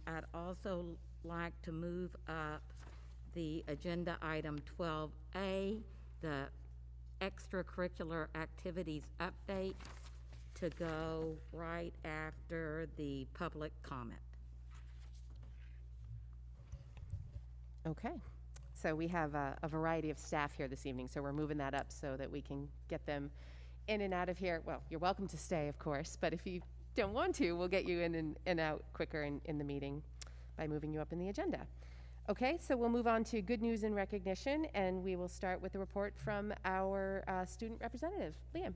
I'd also like to move up the agenda item 12A, the extracurricular activities update, to go right after the public comment. Okay, so we have a variety of staff here this evening, so we're moving that up so that we can get them in and out of here. Well, you're welcome to stay, of course, but if you don't want to, we'll get you in and out quicker in the meeting by moving you up in the agenda. Okay, so we'll move on to good news and recognition, and we will start with the report from our student representative, Liam.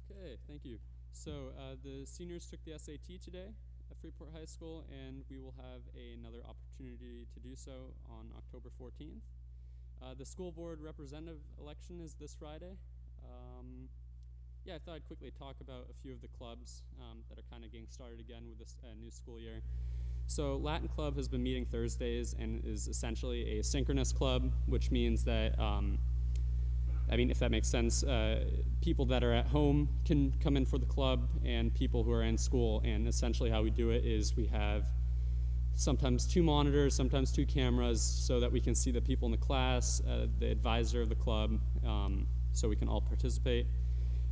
Okay, thank you. So the seniors took the SAT today at Freeport High School, and we will have another opportunity to do so on October 14th. The school board representative election is this Friday. Yeah, I thought I'd quickly talk about a few of the clubs that are kind of getting started again with this new school year. So Latin Club has been meeting Thursdays and is essentially a synchronous club, which means that I mean, if that makes sense, people that are at home can come in for the club and people who are in school. And essentially how we do it is we have sometimes 2 monitors, sometimes 2 cameras, so that we can see the people in the class, the advisor of the club, so we can all participate.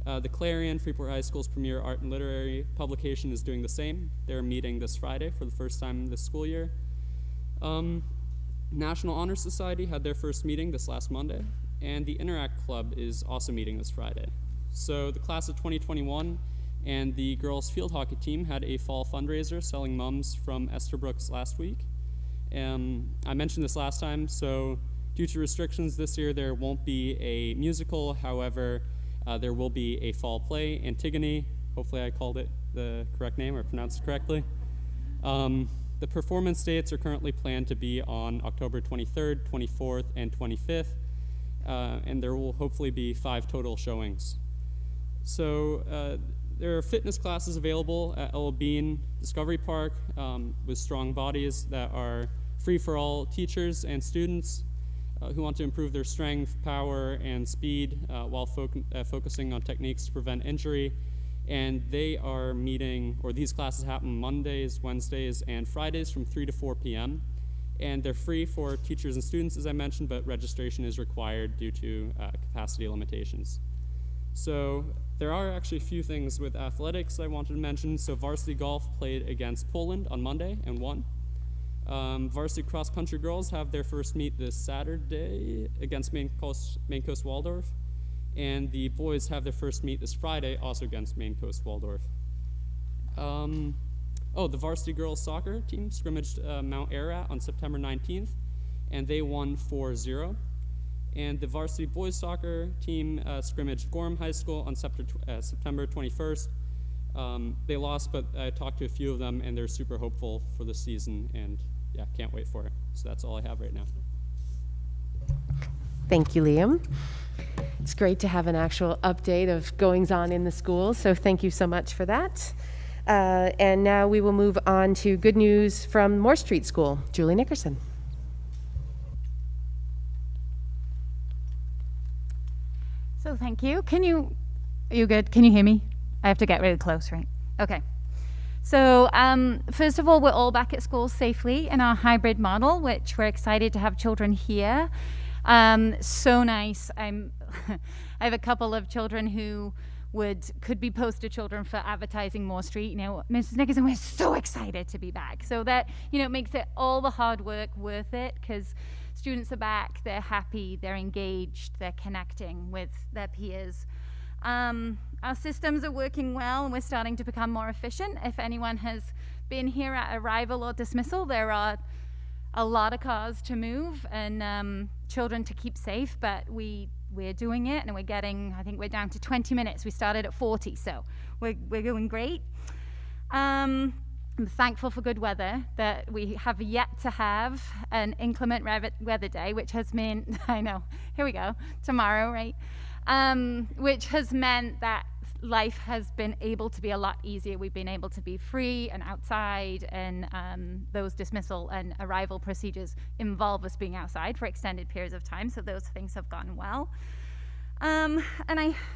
The Clarion, Freeport High School's premier art and literary publication, is doing the same. They're meeting this Friday for the first time this school year. National Honor Society had their first meeting this last Monday. And the Interact Club is also meeting this Friday. So the class of 2021 and the girls field hockey team had a fall fundraiser selling mums from Esterbrook's last week. I mentioned this last time, so due to restrictions this year, there won't be a musical. However, there will be a fall play, Antigone. Hopefully I called it the correct name or pronounced it correctly. The performance dates are currently planned to be on October 23rd, 24th, and 25th. And there will hopefully be 5 total showings. So there are fitness classes available at Ella Bean Discovery Park with strong bodies that are free for all teachers and students who want to improve their strength, power, and speed while focusing on techniques to prevent injury. And they are meeting, or these classes happen Mondays, Wednesdays, and Fridays from 3 to 4 p.m. And they're free for teachers and students, as I mentioned, but registration is required due to capacity limitations. So there are actually a few things with athletics I wanted to mention. So varsity golf played against Poland on Monday and won. Varsity cross-country girls have their first meet this Saturday against Maine Coast Waldorf. And the boys have their first meet this Friday, also against Maine Coast Waldorf. The varsity girls soccer team scrimmaged Mount Ararat on September 19th, and they won 4-0. And the varsity boys soccer team scrimmaged Gorham High School on September 21st. They lost, but I talked to a few of them, and they're super hopeful for the season, and yeah, can't wait for it. So that's all I have right now. Thank you, Liam. It's great to have an actual update of goings-on in the school, so thank you so much for that. And now we will move on to good news from Moore Street School. Julie Nickerson. So thank you. Are you good? Can you hear me? I have to get really close, right? Okay. So first of all, we're all back at school safely in our hybrid model, which we're excited to have children here. So nice. I have a couple of children who could be poster children for advertising Moore Street. You know, Mrs. Nickerson, we're so excited to be back. So that, makes it all the hard work worth it, because students are back, they're happy, they're engaged, they're connecting with their peers. Our systems are working well, and we're starting to become more efficient. If anyone has been here at arrival or dismissal, there are a lot of cars to move and children to keep safe, but we're doing it, and I think we're down to 20 minutes. We started at 40, so we're doing great. I'm thankful for good weather, that we have yet to have an inclement weather day, which has meant, I know, here we go, tomorrow, right? Which has meant that life has been able to be a lot easier. We've been able to be free and outside, and those dismissal and arrival procedures involve us being outside for extended periods of time, so those things have gone well. And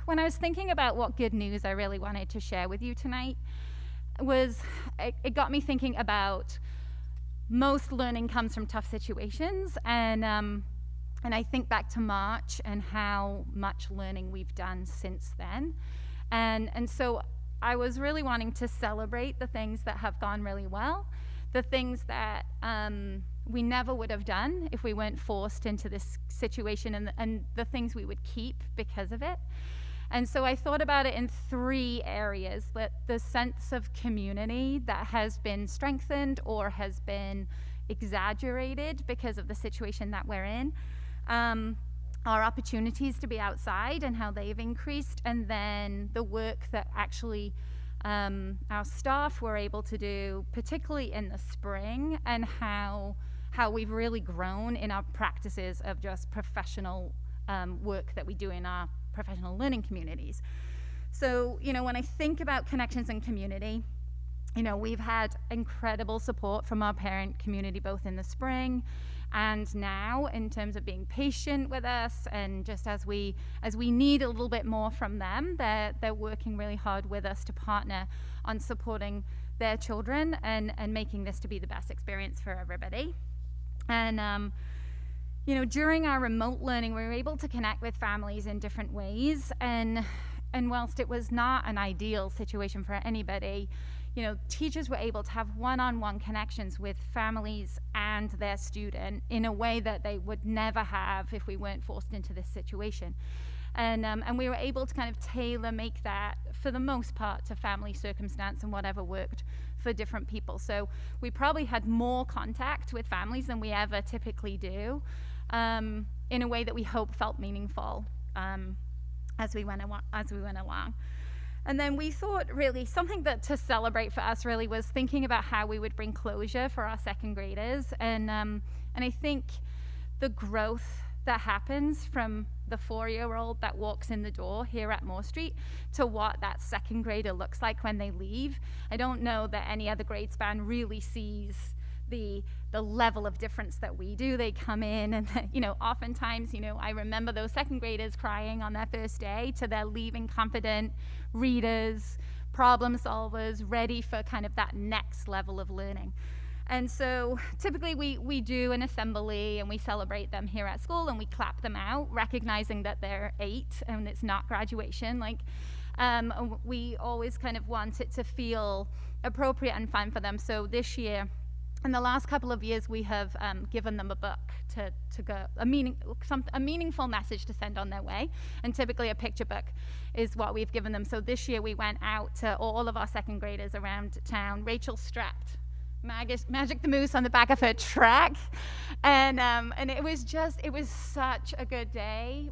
when I was thinking about what good news I really wanted to share with you tonight, it got me thinking about most learning comes from tough situations, and I think back to March and how much learning we've done since then, and so I was really wanting to celebrate the things that have gone really well, the things that we never would have done if we weren't forced into this situation, and the things we would keep because of it. And so I thought about it in 3 areas: that the sense of community that has been strengthened or has been exaggerated because of the situation that we're in, our opportunities to be outside and how they've increased, and then the work that actually our staff were able to do, particularly in the spring, and how we've really grown in our practices of just professional work that we do in our professional learning communities. So, when I think about connections and community, we've had incredible support from our parent community, both in the spring and now, in terms of being patient with us, and just as we need a little bit more from them, they're working really hard with us to partner on supporting their children and making this to be the best experience for everybody. And during our remote learning, we were able to connect with families in different ways, and whilst it was not an ideal situation for anybody, teachers were able to have one-on-one connections with families and their student in a way that they would never have if we weren't forced into this situation. And we were able to kind of tailor-make that, for the most part, to family circumstance and whatever worked for different people. So we probably had more contact with families than we ever typically do, in a way that we hope felt meaningful as we went along. And then we thought, really, something that to celebrate for us really was thinking about how we would bring closure for our second graders. And I think the growth that happens from the 4-year-old that walks in the door here at Moore Street to what that second grader looks like when they leave, I don't know that any other grade span really sees the level of difference that we do. They come in and, oftentimes, I remember those second graders crying on their first day to their leaving confident readers, problem solvers, ready for kind of that next level of learning. And so typically we do an assembly and we celebrate them here at school and we clap them out, recognizing that they're 8 and it's not graduation. We always kind of want it to feel appropriate and fun for them. So this year, in the last couple of years, we have given them a book to go, a meaningful message to send on their way, and typically a picture book is what we've given them. So this year we went out to all of our second graders around town. Rachel strapped Magic the Moose on the back of her truck, and it was such a good day.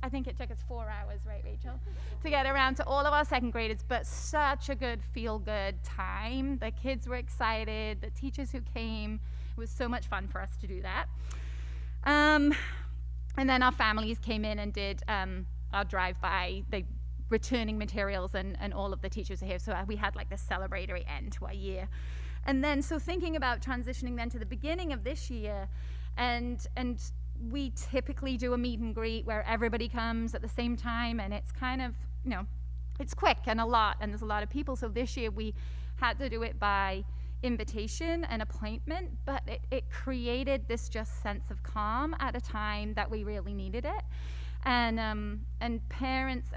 I think it took us 4 hours, right, Rachel, to get around to all of our second graders, but such a good feel-good time. The kids were excited, the teachers who came, it was so much fun for us to do that. And then our families came in and did our drive-by, returning materials, and all of the teachers are here, so we had like this celebratory end to our year. And then, so thinking about transitioning then to the beginning of this year, and we typically do a meet and greet where everybody comes at the same time, and it's kind of, it's quick and there's a lot of people. So this year we had to do it by invitation and appointment, but it created this just sense of calm at a time that we really needed it. And parents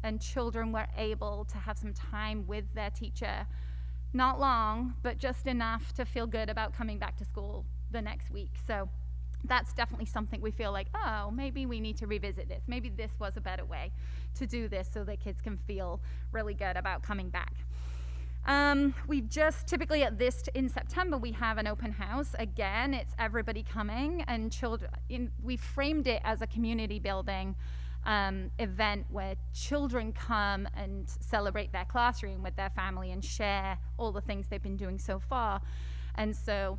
and children were able to have some time with their teacher. Not long, but just enough to feel good about coming back to school the next week. So that's definitely something we feel like, oh, maybe we need to revisit this. Maybe this was a better way to do this so that kids can feel really good about coming back. We've just, typically in September, we have an open house. Again, it's everybody coming, and children, we framed it as a community building event where children come and celebrate their classroom with their family and share all the things they've been doing so far. And so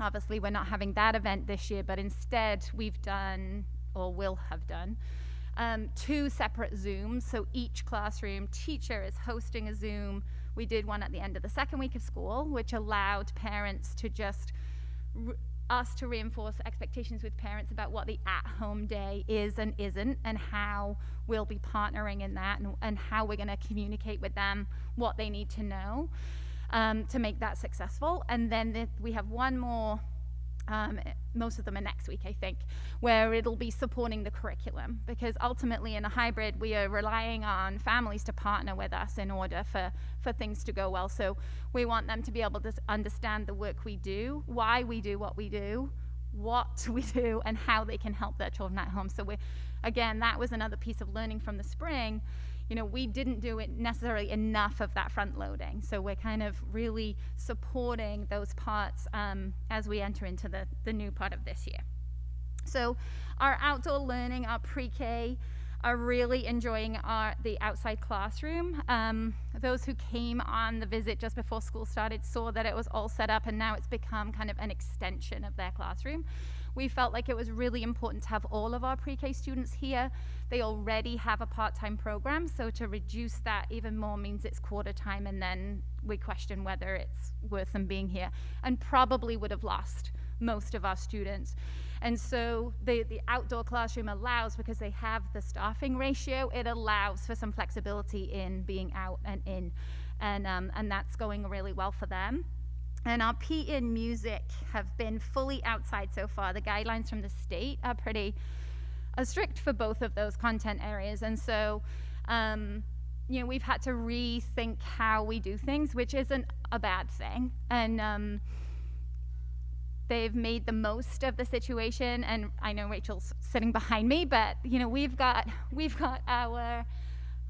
obviously we're not having that event this year, but instead we've done, or will have done, 2 separate Zooms. So each classroom teacher is hosting a Zoom. We did one at the end of the second week of school, which allowed parents to just us to reinforce expectations with parents about what the at-home day is and isn't, and how we'll be partnering in that, and how we're going to communicate with them what they need to know. to make that successful. And then we have one more, most of them are next week, I think, where it'll be supporting the curriculum, because ultimately in a hybrid we are relying on families to partner with us in order for things to go well. So we want them to be able to understand the work we do, why we do what we do, what we do, and how they can help their children at home. So again, that was another piece of learning from the spring. You know, we didn't do it necessarily enough of that front loading. So we're kind of really supporting those parts as we enter into the new part of this year. So our outdoor learning, our pre-K, are really enjoying the outside classroom. Those who came on the visit just before school started saw that it was all set up, and now it's become kind of an extension of their classroom. We felt like it was really important to have all of our pre-K students here. They already have a part-time program, so to reduce that even more means it's quarter time, and then we question whether it's worth them being here, and probably would have lost most of our students. And so the outdoor classroom allows, because they have the staffing ratio, it allows for some flexibility in being out and in, and that's going really well for them. And our PE and music have been fully outside so far. The guidelines from the state are pretty strict for both of those content areas. And so, you know, we've had to rethink how we do things, which isn't a bad thing. And they've made the most of the situation. And I know Rachel's sitting behind me, but, you know, we've got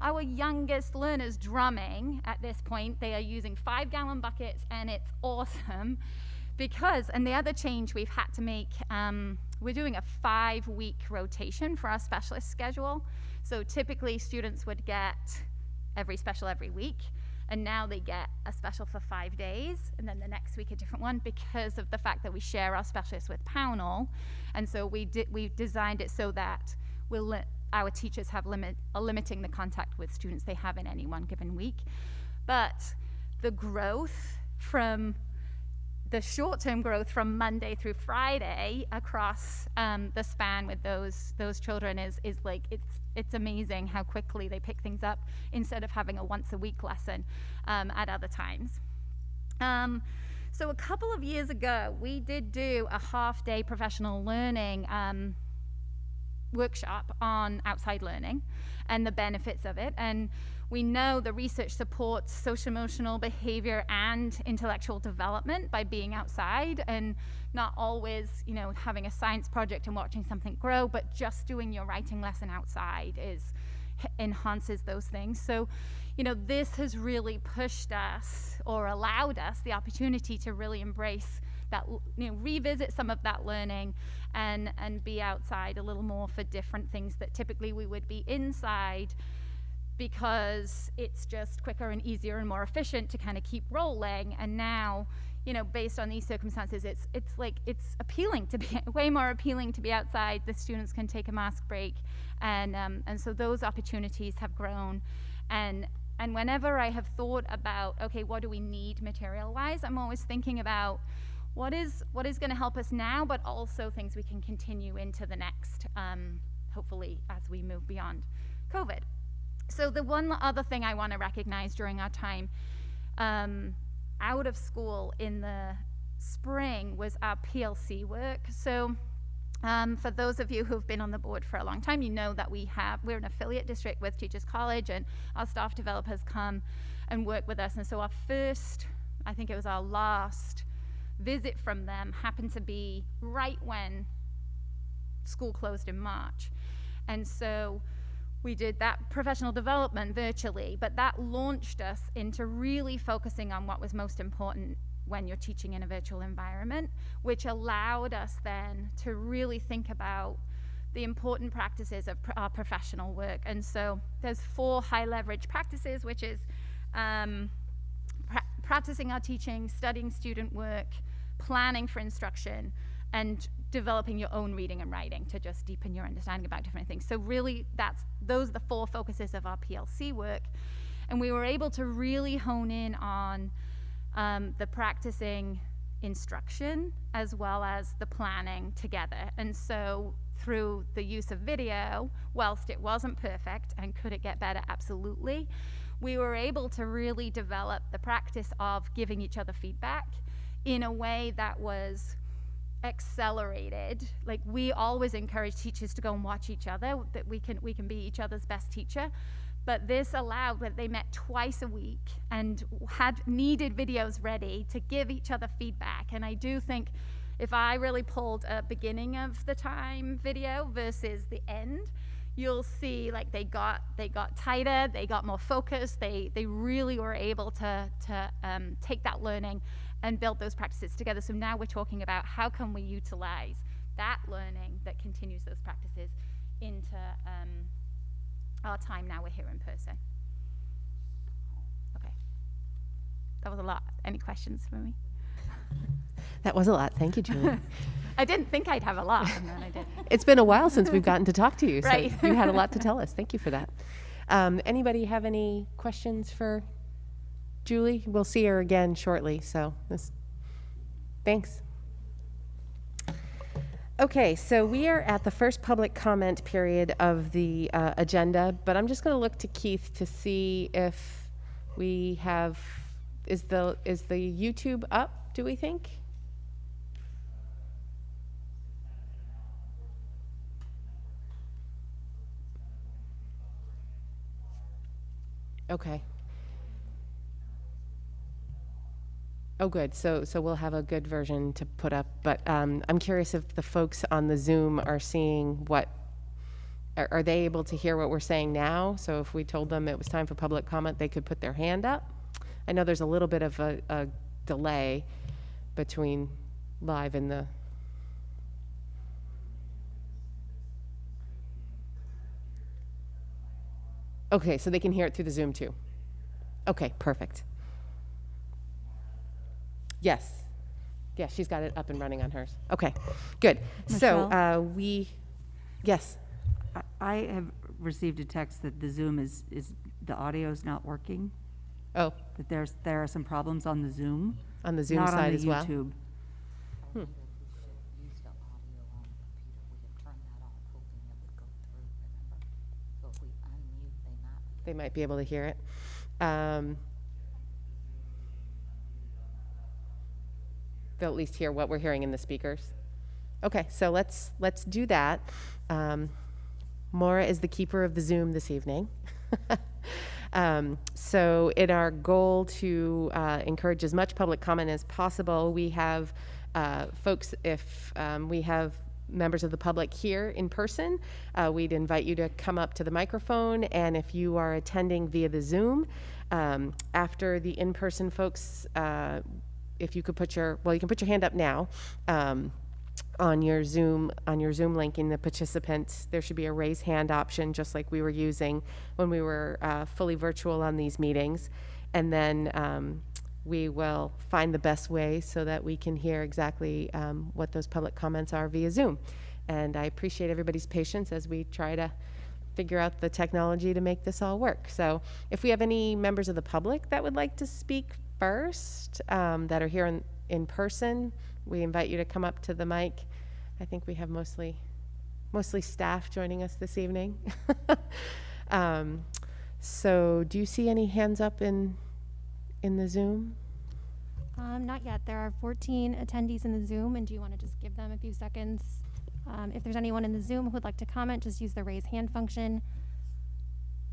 our youngest learners drumming at this point. They are using 5-gallon buckets, and it's awesome because, and the other change we've had to make, we're doing a 5-week rotation for our specialist schedule. So typically students would get every special every week, and now they get a special for 5 days, and then the next week a different one, because of the fact that we share our specialists with Pownell. And so we designed it so that our teachers are limiting the contact with students they have in any one given week. But the growth from the short-term growth from Monday through Friday across the span with those children is like, it's amazing how quickly they pick things up instead of having a once-a-week lesson at other times. So a couple of years ago, we did do a half-day professional learning workshop on outside learning and the benefits of it. And we know the research supports social-emotional behavior and intellectual development by being outside, and not always, you know, having a science project and watching something grow, but just doing your writing lesson outside enhances those things. So, you know, this has really pushed us, or allowed us, the opportunity to really embrace that, you know, revisit some of that learning and be outside a little more for different things that typically we would be inside, because it's just quicker and easier and more efficient to kind of keep rolling. And now, you know, based on these circumstances, it's appealing to be way more appealing to be outside. The students can take a mask break, and so those opportunities have grown. And whenever I have thought about, okay, what do we need material-wise, I'm always thinking about what is going to help us now, but also things we can continue into the next, hopefully, as we move beyond COVID. So the one other thing I want to recognize during our time out of school in the spring was our PLC work. So for those of you who've been on the board for a long time, you know that we're an affiliate district with Teachers College, and our staff developers come and work with us. And so our first, I think it was our last visit from them, happened to be right when school closed in March. And so we did that professional development virtually, but that launched us into really focusing on what was most important when you're teaching in a virtual environment, which allowed us then to really think about the important practices of our professional work. And so there's 4 high leverage practices, which is practicing our teaching, studying student work, planning for instruction, and developing your own reading and writing to just deepen your understanding about different things. So really, those are the 4 focuses of our PLC work. And we were able to really hone in on the practicing instruction as well as the planning together. And so through the use of video, whilst it wasn't perfect, and could it get better? Absolutely. we were able to really develop the practice of giving each other feedback in a way that was accelerated. Like, we always encourage teachers to go and watch each other, that we can be each other's best teacher. But this allowed that they met twice a week and had needed videos ready to give each other feedback. And I do think if I really pulled a beginning of the time video versus the end, you'll see like they got tighter, they got more focused, they really were able to take that learning and build those practices together. So now we're talking about how can we utilize that learning that continues those practices into our time now we're here in person. Okay, that was a lot. Any questions for me? That was a lot. Thank you, Julie. I didn't think I'd have a lot, and then I did. It's been a while since we've gotten to talk to you, so Right. you had a lot to tell us. Thank you for that. Anybody have any questions for Julie? We'll see her again shortly, so thanks. Okay, so we are at the first public comment period of the agenda, but I'm just going to look to Keith to see if we have, is the YouTube up, do we think? Okay. Oh, good. So we'll have a good version to put up. But I'm curious if the folks on the Zoom are seeing what, are they able to hear what we're saying now? So if we told them it was time for public comment, they could put their hand up. I know there's a little bit of a delay between live and the. Okay, so they can hear it through the Zoom too. Okay, perfect. Yes. Yeah, she's got it up and running on hers. Okay, good. Michelle? So yes. I have received a text that the Zoom is the audio is not working, Oh, that there are some problems on the Zoom. on the Zoom not side on the as well. YouTube. They might be able to hear it. They'll at least hear what we're hearing in the speakers. Okay, so let's do that. Maura is the keeper of the Zoom this evening. So in our goal to encourage as much public comment as possible, we have folks, if we have members of the public here in person, we'd invite you to come up to the microphone, and if you are attending via the Zoom, after the in-person folks, if you could put your, well, you can put your hand up now, on your Zoom link in the participants, there should be a raise hand option, just like we were using when we were fully virtual on these meetings. And then we will find the best way so that we can hear exactly what those public comments are via Zoom. And I appreciate everybody's patience as we try to figure out the technology to make this all work. So if we have any members of the public that would like to speak first, that are here in person, we invite you to come up to the mic. I think we have mostly staff joining us this evening. So do you see any hands up in the Zoom? Not yet. There are 14 attendees in the Zoom, and do you want to just give them a few seconds? If there's anyone in the Zoom who would like to comment, just use the raise hand function.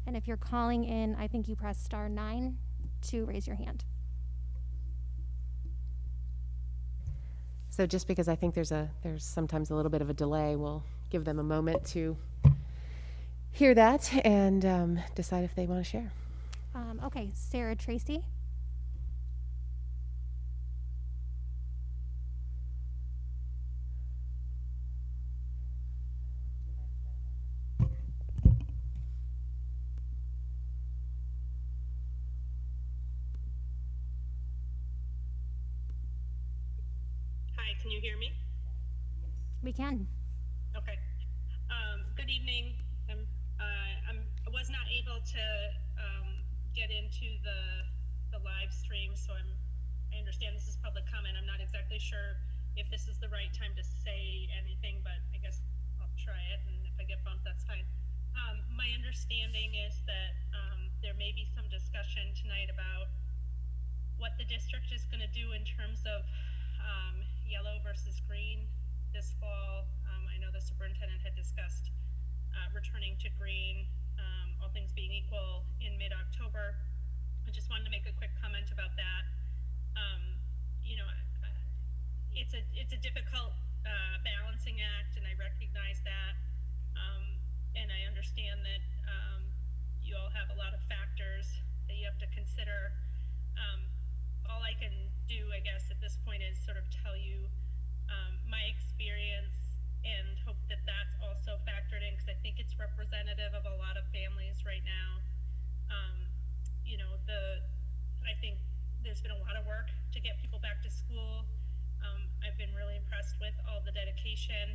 And if you're calling in, I think you press *9 to raise your hand. So just because I think there's sometimes a little bit of a delay, we'll give them a moment to hear that and decide if they want to share. Okay, Sarah Tracy. Hi, can you hear me? We can. Okay. Good evening. I was not able to get into the live stream, so I understand this is public comment. I'm not exactly sure if this is the right time to say anything, but I guess I'll try it, and if I get bumped, that's fine. My understanding is that there may be some discussion tonight about what the district is going to do in terms of yellow versus green this fall. I know the superintendent had discussed returning to green, all things being equal, in mid-October. I just wanted to make a quick comment about that. You know, it's a difficult balancing act, and I recognize that. And I understand that you all have a lot of factors that you have to consider. All I can do, I guess, at this point is sort of tell you my experience and hope that that's also factored in, because I think it's representative of a lot of families right now. You know, I think there's been a lot of work to get people back to school. I've been really impressed with all the dedication,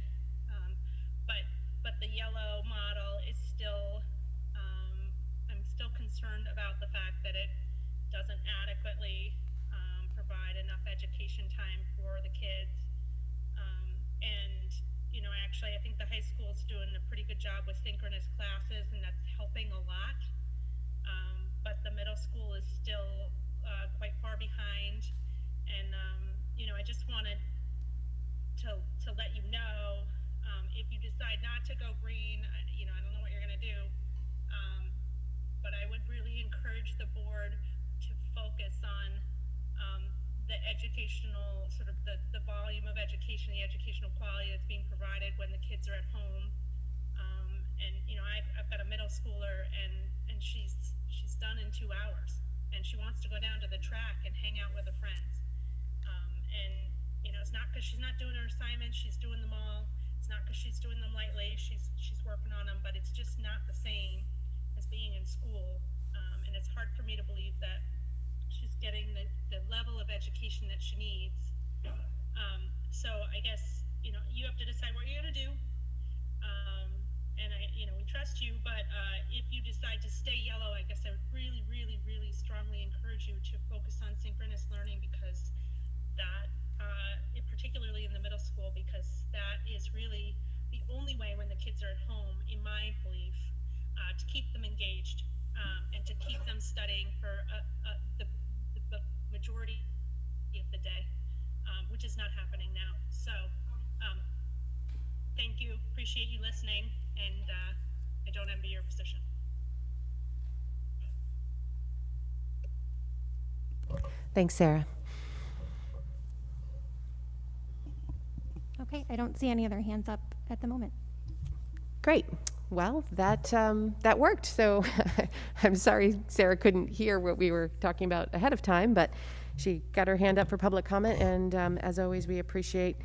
but the yellow model is still, I'm still concerned about the fact that it doesn't adequately provide enough education time for the kids. And, you know, actually I think the high school is doing a pretty good job with synchronous classes, and that's helping a lot. But the middle school is still quite far behind. And, you know, I just wanted to let you know, if you decide not to go green, you know, I don't know what you're going to do. But I would really encourage the board to focus on the educational, sort of the volume of education, the educational quality that's being provided when the kids are at home. And, you know, I've got a middle schooler, and she's done in 2 hours, and she wants to go down to the track and hang out with her friends. And, you know, it's not because she's not doing her assignments, she's doing them all. It's not because she's doing them lightly, she's working on them, but it's just not the same as being in school. And it's hard for me to believe that she's getting the level of education that she needs. So I guess, you know, you have to decide what you're going to do. And you know, we trust you, but if you decide to stay yellow, I guess I would really, really, really strongly encourage you to focus on synchronous learning, because that, particularly in the middle school, because that is really the only way when the kids are at home, in my belief, to keep them engaged and to keep them studying for the majority of the day, which is not happening now. So thank you, appreciate you listening, and I don't envy your position. Thanks, Sarah. Okay, I don't see any other hands up at the moment. Great. Well, that worked. So I'm sorry Sarah couldn't hear what we were talking about ahead of time, but she got her hand up for public comment, and as always, we appreciate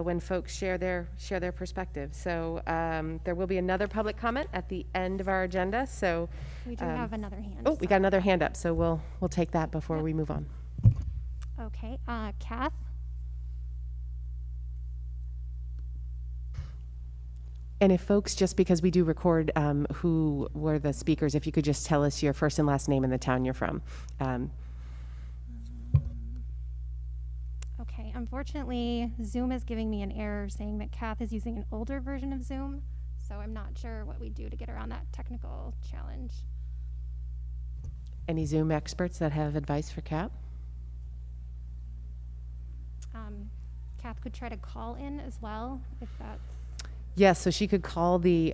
when folks share their perspective. So there will be another public comment at the end of our agenda. So We do have another hand. oh, we got another hand up, so we'll take that before we move on. Okay, Kath? And if folks, just because we do record who were the speakers, if you could just tell us your first and last name and the town you're from. Okay, unfortunately, Zoom is giving me an error saying that Kath is using an older version of Zoom, so I'm not sure what we do to get around that technical challenge. Any Zoom experts that have advice for Cap? Kath could try to call in as well, if that's... Yes, so she could call the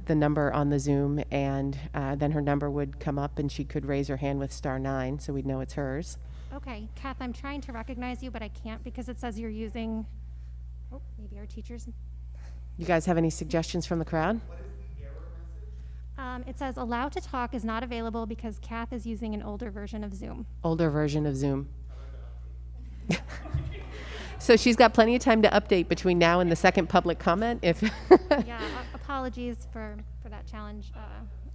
number on the Zoom, and then her number would come up, and she could raise her hand with *9, so we'd know it's hers. Okay, Kath, I'm trying to recognize you, but I can't because it says you're using... Oh, maybe our teachers... You guys have any suggestions from the crowd? It says allow to talk is not available because Kath is using an older version of Zoom. Older version of Zoom. So she's got plenty of time to update between now and the second public comment. If Yeah, apologies for that challenge.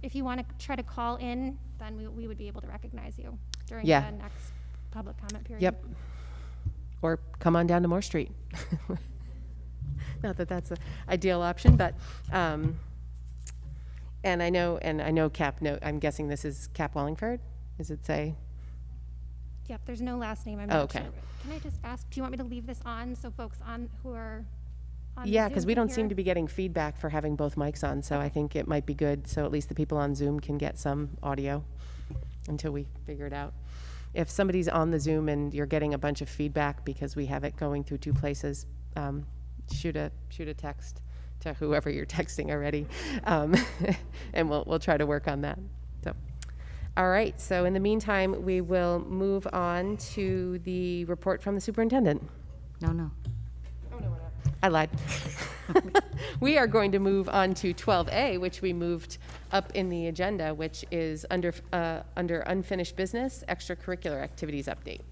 If you want to try to call in, then we would be able to recognize you during the next public comment period. Yep. Or come on down to Moore Street. Not that that's an ideal option, but and I know Cap. No, I'm guessing this is Cap Wallingford. Does it say? Yep. There's no last name. I'm Oh, not okay. sure. Can I just ask? Do you want me to leave this on so folks on who are on Yeah, Zoom because we can don't seem hear? to be getting feedback for having both mics on, so I think it might be good, so at least the people on Zoom can get some audio until we figure it out. If somebody's on the Zoom and you're getting a bunch of feedback because we have it going through two places, shoot a text to whoever you're texting already, and we'll try to work on that. So, all right. So in the meantime, we will move on to the report from the superintendent. No. I lied. We are going to move on to 12A, which we moved up in the agenda, which is under unfinished business, extracurricular activities update.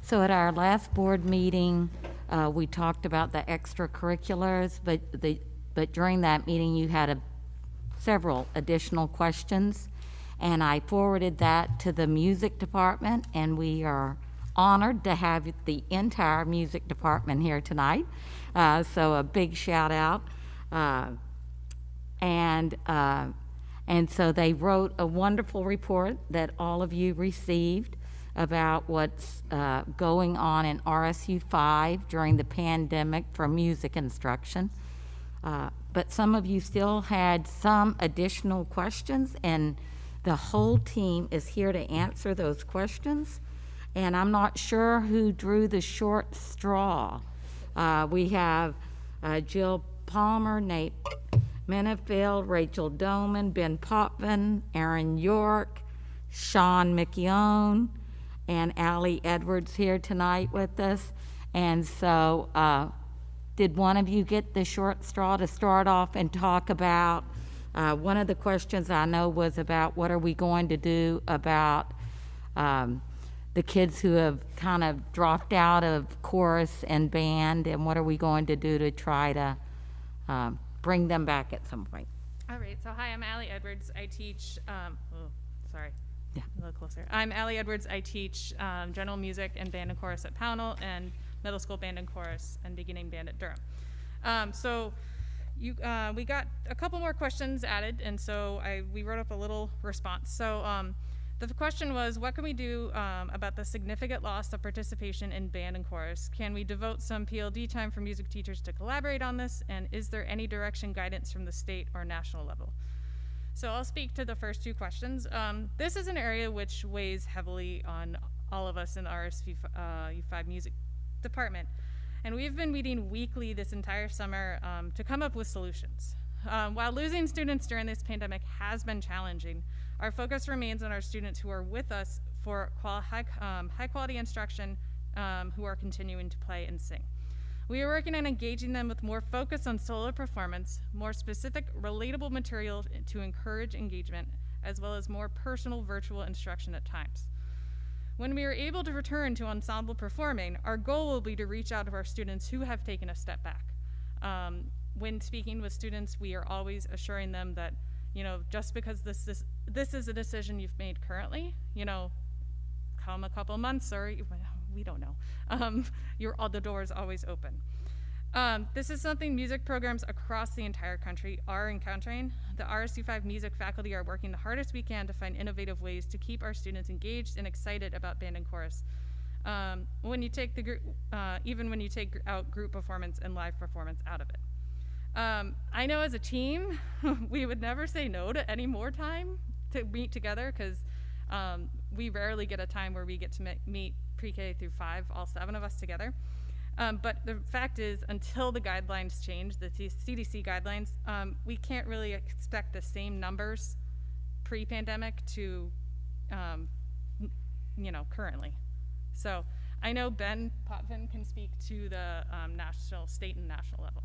So at our last board meeting, we talked about the extracurriculars, but during that meeting, you had several additional questions, and I forwarded that to the music department, and we are honored to have the entire music department here tonight. So a big shout out. And so they wrote a wonderful report that all of you received about what's going on in RSU5 during the pandemic for music instruction. But some of you still had some additional questions, and the whole team is here to answer those questions. And I'm not sure who drew the short straw. We have Jill Palmer, Nate Menefield, Rachel Doman, Ben Potvin, Aaron York, Sean McKeown, and Allie Edwards here tonight with us. And so did one of you get the short straw to start off and talk about, one of the questions I know was about what are we going to do about the kids who have kind of dropped out of chorus and band, and what are we going to do to try to bring them back at some point? All right, so hi, I'm Allie Edwards. I teach, a little closer. I'm Allie Edwards. I teach general music and band and chorus at Pownell, and middle school band and chorus and beginning band at Durham. We got a couple more questions added, and so we wrote up a little response. So the question was, what can we do about the significant loss of participation in band and chorus? Can we devote some PLD time for music teachers to collaborate on this? And is there any direction guidance from the state or national level? So I'll speak to the first two questions. This is an area which weighs heavily on all of us in the RSU5 music department. And we've been meeting weekly this entire summer to come up with solutions. While losing students during this pandemic has been challenging, our focus remains on our students who are with us for high quality instruction, who are continuing to play and sing. We are working on engaging them with more focus on solo performance, more specific, relatable material to encourage engagement, as well as more personal virtual instruction at times. When we are able to return to ensemble performing, our goal will be to reach out to our students who have taken a step back. When speaking with students, we are always assuring them that, just because this is a decision you've made currently, come a couple months, or we don't know. The door is always open. This is something music programs across the entire country are encountering. The RSU5 music faculty are working the hardest we can to find innovative ways to keep our students engaged and excited about band and chorus. When you take the group, even when you take out group performance and live performance out of it. I know as a team, we would never say no to any more time to meet together, because we rarely get a time where we get to meet pre-K through 5, all 7 of us together. But the fact is, until the guidelines change, the CDC guidelines, we can't really expect the same numbers pre-pandemic to, currently. So I know Ben Potvin can speak to the state and national level.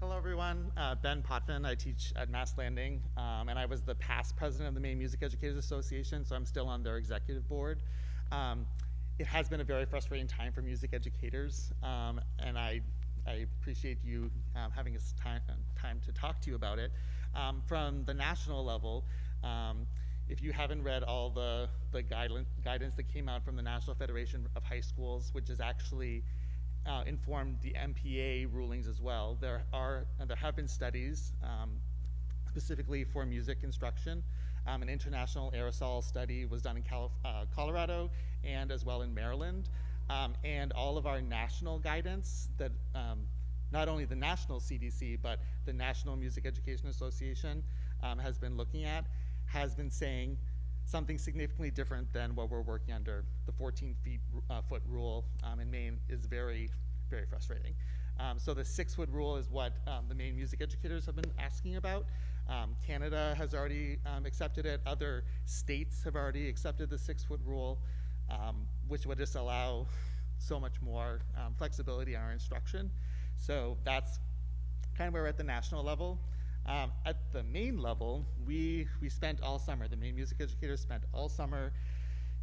Hello everyone, Ben Potvin. I teach at Mass Landing, and I was the past president of the Maine Music Educators Association, so I'm still on their executive board. It has been a very frustrating time for music educators, and I appreciate you having us time to talk to you about it. From the national level, if you haven't read all the guidance that came out from the National Federation of High Schools, which is actually informed the MPA rulings as well, there have been studies specifically for music instruction. An international aerosol study was done in Colorado and as well in Maryland. and all of our national guidance that not only the national CDC, but the National Music Education Association has been looking at, has been saying something significantly different than what we're working under. The 14-foot rule in Maine is very, very frustrating. So the 6-foot rule is what the Maine music educators have been asking about. Canada has already accepted it. Other states have already accepted the 6-foot rule, which would just allow so much more flexibility in our instruction. So that's kind of where we're at the national level. At the Maine level, we spent all summer, the Maine music educators spent all summer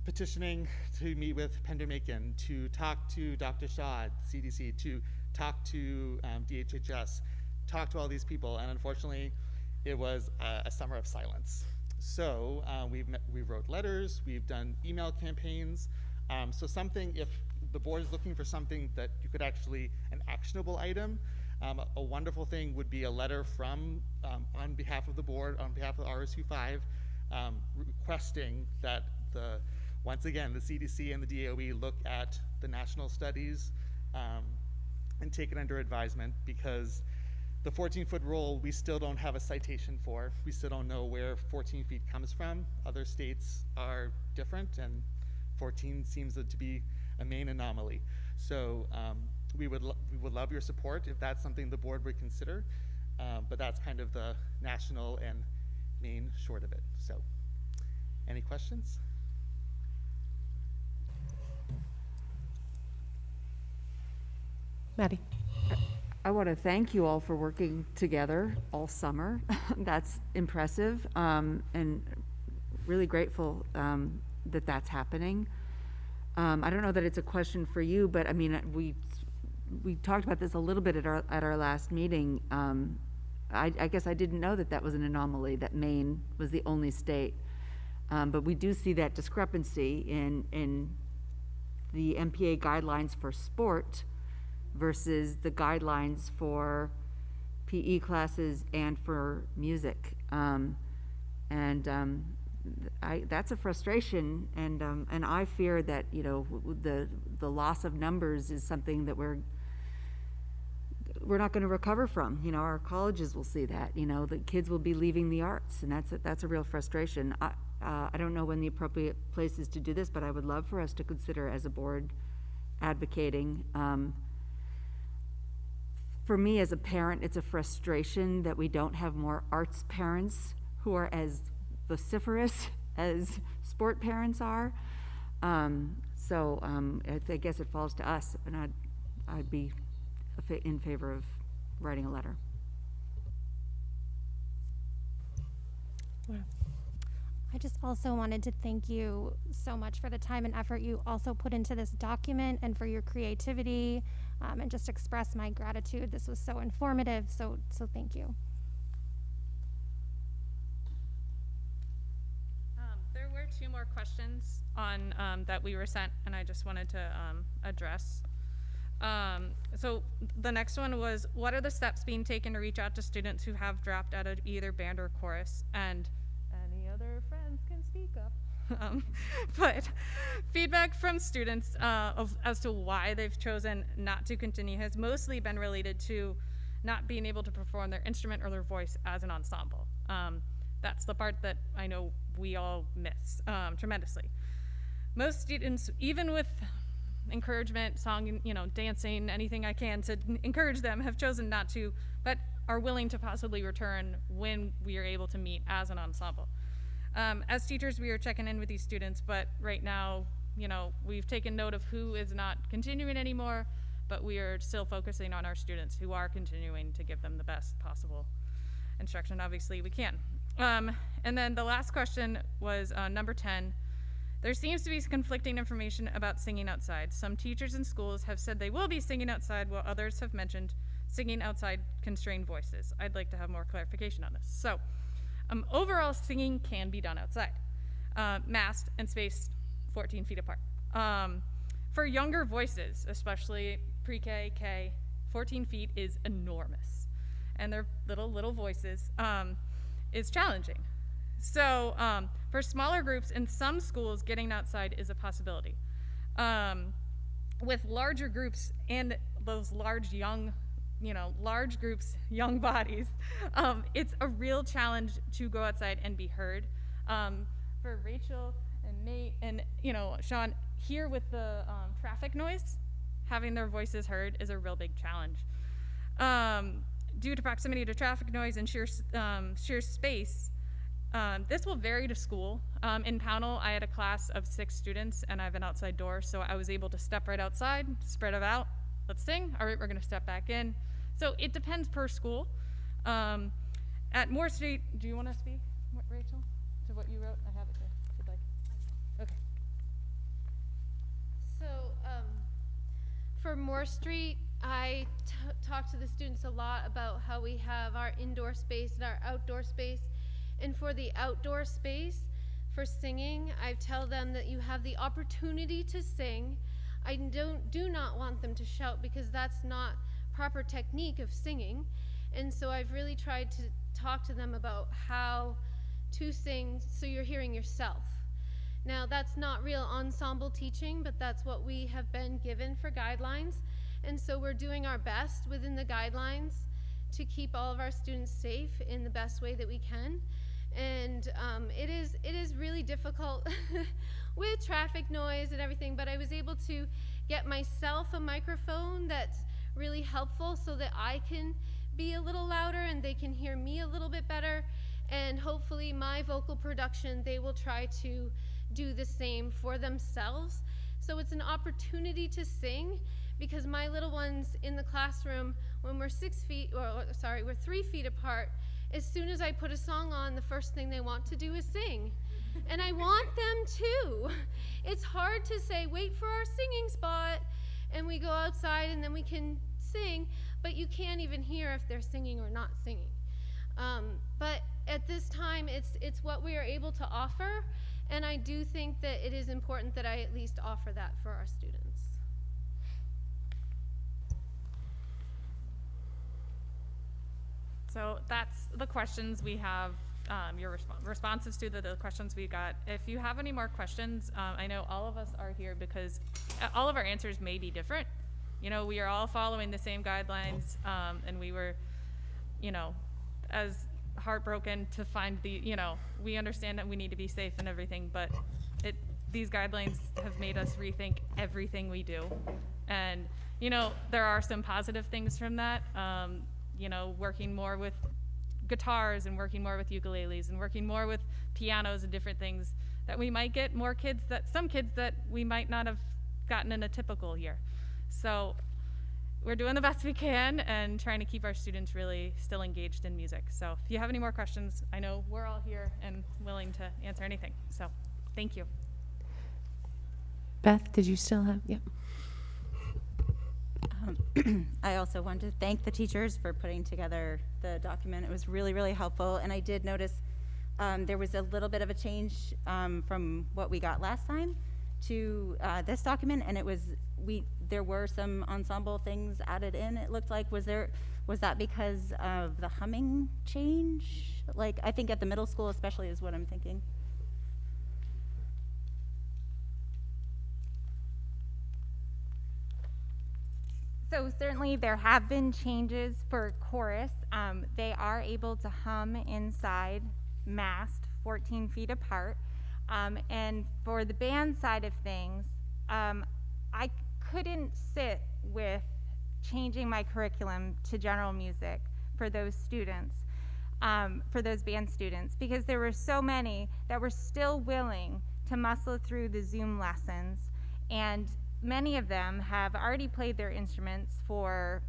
petitioning to meet with Pendermaken, to talk to Dr. Shaw at CDC, to talk to DHHS, talk to all these people, and unfortunately, it was a summer of silence. So we wrote letters, we've done email campaigns. So something, if the board is looking for something that you could actually, an actionable item, a wonderful thing would be a letter from, on behalf of the board, on behalf of RSU5, requesting that once again, the CDC and the DOE look at the national studies and take it under advisement, because the 14-foot rule, we still don't have a citation for. We still don't know where 14 feet comes from. Other states are different, and 14 seems to be a Maine anomaly. So we would love your support if that's something the board would consider, but that's kind of the national and Maine short of it. So, any questions? Maddie. I want to thank you all for working together all summer. That's impressive, and really grateful that that's happening. I don't know that it's a question for you, but I mean, we talked about this a little bit at our last meeting. I guess I didn't know that that was an anomaly, that Maine was the only state. But we do see that discrepancy in the MPA guidelines for sport versus the guidelines for PE classes and for music. That's a frustration, and I fear that, you know, the loss of numbers is something that we're not going to recover from. You know, our colleges will see that. You know, the kids will be leaving the arts, and that's a real frustration. I don't know when the appropriate place is to do this, but I would love for us to consider as a board advocating. For me as a parent, it's a frustration that we don't have more arts parents who are as vociferous as sport parents are. I guess it falls to us, and I'd be in favor of writing a letter. I just also wanted to thank you so much for the time and effort you also put into this document, and for your creativity, and just express my gratitude. This was so informative, so thank you. There were 2 more questions on that we were sent, and I just wanted to address. So the next one was, what are the steps being taken to reach out to students who have dropped out of either band or chorus? And any other friends can speak up. But feedback from students as to why they've chosen not to continue has mostly been related to not being able to perform their instrument or their voice as an ensemble. That's the part that I know we all miss tremendously. Most students, even with encouragement, song, you know, dancing, anything I can to encourage them, have chosen not to, but are willing to possibly return when we are able to meet as an ensemble. As teachers, we are checking in with these students, but right now, you know, we've taken note of who is not continuing anymore, but we are still focusing on our students who are continuing to give them the best possible instruction, obviously we can. And then the last question was number 10. There seems to be conflicting information about singing outside. Some teachers in schools have said they will be singing outside, while others have mentioned singing outside constrained voices. I'd like to have more clarification on this. So, overall, singing can be done outside, masked and spaced 14 feet apart. For younger voices, especially pre-K, K, 14 feet is enormous, and their little voices is challenging. So for smaller groups in some schools, getting outside is a possibility. with larger groups and those large young, large groups, young bodies, it's a real challenge to go outside and be heard. For Rachel and Nate and Sean, here with the traffic noise, having their voices heard is a real big challenge. Due to proximity to traffic noise and sheer space, this will vary to school. In Pownell, I had a class of 6 students and I have an outside door, so I was able to step right outside, spread it out, let's sing, all right, we're gonna step back in. So it depends per school. At Moore Street, do you wanna speak, Rachel, to what you wrote? I have it there, if you'd like. Okay. So for Moore Street, I talk to the students a lot about how we have our indoor space and our outdoor space. And for the outdoor space, for singing, I tell them that you have the opportunity to sing. I do not want them to shout because that's not proper technique of singing. And so I've really tried to talk to them about how to sing so you're hearing yourself. Now, that's not real ensemble teaching, but that's what we have been given for guidelines. And so we're doing our best within the guidelines to keep all of our students safe in the best way that we can. And it is really difficult with traffic noise and everything, but I was able to get myself a microphone that's really helpful so that I can be a little louder and they can hear me a little bit better. And hopefully my vocal production, they will try to do the same for themselves. So it's an opportunity to sing, because my little ones in the classroom, when we're 3 feet apart, as soon as I put a song on, the first thing they want to do is sing. And I want them to. It's hard to say, wait for our singing spot, and we go outside and then we can sing, but you can't even hear if they're singing or not singing. But at this time, it's what we are able to offer, and I do think that it is important that I at least offer that for our students. So that's the questions we have, your responses to the questions we got. If you have any more questions, I know all of us are here because all of our answers may be different. We are all following the same guidelines, and we were, as heartbroken to find we understand that we need to be safe and everything, but these guidelines have made us rethink everything we do. And, there are some positive things from that. Working more with guitars and working more with ukuleles and working more with pianos and different things, that we might get more kids, some kids that we might not have gotten in a typical year. So we're doing the best we can and trying to keep our students really still engaged in music. So if you have any more questions, I know we're all here and willing to answer anything. So thank you. Beth, did you still have, yep. I also wanted to thank the teachers for putting together the document. It was really, really helpful. And I did notice there was a little bit of a change from what we got last time to this document, and there were some ensemble things added in. It looked like, was that because of the humming change? Like, I think at the middle school especially is what I'm thinking. So certainly there have been changes for chorus. They are able to hum inside, masked, 14 feet apart. And for the band side of things, I couldn't sit with changing my curriculum to general music for those students, for those band students, because there were so many that were still willing to muscle through the Zoom lessons, and many of them have already played their instruments for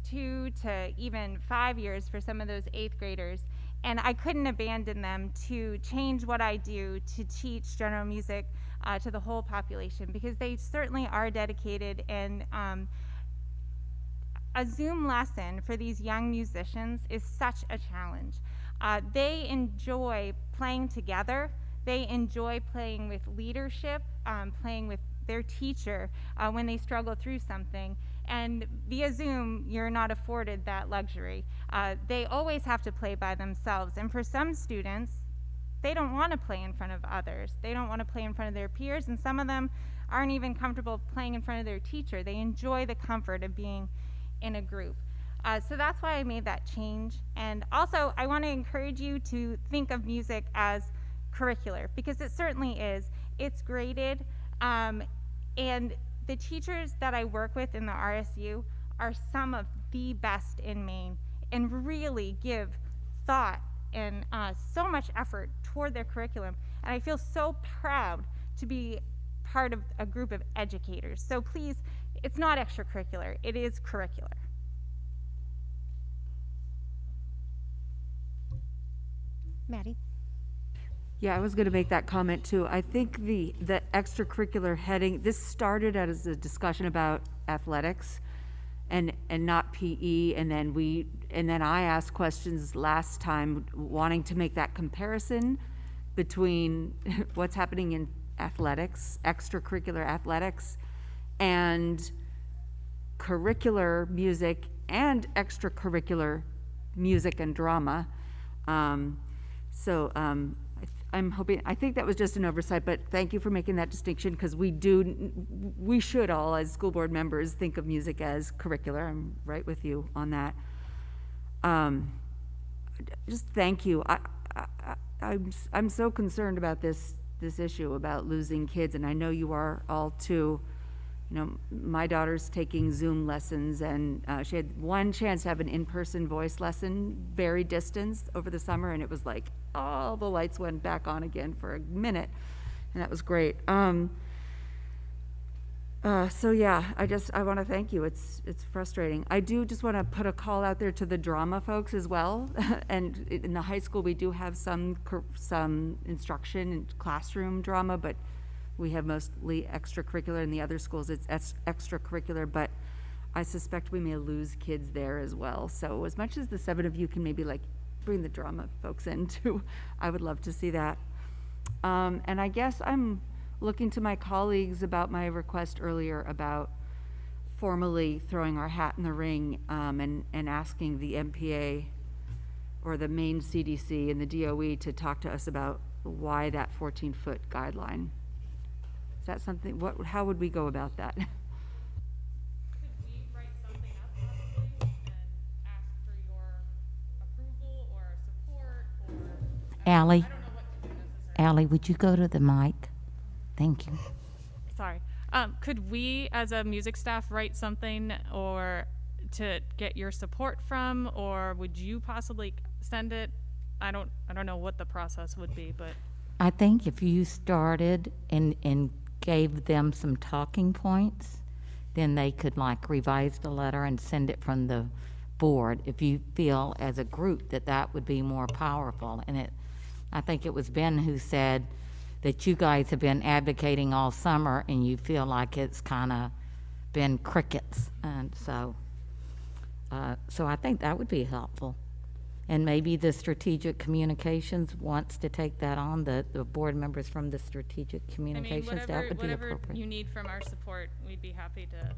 2 to even 5 years for some of those 8th graders, and I couldn't abandon them to change what I do to teach general music to the whole population, because they certainly are dedicated. And a Zoom lesson for these young musicians is such a challenge. They enjoy playing together. They enjoy playing with leadership, playing with their teacher when they struggle through something. And via Zoom, you're not afforded that luxury. They always have to play by themselves. And for some students, They don't want to play in front of others. They don't want to play in front of their peers, and some of them aren't even comfortable playing in front of their teacher. They enjoy the comfort of being in a group. So that's why I made that change. And also, I want to encourage you to think of music as curricular, because it certainly is. It's graded, and the teachers that I work with in the RSU are some of the best in Maine and really give thought and so much effort toward their curriculum. And I feel so proud to be part of a group of educators. So please, it's not extracurricular, it is curricular. Maddie? Yeah, I was going to make that comment too. I think the extracurricular heading, this started as a discussion about athletics and not PE, and then I asked questions last time wanting to make that comparison between what's happening in athletics, extracurricular athletics, and curricular music and extracurricular music and drama. I'm hoping, I think that was just an oversight, but thank you for making that distinction, because we should all, as school board members, think of music as curricular. I'm right with you on that. Just thank you. I'm so concerned about this issue about losing kids, and I know you are all too. You know, my daughter's taking Zoom lessons, and she had one chance to have an in-person voice lesson, very distanced, over the summer, and it was like all the lights went back on again for a minute, and that was great. So yeah, I want to thank you. It's frustrating. I do just want to put a call out there to the drama folks as well. And in the high school, we do have some instruction in classroom drama, but we have mostly extracurricular. In the other schools, it's extracurricular, but I suspect we may lose kids there as well. So as much as the 7 of you can maybe like bring the drama folks in too, I would love to see that. And I guess I'm looking to my colleagues about my request earlier about formally throwing our hat in the ring, and asking the MPA or the Maine CDC and the DOE to talk to us about why that 14-foot guideline. Is that something, how would we go about that? Could we write something up possibly and ask for your approval or support or? Allie, I don't know what to do necessarily. Allie, would you go to the mic? Thank you. Sorry. Could we, as a music staff, write something or to get your support from, or would you possibly send it? I don't know what the process would be, but. I think if you started and gave them some talking points, then they could like revise the letter and send it from the board if you feel as a group that would be more powerful. And I think it was Ben who said that you guys have been advocating all summer and you feel like it's kind of been crickets. And so I think that would be helpful. And maybe the strategic communications wants to take that on, the board members from the strategic communications, that would be appropriate. Whatever you need from our support, we'd be happy to,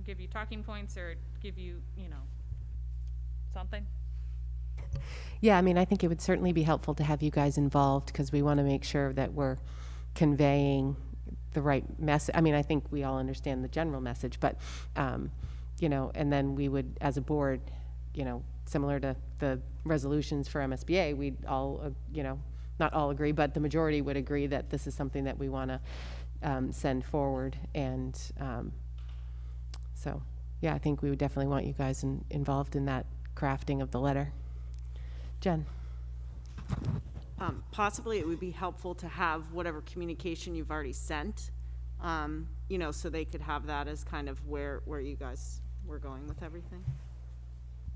give you talking points or give you, something. Yeah, I mean, I think it would certainly be helpful to have you guys involved, because we want to make sure that we're conveying the right message. I mean, I think we all understand the general message, but, and then we would, as a board, similar to the resolutions for MSBA, we'd all, not all agree, but the majority would agree that this is something that we want to send forward. And so, yeah, I think we would definitely want you guys involved in that crafting of the letter. Jen? Possibly it would be helpful to have whatever communication you've already sent, so they could have that as kind of where you guys were going with everything.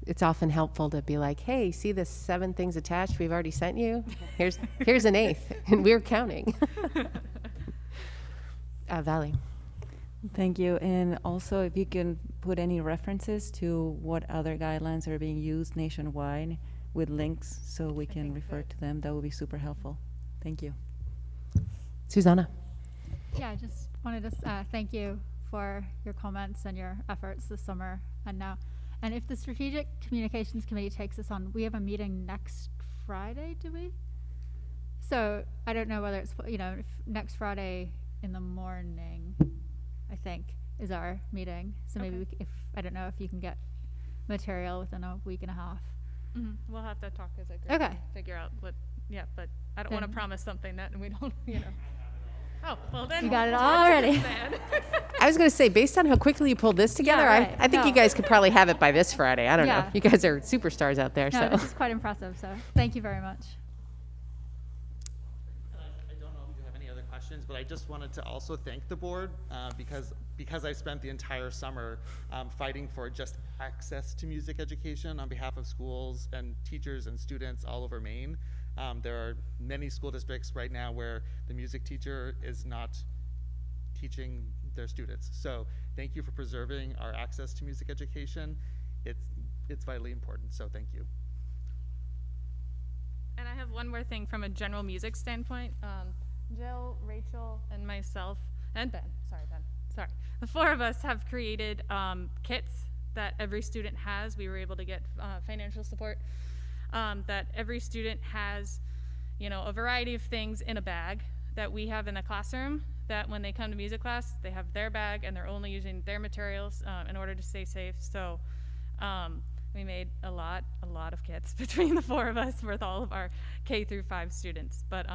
It's often helpful to be like, hey, see the 7 things attached we've already sent you? Here's an 8th, and we're counting. Valley. Thank you. And also, if you can put any references to what other guidelines are being used nationwide with links so we can refer to them, that would be super helpful. Thank you. Susanna. Yeah, I just wanted to thank you for your comments and your efforts this summer and now. And if the Strategic Communications Committee takes us on, we have a meeting next Friday, do we? So I don't know whether it's, if next Friday in the morning, I think, is our meeting. So maybe I don't know if you can get material within a week and a half. We'll have to talk as a group. Okay. And figure out what, but I don't want to promise something that we don't, Oh, well then. You got it already. I was going to say, based on how quickly you pulled this together, right. I think you guys could probably have it by this Friday. I don't know. You guys are superstars out there. No, So this is quite impressive. So thank you very much. I don't know if you have any other questions, but I just wanted to also thank the board because I spent the entire summer fighting for just access to music education on behalf of schools and teachers and students all over Maine. There are many school districts right now where the music teacher is not teaching their students. So thank you for preserving our access to music education. It's vitally important, so thank you. And I have one more thing from a general music standpoint. Jill, Rachel, and myself, and Ben, the four of us have created kits that every student has. We were able to get financial support. That every student has, a variety of things in a bag that we have in the classroom, that when they come to music class, they have their bag and they're only using their materials in order to stay safe. So we made a lot of kits between the four of us with all of our K through 5 students. But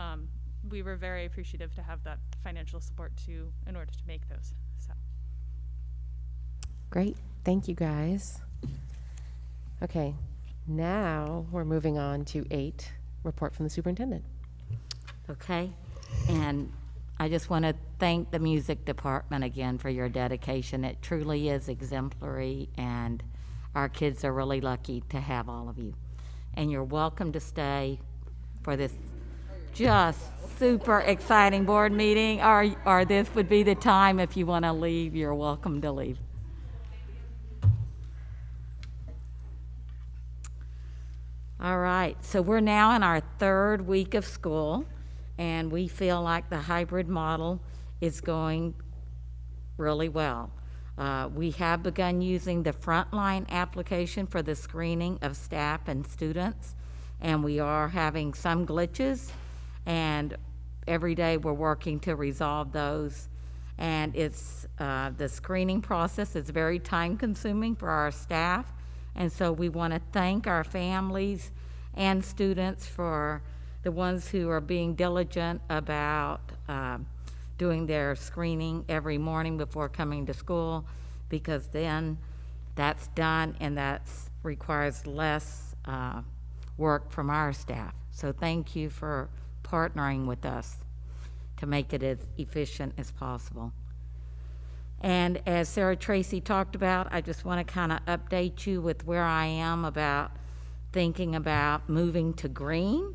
we were very appreciative to have that financial support in order to make those. So. Great. Thank you, guys. Okay. Now we're moving on to 8, report from the superintendent. Okay, and I just want to thank the music department again for your dedication. It truly is exemplary, and our kids are really lucky to have all of you. And you're welcome to stay for this just super exciting board meeting, or this would be the time if you want to leave, you're welcome to leave. All right, so we're now in our 3rd week of school, and we feel like the hybrid model is going really well. We have begun using the Frontline application for the screening of staff and students, and we are having some glitches, and every day we're working to resolve those. And it's the screening process is very time-consuming for our staff. And so we want to thank our families and students for the ones who are being diligent about doing their screening every morning before coming to school, because then that's done and that requires less work from our staff. So thank you for partnering with us to make it as efficient as possible. And as Sarah Tracy talked about, I just want to kind of update you with where I am about thinking about moving to green.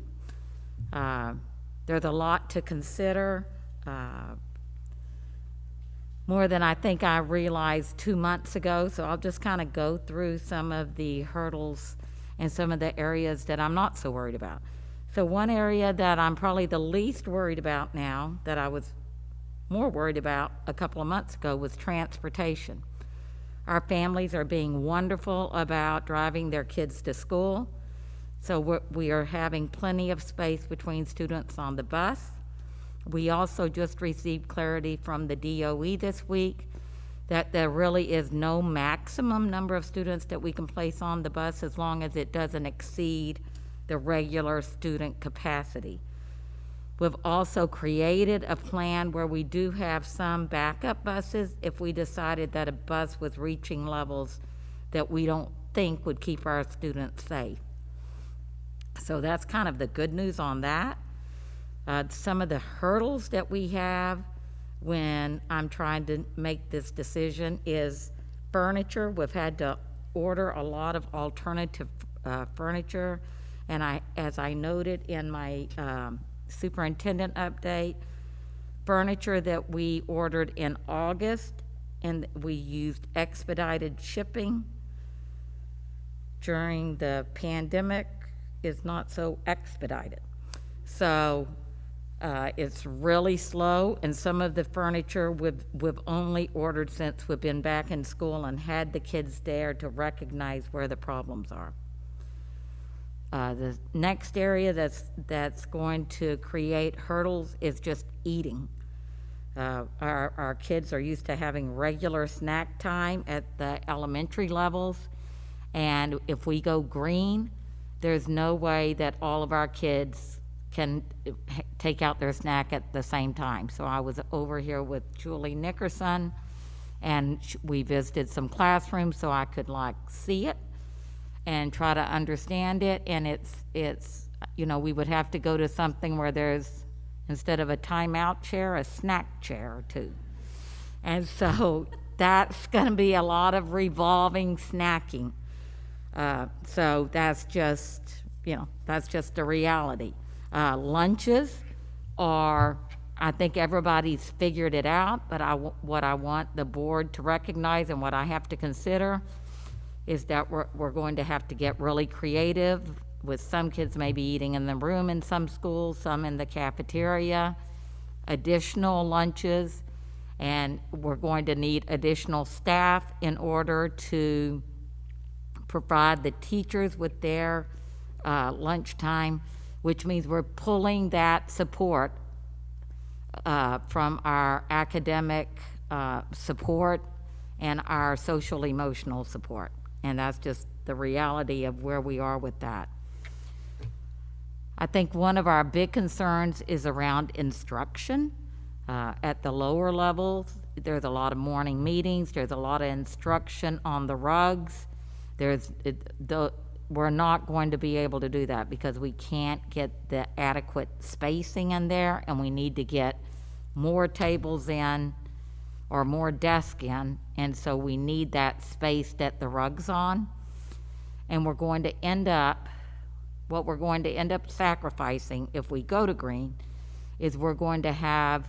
There's a lot to consider, more than I think I realized 2 months ago. So I'll just kind of go through some of the hurdles and some of the areas that I'm not so worried about. So one area that I'm probably the least worried about now, that I was more worried about a couple of months ago, was transportation. Our families are being wonderful about driving their kids to school. So we are having plenty of space between students on the bus. We also just received clarity from the DOE this week that there really is no maximum number of students that we can place on the bus as long as it doesn't exceed the regular student capacity. We've also created a plan where we do have some backup buses if we decided that a bus was reaching levels that we don't think would keep our students safe. So that's kind of the good news on that. Some of the hurdles that we have when I'm trying to make this decision is furniture. We've had to order a lot of alternative furniture, and as I noted in my superintendent update, furniture that we ordered in August and we used expedited shipping during the pandemic is not so expedited. So it's really slow, and some of the furniture we've only ordered since we've been back in school and had the kids there to recognize where the problems are. The next area that's going to create hurdles is just eating. Our kids are used to having regular snack time at the elementary levels, and if we go green, there's no way that all of our kids can take out their snack at the same time. So I was over here with Julie Nickerson, and we visited some classrooms so I could like see it and try to understand it. And it's you know, we would have to go to something where there's, instead of a timeout chair, a snack chair or two. And so that's going to be a lot of revolving snacking. So that's just, you know, that's just a reality. Lunches are, I think everybody's figured it out, but what I want the board to recognize and what I have to consider is that we're going to have to get really creative with some kids maybe eating in the room in some schools, some in the cafeteria, additional lunches, and we're going to need additional staff in order to provide the teachers with their lunchtime, which means we're pulling that support from our academic support and our social emotional support. And that's just the reality of where we are with that. I think one of our big concerns is around instruction. At the lower levels, there's a lot of morning meetings, there's a lot of instruction on the rugs. We're not going to be able to do that because we can't get the adequate spacing in there, and we need to get more tables in or more desk in, and so we need that space that the rug's on. And we're going to end up, what we're going to end up sacrificing if we go to green is we're going to have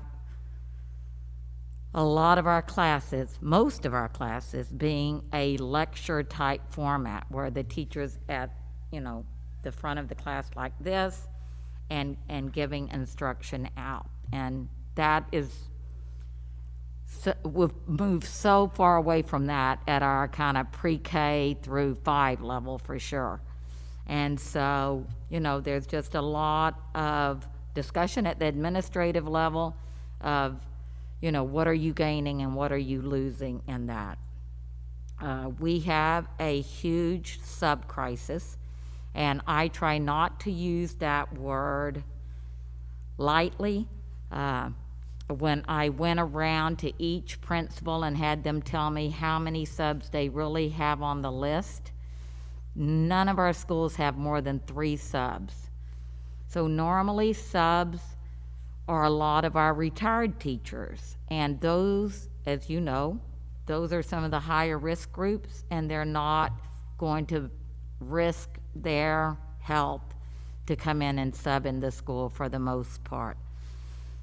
a lot of our classes, most of our classes, being a lecture type format where the teacher's at, you know, the front of the class like this and giving instruction out. And that is, so, we've moved so far away from that at our kind of pre-K through 5 level for sure. And so, you know, there's just a lot of discussion at the administrative level of, you know, what are you gaining and what are you losing in that. We have a huge sub-crisis, and I try not to use that word lightly. When I went around to each principal and had them tell me how many subs they really have on the list, none of our schools have more than 3 subs. So normally subs are a lot of our retired teachers, and those, as you know, those are some of the higher risk groups, and they're not going to risk their health to come in and sub in the school for the most part.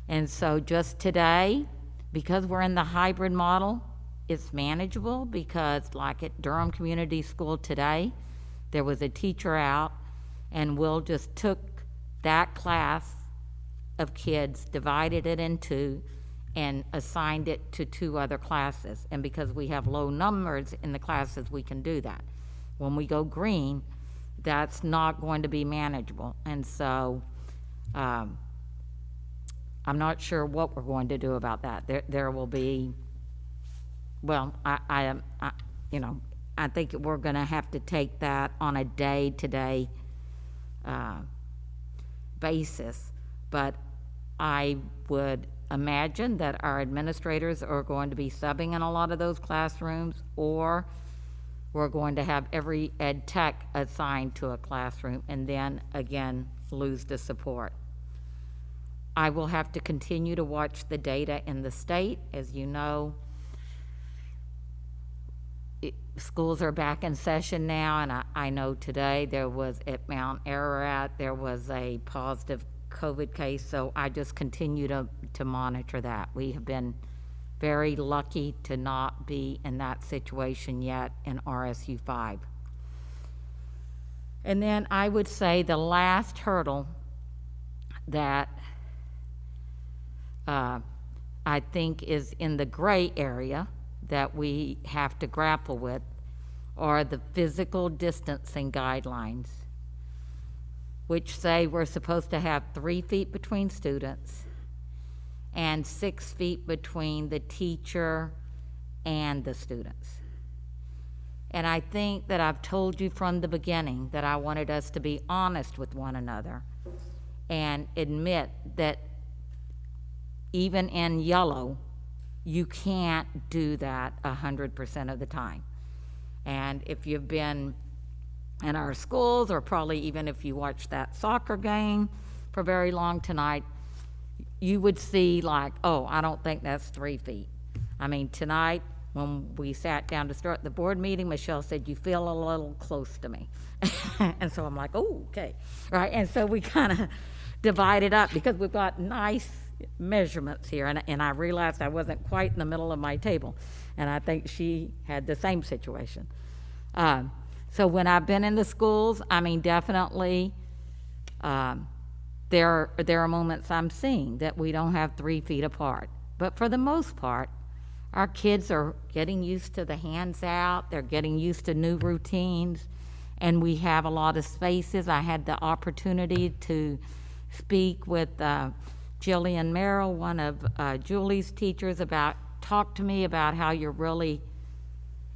And so just today, because we're in the hybrid model, it's manageable because like at Durham Community School today, there was a teacher out, and Will just took that class of kids, divided it in 2, and assigned it to 2 other classes. And because we have low numbers in the classes, we can do that. When we go green, that's not going to be manageable. And so I'm not sure what we're going to do about that. There will be, well, you know, I think we're going to have to take that on a day-to-day basis. But I would imagine that our administrators are going to be subbing in a lot of those classrooms, or we're going to have every ed tech assigned to a classroom and then again lose the support. I will have to continue to watch the data in the state. As you know, schools are back in session now, and I know today there was at Mount Ararat, there was a positive COVID case, so I just continue to monitor that. We have been very lucky to not be in that situation yet in RSU5. And then I would say the last hurdle that I think is in the gray area that we have to grapple with are the physical distancing guidelines. which say we're supposed to have 3 feet between students and 6 feet between the teacher and the students. And I think that I've told you from the beginning that I wanted us to be honest with one another and admit that even in yellow, you can't do that 100% of the time. And if you've been in our schools, or probably even if you watched that soccer game for very long tonight, you would see like, oh, I don't think that's 3 feet. I mean, tonight, when we sat down to start the board meeting, Michelle said, you feel a little close to me. And so I'm like, oh, okay. Right, and so we kind of divided up because we've got nice measurements here, and I realized I wasn't quite in the middle of my table, and I think she had the same situation. So when I've been in the schools, I mean, definitely there are moments I'm seeing that we don't have 3 feet apart. But for the most part, our kids are getting used to the hands out, they're getting used to new routines, and we have a lot of spaces. I had the opportunity to speak with Jillian Merrill, one of Julie's teachers, talk to me about how you're really,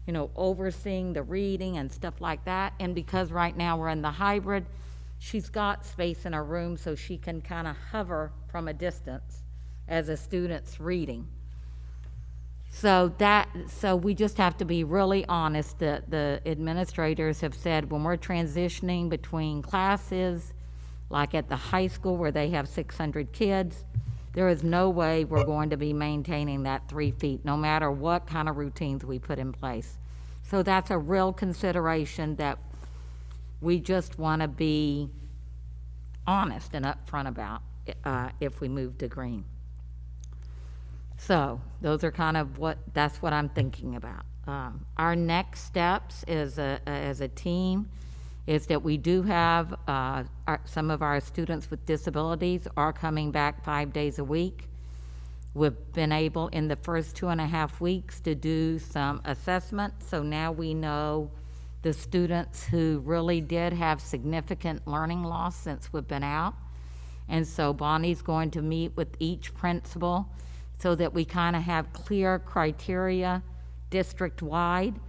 you know, overseeing the reading and stuff like that. And because right now we're in the hybrid, she's got space in her room so she can kind of hover from a distance as a student's reading. So we just have to be really honest. The administrators have said when we're transitioning between classes, like at the high school where they have 600 kids, there is no way we're going to be maintaining that 3 feet, no matter what kind of routines we put in place. So that's a real consideration that we just want to be honest and upfront about if we move to green. So those are kind of that's what I'm thinking about. Our next steps as a team is that we do have some of our students with disabilities are coming back 5 days a week. We've been able in the first 2.5 weeks to do some assessment, so now we know the students who really did have significant learning loss since we've been out. And so Bonnie's going to meet with each principal so that we kind of have clear criteria district-wide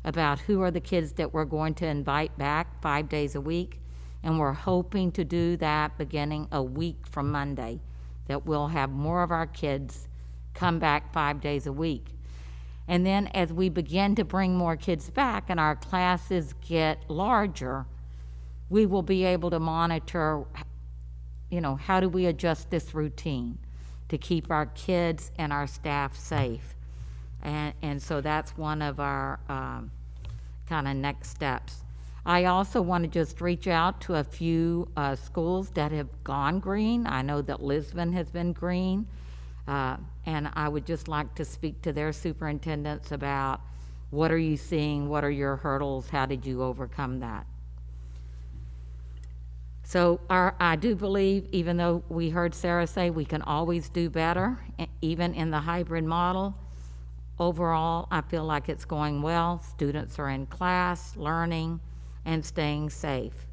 about who are the kids that we're going to invite back 5 days a week. And we're hoping to do that beginning a week from Monday, that we'll have more of our kids come back 5 days a week. And then as we begin to bring more kids back and our classes get larger, we will be able to monitor, you know, how do we adjust this routine to keep our kids and our staff safe. And so that's one of our kind of next steps. I also want to just reach out to a few schools that have gone green. I know that Lisbon has been green, and I would just like to speak to their superintendents about what are you seeing, what are your hurdles, how did you overcome that? So I do believe, even though we heard Sarah say we can always do better, even in the hybrid model, overall, I feel like it's going well. Students are in class, learning, and staying safe.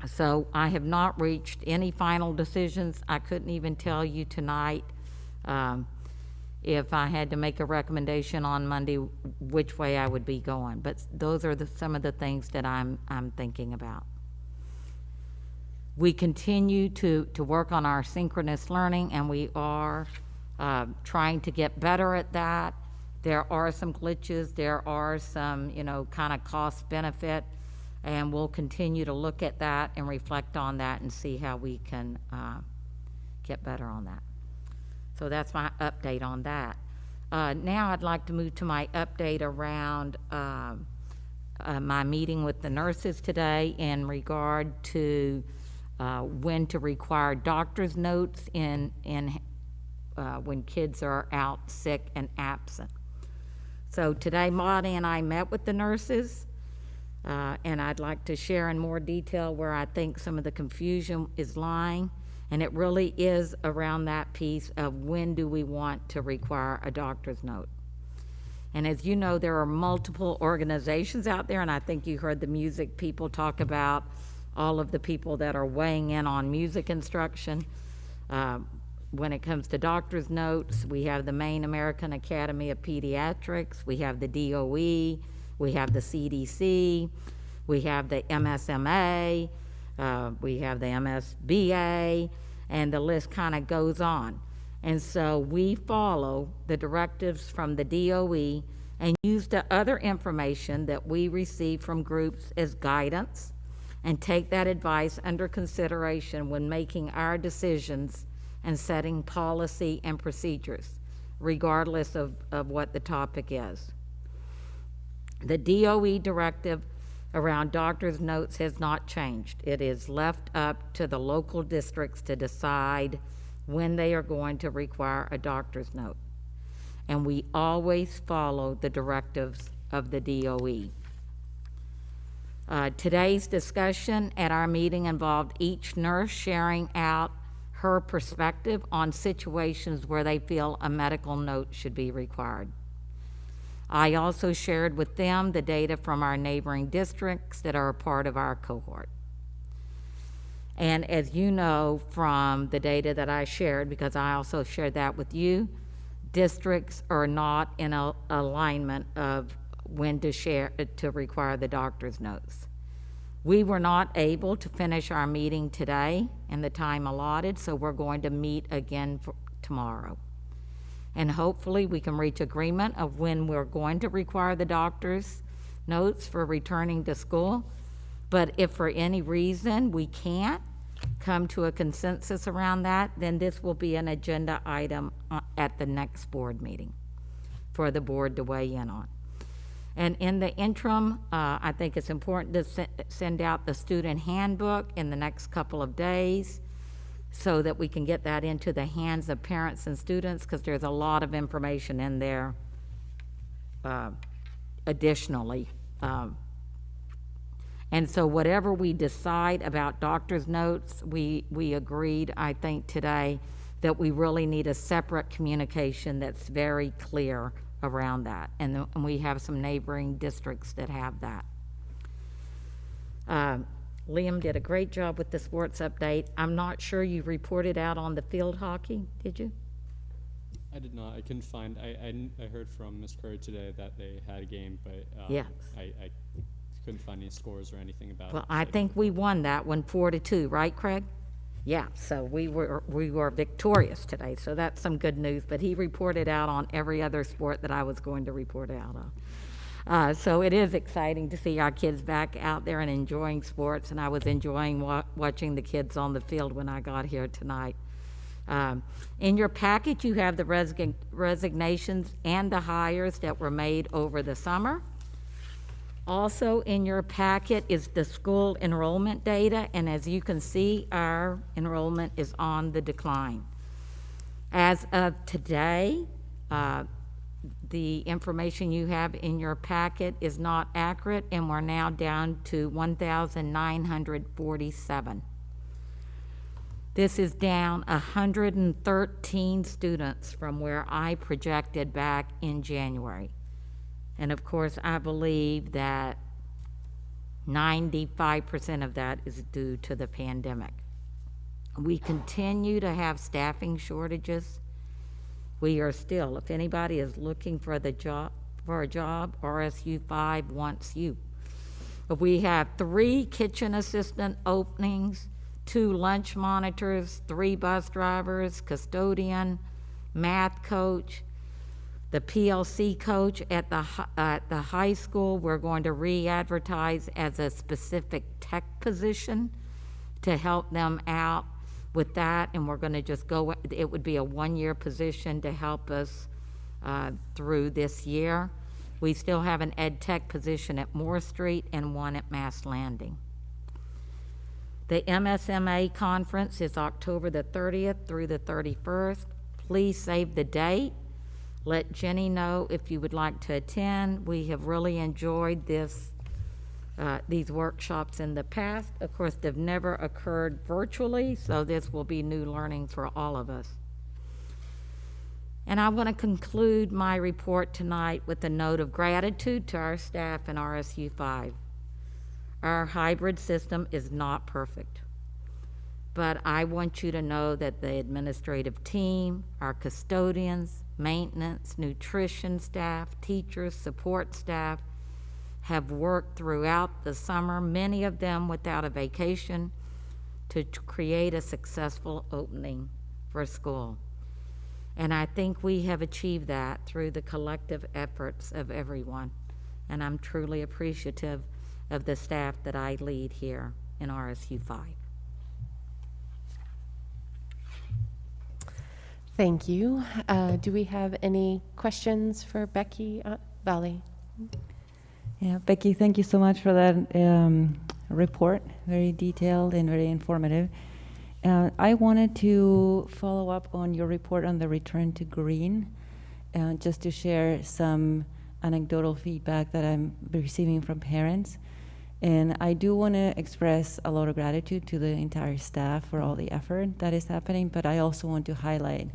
So I have not reached any final decisions. I couldn't even tell you tonight if I had to make a recommendation on Monday which way I would be going. But those are some of the things that I'm thinking about. We continue to work on our synchronous learning, and we are trying to get better at that. There are some glitches, there are some, you know, kind of cost benefit, and we'll continue to look at that and reflect on that and see how we can get better on that. So that's my update on that. Now I'd like to move to my update around my meeting with the nurses today in regard to when to require doctor's notes in when kids are out sick and absent. So today Monty and I met with the nurses, and I'd like to share in more detail where I think some of the confusion is lying. And it really is around that piece of when do we want to require a doctor's note. And as you know, there are multiple organizations out there, and I think you heard the music people talk about all of the people that are weighing in on music instruction. When it comes to doctor's notes, we have the Maine American Academy of Pediatrics, we have the DOE, we have the CDC, we have the MSMA, we have the MSBA, and the list kind of goes on. And so we follow the directives from the DOE and use the other information that we receive from groups as guidance and take that advice under consideration when making our decisions and setting policy and procedures, regardless of what the topic is. The DOE directive around doctor's notes has not changed. It is left up to the local districts to decide when they are going to require a doctor's note. And we always follow the directives of the DOE. Today's discussion at our meeting involved each nurse sharing out her perspective on situations where they feel a medical note should be required. I also shared with them the data from our neighboring districts that are a part of our cohort. And as you know from the data that I shared, because I also shared that with you, districts are not in alignment of when to require the doctor's notes. We were not able to finish our meeting today in the time allotted, so we're going to meet again tomorrow. And hopefully we can reach agreement of when we're going to require the doctor's notes for returning to school. But if for any reason we can't come to a consensus around that, then this will be an agenda item at the next board meeting for the board to weigh in on. And in the interim, I think it's important to send out the student handbook in the next couple of days so that we can get that into the hands of parents and students, because there's a lot of information in there additionally. And so whatever we decide about doctor's notes, we agreed, I think, today that we really need a separate communication that's very clear around that. And we have some neighboring districts that have that. Liam did a great job with the sports update. I'm not sure you reported out on the field hockey, did you? I did not. I couldn't find. I heard from Ms. Curry today that they had a game, but Yes. I couldn't find any scores or anything about it. Well, I think we won that one 4-2, right, Craig? Yeah, so we were victorious today, so that's some good news. But he reported out on every other sport that I was going to report out on. So it is exciting to see our kids back out there and enjoying sports, and I was enjoying watching the kids on the field when I got here tonight. In your package, you have the resignations and the hires that were made over the summer. Also in your packet is the school enrollment data, and as you can see, our enrollment is on the decline. As of today, the information you have in your packet is not accurate, and we're now down to 1,947. This is down 113 students from where I projected back in January. And of course, I believe that 95% of that is due to the pandemic. We continue to have staffing shortages. We are still, if anybody is looking for a job, RSU5 wants you. But we have 3 kitchen assistant openings, 2 lunch monitors, 3 bus drivers, custodian, math coach, the PLC coach at the high school. We're going to re-advertise as a specific tech position to help them out with that, and we're going to just go, it would be a 1-year position to help us through this year. We still have an ed tech position at Moore Street and one at Mass Landing. The MSMA conference is October the 30th through the 31st. Please save the date. Let Jenny know if you would like to attend. We have really enjoyed these workshops in the past. Of course, they've never occurred virtually, so this will be new learning for all of us. And I want to conclude my report tonight with a note of gratitude to our staff in RSU5. Our hybrid system is not perfect, but I want you to know that the administrative team, our custodians, maintenance, nutrition staff, teachers, support staff have worked throughout the summer, many of them without a vacation, to create a successful opening for school. And I think we have achieved that through the collective efforts of everyone. And I'm truly appreciative of the staff that I lead here in RSU5. Thank you. Do we have any questions for Becky? Vali? Yeah, Becky, thank you so much for that report. Very detailed and very informative. I wanted to follow up on your report on the return to green, just to share some anecdotal feedback that I'm receiving from parents. And I do want to express a lot of gratitude to the entire staff for all the effort that is happening, but I also want to highlight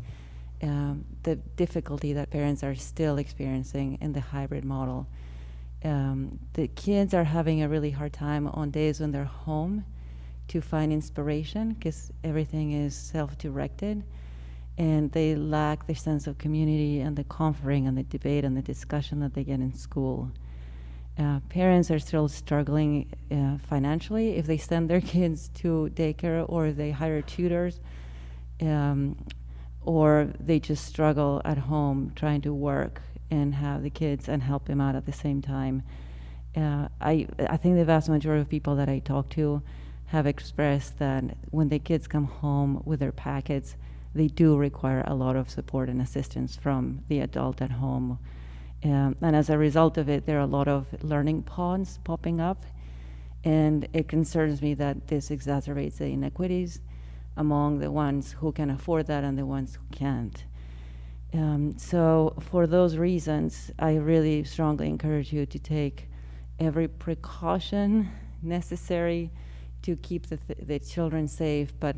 the difficulty that parents are still experiencing in the hybrid model. The kids are having a really hard time on days when they're home to find inspiration because everything is self-directed, and they lack the sense of community and the comforting and the debate and the discussion that they get in school. Parents are still struggling financially if they send their kids to daycare or if they hire tutors, or they just struggle at home trying to work and have the kids and help them out at the same time. I think the vast majority of people that I talk to have expressed that when the kids come home with their packets, they do require a lot of support and assistance from the adult at home. And as a result of it, there are a lot of learning pods popping up, and it concerns me that this exacerbates the inequities among the ones who can afford that and the ones who can't. So for those reasons, I really strongly encourage you to take every precaution necessary to keep the children safe, but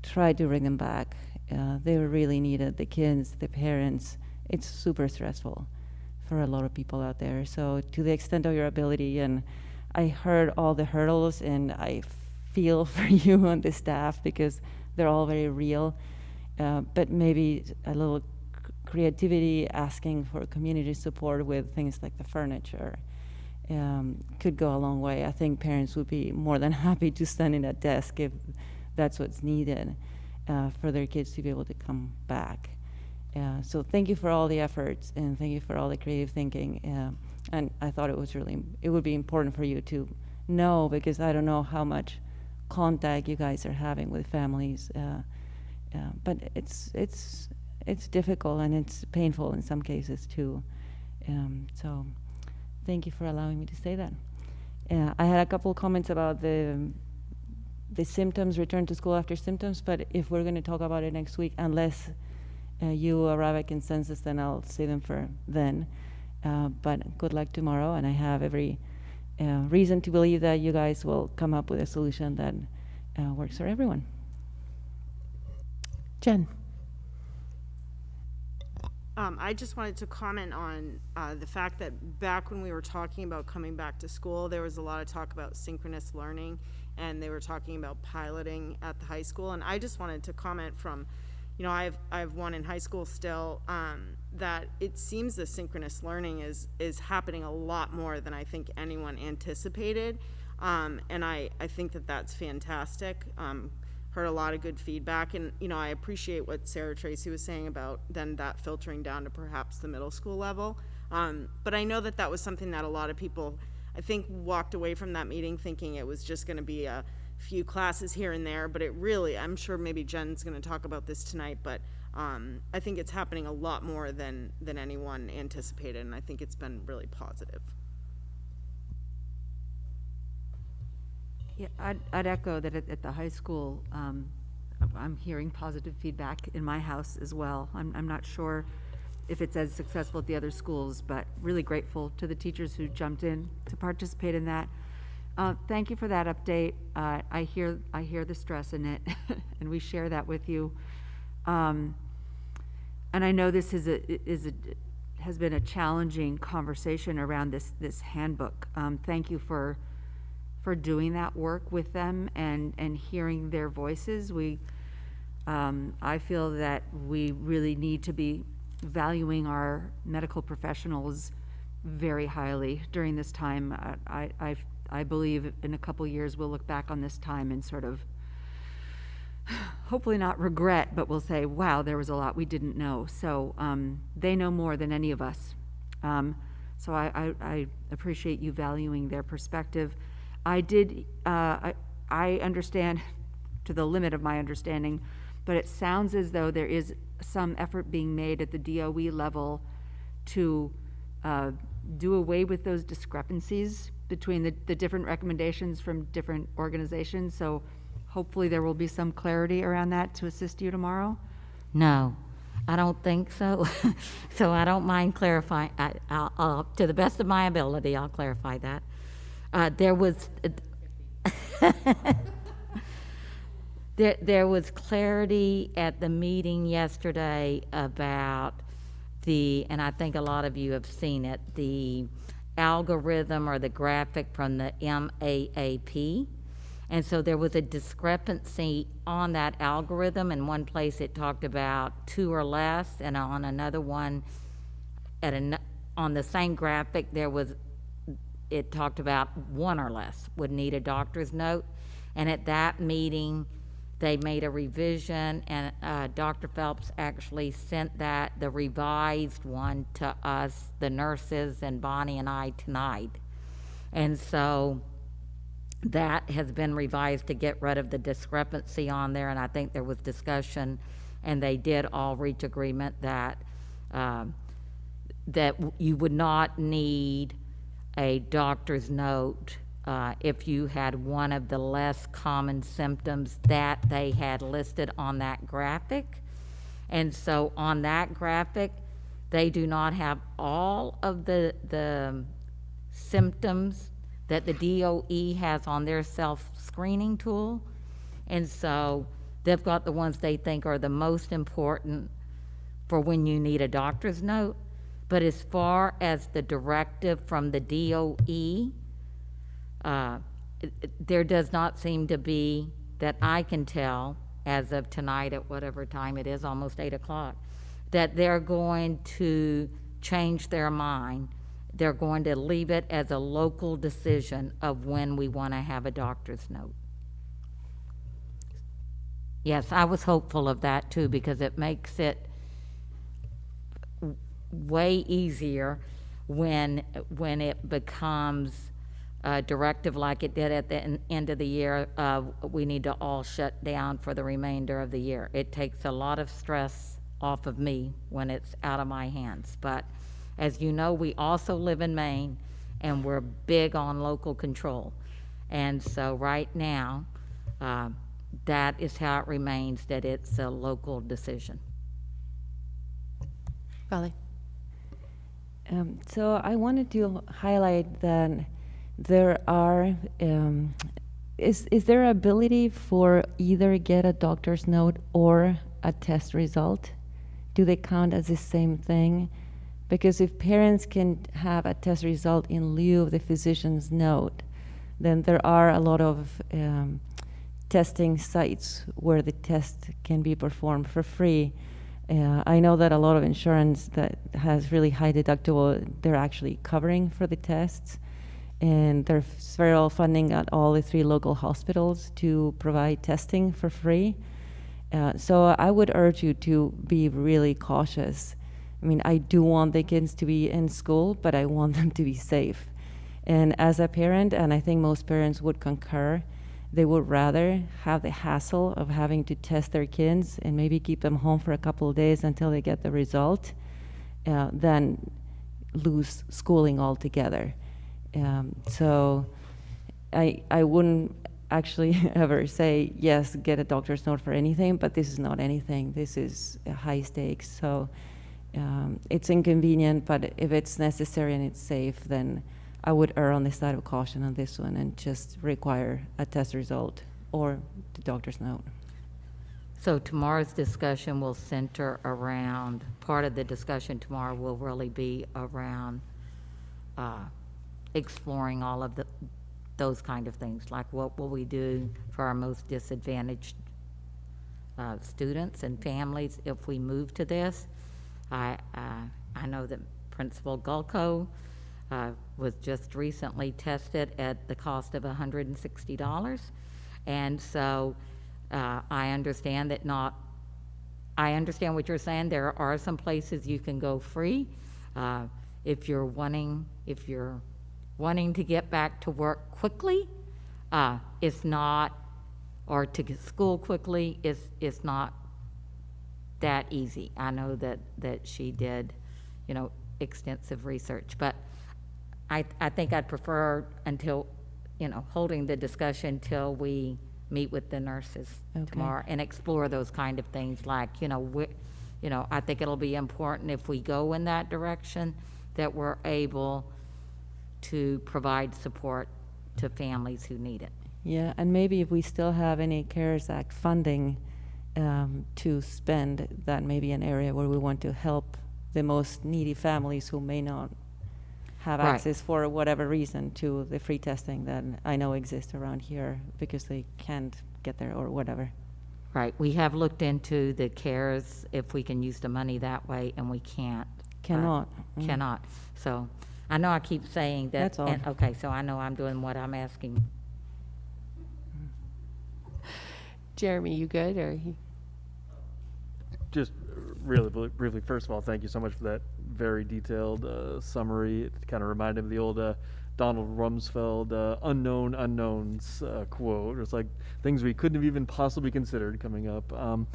try to bring them back. They really needed, the kids, the parents. It's super stressful for a lot of people out there. So to the extent of your ability, and I heard all the hurdles, and I feel for you and the staff because they're all very real, but maybe a little creativity, asking for community support with things like the furniture could go a long way. I think parents would be more than happy to stand in a desk if that's what's needed for their kids to be able to come back. So thank you for all the efforts, and thank you for all the creative thinking. And I thought it would be important for you to know, because I don't know how much contact you guys are having with families, but it's difficult and it's painful in some cases too. So thank you for allowing me to say that. I had a couple of comments about the symptoms, return to school after symptoms, but if we're going to talk about it next week, unless you arrive at consensus, then I'll save them for then. But good luck tomorrow, and I have every reason to believe that you guys will come up with a solution that works for everyone. Jen. I just wanted to comment on the fact that back when we were talking about coming back to school, there was a lot of talk about synchronous learning, and they were talking about piloting at the high school. And I just wanted to comment from, I have one in high school still, that it seems the synchronous learning is happening a lot more than I think anyone anticipated. And I think that that's fantastic. Heard a lot of good feedback, and I appreciate what Sarah Tracy was saying about then that filtering down to perhaps the middle school level. But I know that was something that a lot of people, I think, walked away from that meeting thinking it was just going to be a few classes here and there, but it really, I'm sure maybe Jen's going to talk about this tonight, but I think it's happening a lot more than anyone anticipated, and I think it's been really positive. Yeah, I'd echo that at the high school. I'm hearing positive feedback in my house as well. I'm not sure if it's as successful at the other schools, but really grateful to the teachers who jumped in to participate in that. Thank you for that update. I hear the stress in it, and we share that with you. and I know this has been a challenging conversation around this handbook. Thank you for doing that work with them and hearing their voices. I feel that we really need to be valuing our medical professionals very highly during this time. I believe in a couple years we'll look back on this time and sort of hopefully not regret, but we'll say, wow, there was a lot we didn't know. So they know more than any of us. So I appreciate you valuing their perspective. I understand to the limit of my understanding, but it sounds as though there is some effort being made at the DOE level to do away with those discrepancies between the different recommendations from different organizations. So hopefully there will be some clarity around that to assist you tomorrow. No, I don't think so. So I don't mind clarifying. I'll, to the best of my ability, I'll clarify that. There was there was clarity at the meeting yesterday about and I think a lot of you have seen it, the algorithm or the graphic from the MAAP. And so there was a discrepancy on that algorithm. In one place it talked about 2 or less, and on another one, on the same graphic, it talked about 1 or less would need a doctor's note. And at that meeting, they made a revision, and Dr. Phelps actually sent the revised one to us, the nurses, and Bonnie and I tonight. And so that has been revised to get rid of the discrepancy on there, and I think there was discussion, and they did all reach agreement that that you would not need a doctor's note if you had one of the less common symptoms that they had listed on that graphic. And so on that graphic, they do not have all of the symptoms that the DOE has on their self-screening tool. And so they've got the ones they think are the most important for when you need a doctor's note. But as far as the directive from the DOE, there does not seem to be, that I can tell, as of tonight at whatever time it is, almost 8 o'clock, that they're going to change their mind. They're going to leave it as a local decision of when we want to have a doctor's note. Yes, I was hopeful of that too, because it makes it way easier when it becomes a directive like it did at the end of the year. We need to all shut down for the remainder of the year. It takes a lot of stress off of me when it's out of my hands. But as you know, we also live in Maine, and we're big on local control. And so right now, that is how it remains, that it's a local decision. Vale. So I wanted to highlight that there are, is there ability for either get a doctor's note or a test result? Do they count as the same thing? Because if parents can have a test result in lieu of the physician's note, then there are a lot of testing sites where the test can be performed for free. I know that a lot of insurance that has really high deductible, they're actually covering for the tests. And there's federal funding at all the 3 local hospitals to provide testing for free. So I would urge you to be really cautious. I mean, I do want the kids to be in school, but I want them to be safe. And as a parent, and I think most parents would concur, they would rather have the hassle of having to test their kids and maybe keep them home for a couple of days until they get the result than lose schooling altogether. So I wouldn't actually ever say, yes, get a doctor's note for anything, but this is not anything. This is high stakes. So it's inconvenient, but if it's necessary and it's safe, then I would err on the side of caution on this one and just require a test result or the doctor's note. So tomorrow's discussion will center around, part of the discussion tomorrow will really be around exploring all of those kind of things, like what will we do for our most disadvantaged students and families if we move to this. I know that Principal Gulko was just recently tested at the cost of $160. And so I understand I understand what you're saying. There are some places you can go free. If you're wanting to get back to work quickly, it's not, or to get school quickly, it's not that easy. I know that she did, extensive research, but I think I'd prefer until, holding the discussion till we meet with the nurses tomorrow and explore those kind of things, like, I think it'll be important if we go in that direction that we're able to provide support to families who need it. Yeah, and maybe if we still have any CARES Act funding to spend, that may be an area where we want to help the most needy families who may not have Right. access for whatever reason to the free testing that I know exists around here because they can't get there or whatever. Right, we have looked into the CARES, if we can use the money that way, and we can't. Cannot. Cannot. So, I know I keep saying that. That's all. And, okay, so I know I'm doing what I'm asking. Jeremy, you good, or? Just really briefly, first of all, thank you so much for that very detailed summary. It kind of reminded me of the old Donald Rumsfeld unknown unknowns quote. It's like things we couldn't have even possibly considered coming up. And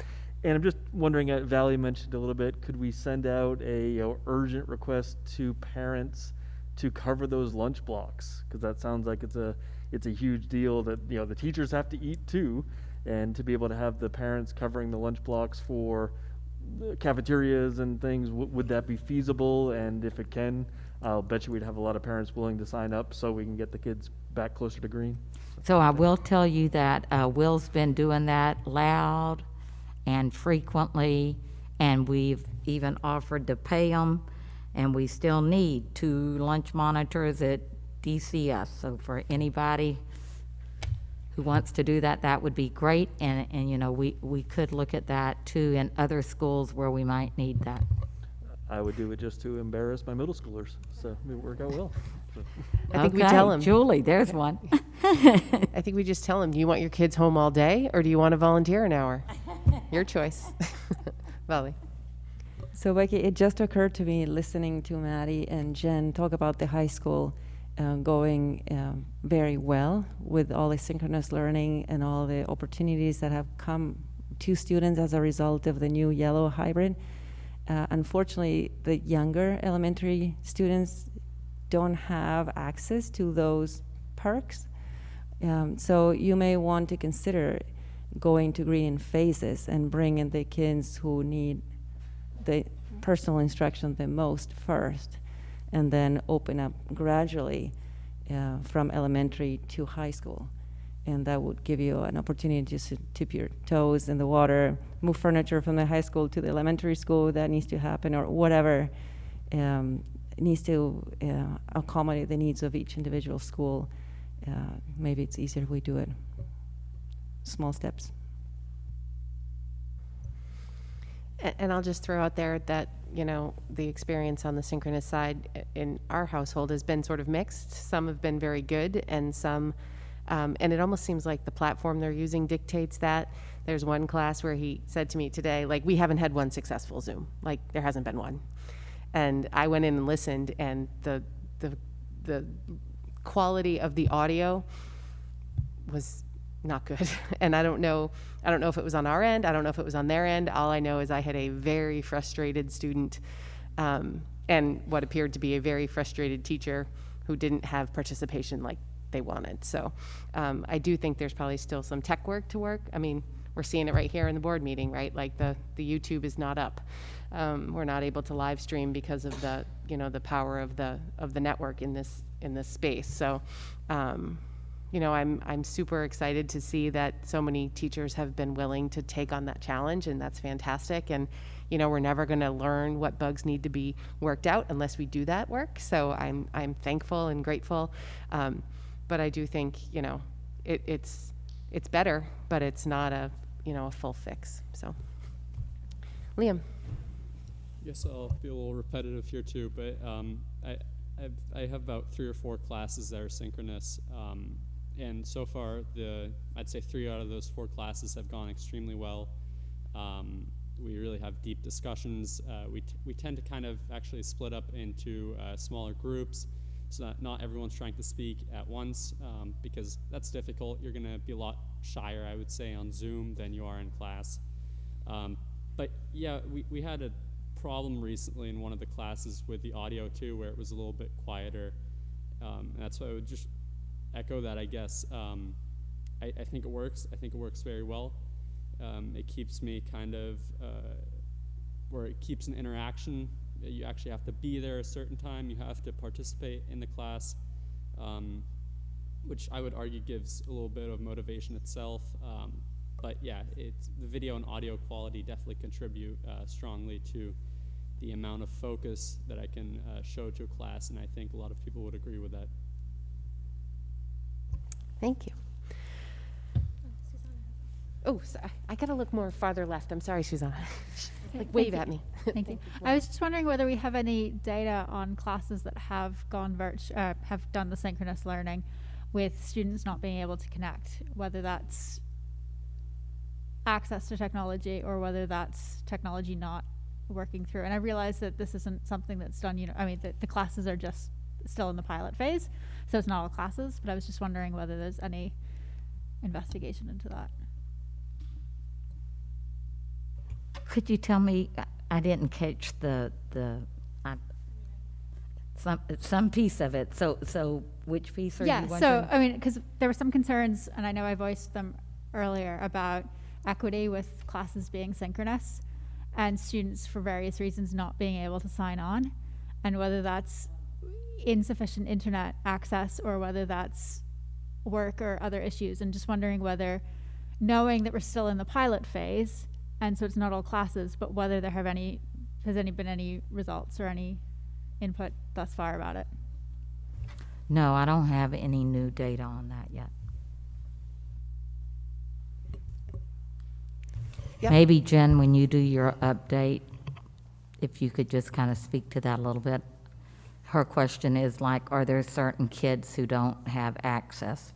I'm just wondering, Valley mentioned a little bit, could we send out a urgent request to parents to cover those lunch blocks? Because that sounds like it's a huge deal that the teachers have to eat too, and to be able to have the parents covering the lunch blocks for the cafeterias and things, would that be feasible? And if it can, I'll bet you we'd have a lot of parents willing to sign up so we can get the kids back closer to green. So I will tell you that Will's been doing that loud and frequently, and we've even offered to pay them, and we still need 2 lunch monitors at DCS. So for anybody who wants to do that, that would be great, and we could look at that too in other schools where we might need that. I would do it just to embarrass my middle schoolers, so it would work out well. I think we tell them. Julie, there's one. I think we just tell them, do you want your kids home all day, or do you want to volunteer an hour? Your choice. Valley. So Becky, it just occurred to me listening to Maddie and Jen talk about the high school going very well with all the synchronous learning and all the opportunities that have come to students as a result of the new yellow hybrid. Unfortunately, the younger elementary students don't have access to those perks. So you may want to consider going to green in phases and bringing the kids who need the personal instruction the most first, and then open up gradually from elementary to high school. And that would give you an opportunity just to dip your toes in the water, move furniture from the high school to the elementary school. That needs to happen, or whatever needs to accommodate the needs of each individual school. Maybe it's easier if we do it small steps. And I'll just throw out there that, the experience on the synchronous side in our household has been sort of mixed. Some have been very good, and some, and it almost seems like the platform they're using dictates that. There's one class where he said to me today, like, we haven't had one successful Zoom. Like, there hasn't been one. And I went in and listened, and the quality of the audio was not good. And I don't know if it was on our end. I don't know if it was on their end. All I know is I had a very frustrated student and what appeared to be a very frustrated teacher who didn't have participation like they wanted. So I do think there's probably still some tech work to work. I mean, we're seeing it right here in the board meeting, right? Like the YouTube is not up. We're not able to live stream because of the power of the network in this space. So you know, I'm super excited to see that so many teachers have been willing to take on that challenge, and that's fantastic. And, you know, we're never going to learn what bugs need to be worked out unless we do that work. So I'm thankful and grateful. But I do think, you know, it's better, but it's not a, you know, a full fix. So, Liam. Yes, I'll be a little repetitive here too, but I have about 3 or 4 classes that are synchronous, and so far I'd say 3 out of those 4 classes have gone extremely well. We really have deep discussions. We tend to kind of actually split up into smaller groups, so that not everyone's trying to speak at once, because that's difficult. You're going to be a lot shyer, I would say, on Zoom than you are in class. But yeah, we had a problem recently in one of the classes with the audio too, where it was a little bit quieter. And that's why I would just echo that, I guess. I think it works. I think it works very well. It keeps me kind of, where it keeps an interaction. You actually have to be there a certain time. You have to participate in the class, which I would argue gives a little bit of motivation itself. But yeah, the video and audio quality definitely contribute strongly to the amount of focus that I can show to a class, and I think a lot of people would agree with that. Thank you. Oh, so I got to look more farther left. I'm sorry, Susanna. Like, wave at me. Thank you. I was just wondering whether we have any data on classes that have gone have done the synchronous learning with students not being able to connect, whether that's access to technology or whether that's technology not working through. And I realize that this isn't something that's done, you know, I mean, the classes are just still in the pilot phase, so it's not all classes, but I was just wondering whether there's any investigation into that. Could you tell me, I didn't catch some piece of it, so which piece are you wondering? So, I mean, because there were some concerns, and I know I voiced them earlier, about equity with classes being synchronous and students for various reasons not being able to sign on, and whether that's insufficient internet access or whether that's work or other issues, and just wondering whether, knowing that we're still in the pilot phase, and so it's not all classes, but whether there have been any results or any input thus far about it. No, I don't have any new data on that yet. Yep. Maybe, Jen, when you do your update, if you could just kind of speak to that a little bit. Her question is, like, are there certain kids who don't have access?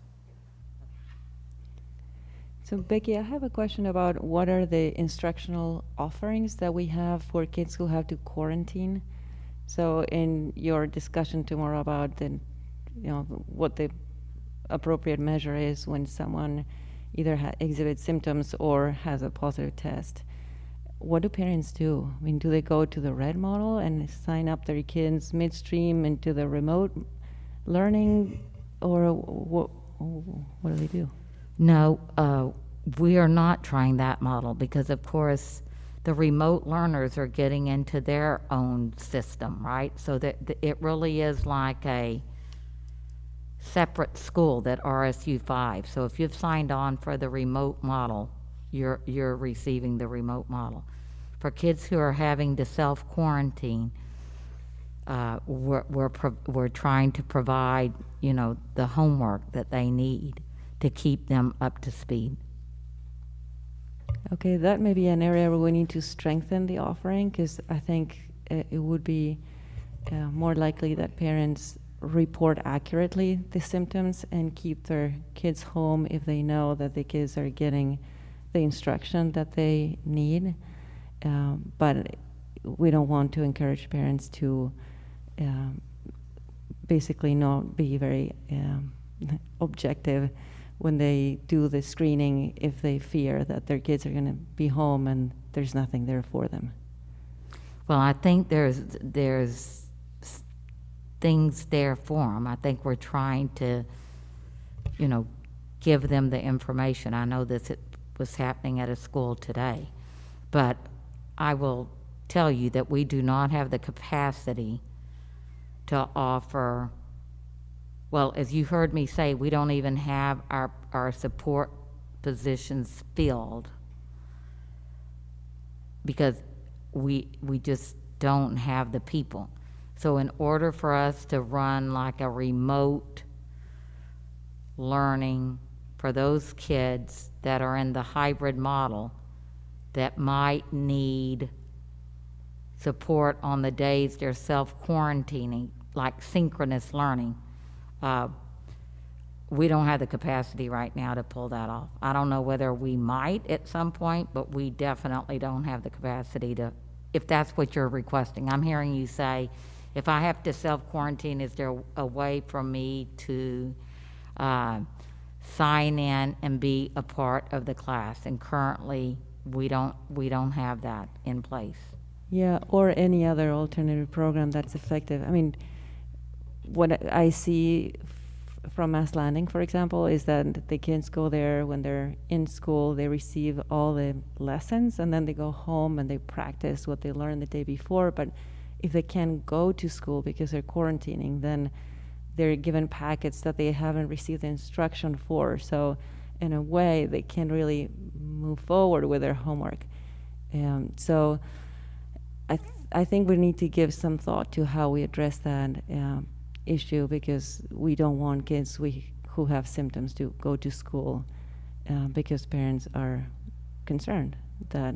So Becky, I have a question about what are the instructional offerings that we have for kids who have to quarantine. So in your discussion tomorrow about what the appropriate measure is when someone either exhibits symptoms or has a positive test, what do parents do? I mean, do they go to the RED model and sign up their kids midstream into the remote learning, or what do they do? No, we are not trying that model because, of course, the remote learners are getting into their own system, right? So that it really is like a separate school, that RSU5. So if you've signed on for the remote model, you're receiving the remote model. For kids who are having to self-quarantine, we're trying to provide, the homework that they need to keep them up to speed. Okay, that may be an area where we need to strengthen the offering, because I think it would be more likely that parents report accurately the symptoms and keep their kids home if they know that the kids are getting the instruction that they need. But we don't want to encourage parents to basically not be very objective when they do the screening if they fear that their kids are going to be home and there's nothing there for them. Well, I think there's things there for them. I think we're trying to, give them the information. I know this was happening at a school today, but I will tell you that we do not have the capacity to offer Well, as you heard me say, we don't even have our support positions filled because we just don't have the people. So in order for us to run like a remote learning for those kids that are in the hybrid model that might need support on the days they're self-quarantining, like synchronous learning, we don't have the capacity right now to pull that off. I don't know whether we might at some point, but we definitely don't have the capacity to, if that's what you're requesting. I'm hearing you say, if I have to self-quarantine, is there a way for me to sign in and be a part of the class? And currently, we don't have that in place. Yeah, or any other alternative program that's effective. I mean, what I see from Mass Landing, for example, is that the kids go there when they're in school, they receive all the lessons, and then they go home and they practice what they learned the day before. But if they can't go to school because they're quarantining, then they're given packets that they haven't received the instruction for. So in a way, they can't really move forward with their homework. So I think we need to give some thought to how we address that issue, because we don't want kids who have symptoms to go to school, because parents are concerned that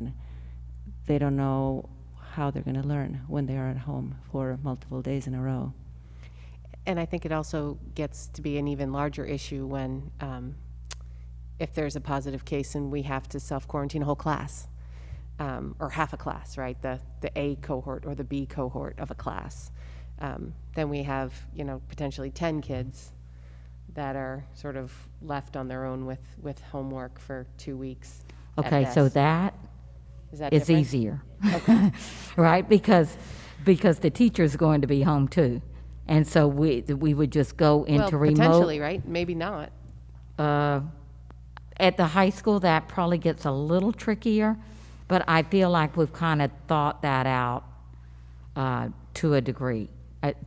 they don't know how they're going to learn when they are at home for multiple days in a row. And I think it also gets to be an even larger issue when, if there's a positive case and we have to self-quarantine a whole class, or half a class, right? The A cohort or the B cohort of a class. Then we have, potentially 10 kids that are sort of left on their own with homework for 2 weeks. Okay, so that is different? Easier, okay. Right? Because the teacher's going to be home too, and so we would just go into remote. Potentially, right? Maybe not. At the high school, that probably gets a little trickier, but I feel like we've kind of thought that out to a degree.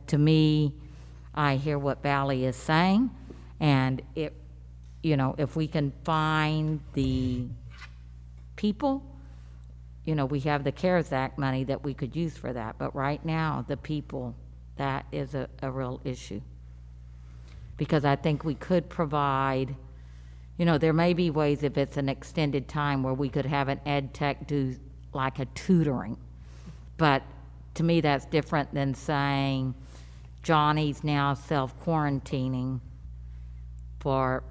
To me, I hear what Valley is saying, and if we can find the people, we have the CARES Act money that we could use for that. But right now, the people, that is a real issue. Because I think we could provide, there may be ways if it's an extended time where we could have an ed tech do like a tutoring. But to me, that's different than saying Johnny's now self-quarantining for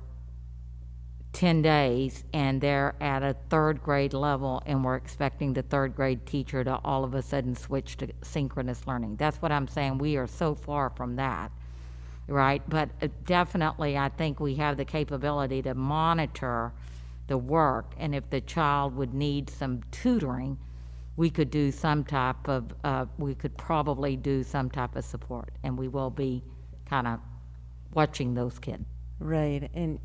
10 days and they're at a third grade level and we're expecting the third grade teacher to all of a sudden switch to synchronous learning. That's what I'm saying. We are so far from that, right? But definitely I think we have the capability to monitor the work, and if the child would need some tutoring, we could do some type of, we could probably do some type of support, and we will be kind of watching those kids. Right, and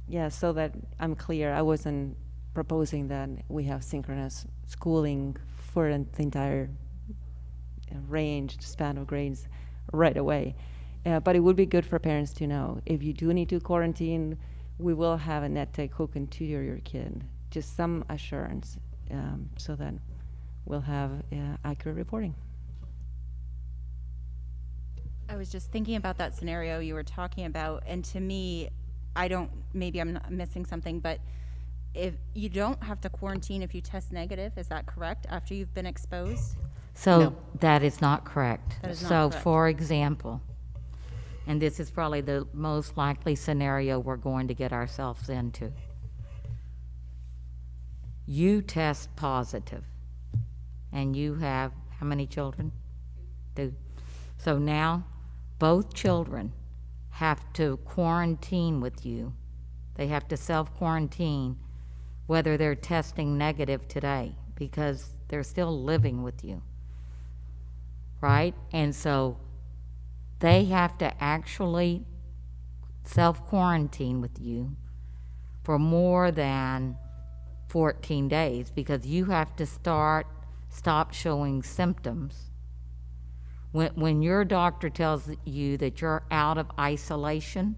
yeah, so that I'm clear, I wasn't proposing that we have synchronous schooling for the entire range, span of grades right away. But it would be good for parents to know, if you do need to quarantine, we will have a net tech who can tutor your kid. Just some assurance, so that we'll have accurate reporting. I was just thinking about that scenario you were talking about, and to me, maybe I'm not missing something, but if you don't have to quarantine if you test negative, is that correct, after you've been exposed? So No. that is not correct. That is not so correct. For example, and this is probably the most likely scenario we're going to get ourselves into. You test positive, and you have how many children? 2. So now both children have to quarantine with you. They have to self-quarantine whether they're testing negative today, because they're still living with you, right? And so they have to actually self-quarantine with you for more than 14 days, because you have to stop showing symptoms When your doctor tells you that you're out of isolation,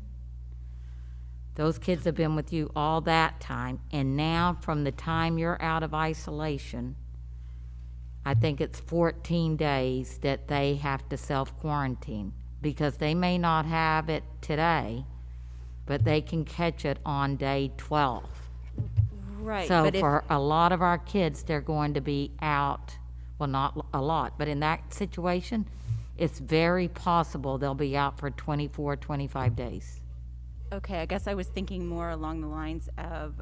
those kids have been with you all that time, and now from the time you're out of isolation, I think it's 14 days that they have to self-quarantine, because they may not have it today, but they can catch it on day 12. Right. So but for a lot of our kids, they're going to be out, well, not a lot, but in that situation, it's very possible they'll be out for 24, 25 days. Okay, I guess I was thinking more along the lines of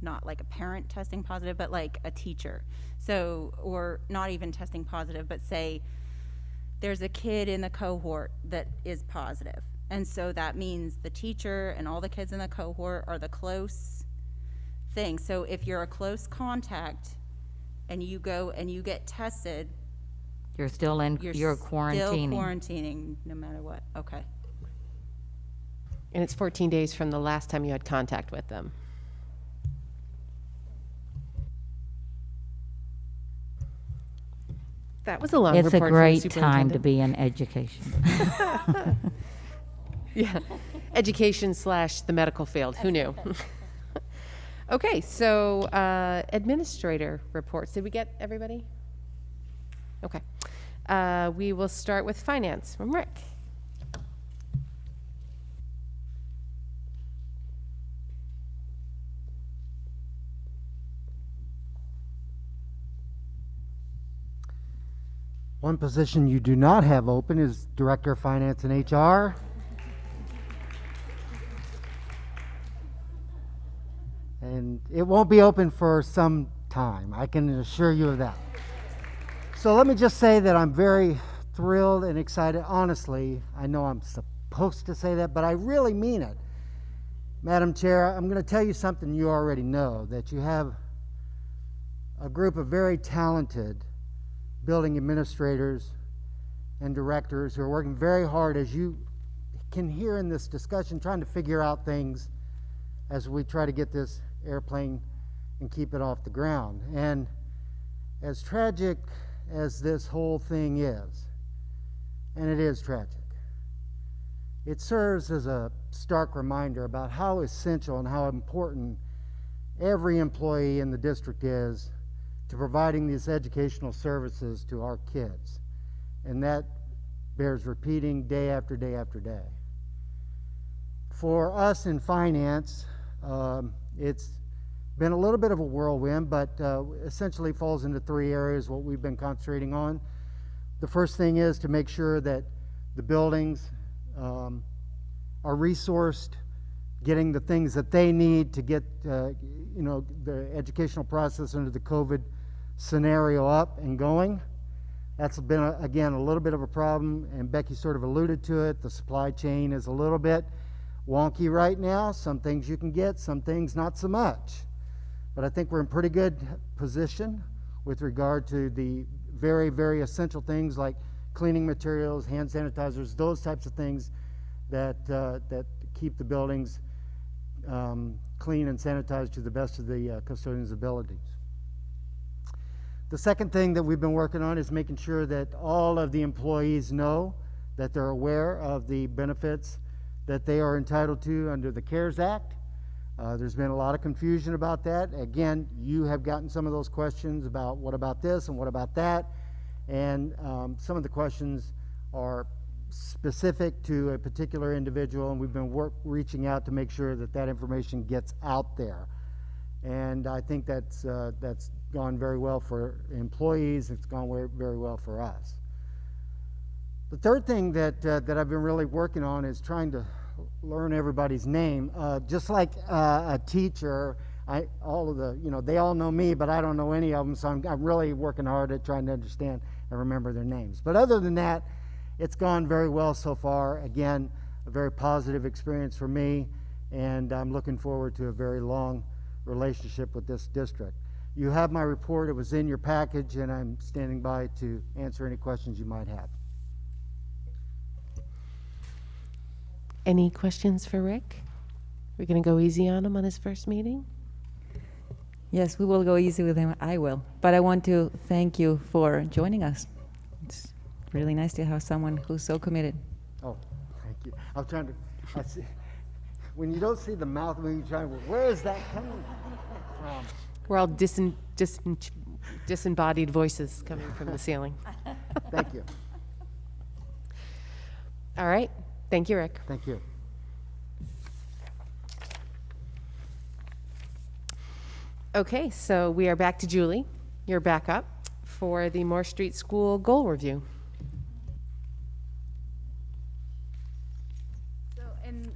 not like a parent testing positive, but like a teacher. So, or not even testing positive, but say there's a kid in the cohort that is positive. And so that means the teacher and all the kids in the cohort are the close thing. So if you're a close contact and you go and you get tested, You're still in, you're quarantining. Still quarantining no matter what. Okay. And it's 14 days from the last time you had contact with them. That was a long It's a report from the great time to superintendent. be in education. Yeah, education / the medical field, who knew? Okay, so administrator reports. Did we get everybody? Okay. We will start with finance from Rick. One position you do not have open is Director of Finance and HR. And it won't be open for some time, I can assure you of that. So let me just say that I'm very thrilled and excited. Honestly, I know I'm supposed to say that, but I really mean it. Madam Chair, I'm going to tell you something you already know, that you have a group of very talented building administrators and directors who are working very hard, as you can hear in this discussion, trying to figure out things as we try to get this airplane and keep it off the ground. And as tragic as this whole thing is, and it is tragic, it serves as a stark reminder about how essential and how important every employee in the district is to providing these educational services to our kids. And that bears repeating day after day after day. For us in finance, it's been a little bit of a whirlwind, but essentially falls into 3 areas what we've been concentrating on. The first thing is to make sure that the buildings are resourced, getting the things that they need to get the educational process under the COVID scenario up and going. That's been, again, a little bit of a problem, and Becky sort of alluded to it. The supply chain is a little bit wonky right now. Some things you can get, some things not so much. But I think we're in pretty good position with regard to the very, very essential things like cleaning materials, hand sanitizers, those types of things that keep the buildings clean and sanitized to the best of the custodian's abilities. The second thing that we've been working on is making sure that all of the employees know that they're aware of the benefits that they are entitled to under the CARES Act. There's been a lot of confusion about that. Again, you have gotten some of those questions about what about this and what about that. And some of the questions are specific to a particular individual, and we've been reaching out to make sure that that information gets out there. And I think that's gone very well for employees. It's gone very well for us. The third thing that I've been really working on is trying to learn everybody's name. Just like a teacher, they all know me, but I don't know any of them, so I'm really working hard at trying to understand and remember their names. But other than that, it's gone very well so far. Again, a very positive experience for me, and I'm looking forward to a very long relationship with this district. You have my report. It was in your package, and I'm standing by to answer any questions you might have. Any questions for Rick? We're going to go easy on him on his first meeting? Yes, we will go easy with him. I will. But I want to thank you for joining us. It's really nice to have someone who's so committed. Oh, thank you. I'm trying to, I see, when you don't see the mouth, when you're trying to, where is that coming from? We're all disembodied voices coming from the ceiling. Thank you. All right. Thank you, Rick. Thank you. Okay, so we are back to Julie. You're back up for the Moore Street School Goal Review. So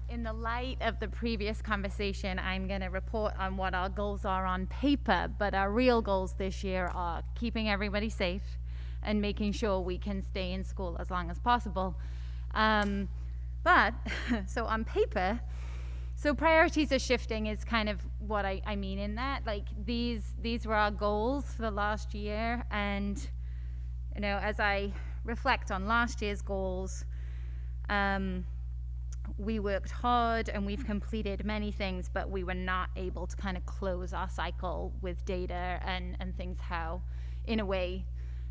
in the light of the previous conversation, I'm going to report on what our goals are on paper, but our real goals this year are keeping everybody safe and making sure we can stay in school as long as possible. But, so on paper, so priorities are shifting is kind of what I mean in that. Like these were our goals for the last year, and you know, as I reflect on last year's goals, we worked hard and we've completed many things, but we were not able to kind of close our cycle with data and things how, in a way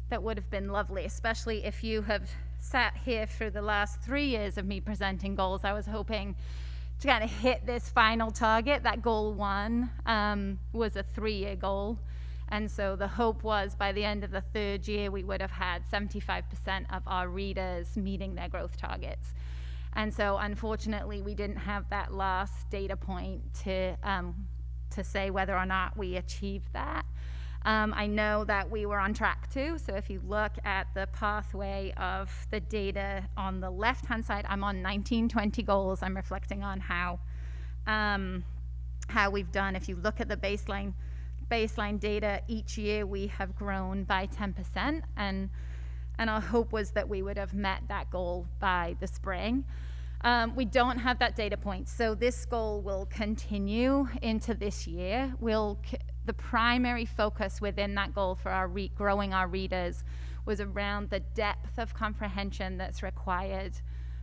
that would have been lovely, especially if you have sat here for the last 3 years of me presenting goals. I was hoping to kind of hit this final target. That goal 1 was a 3-year goal. And so the hope was by the end of the 3rd year, we would have had 75% of our readers meeting their growth targets. And so unfortunately, we didn't have that last data point to say whether or not we achieved that. I know that we were on track to, so if you look at the pathway of the data on the left-hand side, I'm on 1920 goals. I'm reflecting on how we've done. If you look at the baseline data, each year we have grown by 10%, and our hope was that we would have met that goal by the spring. We don't have that data point, so this goal will continue into this year. The primary focus within that goal for our growing our readers was around the depth of comprehension that's required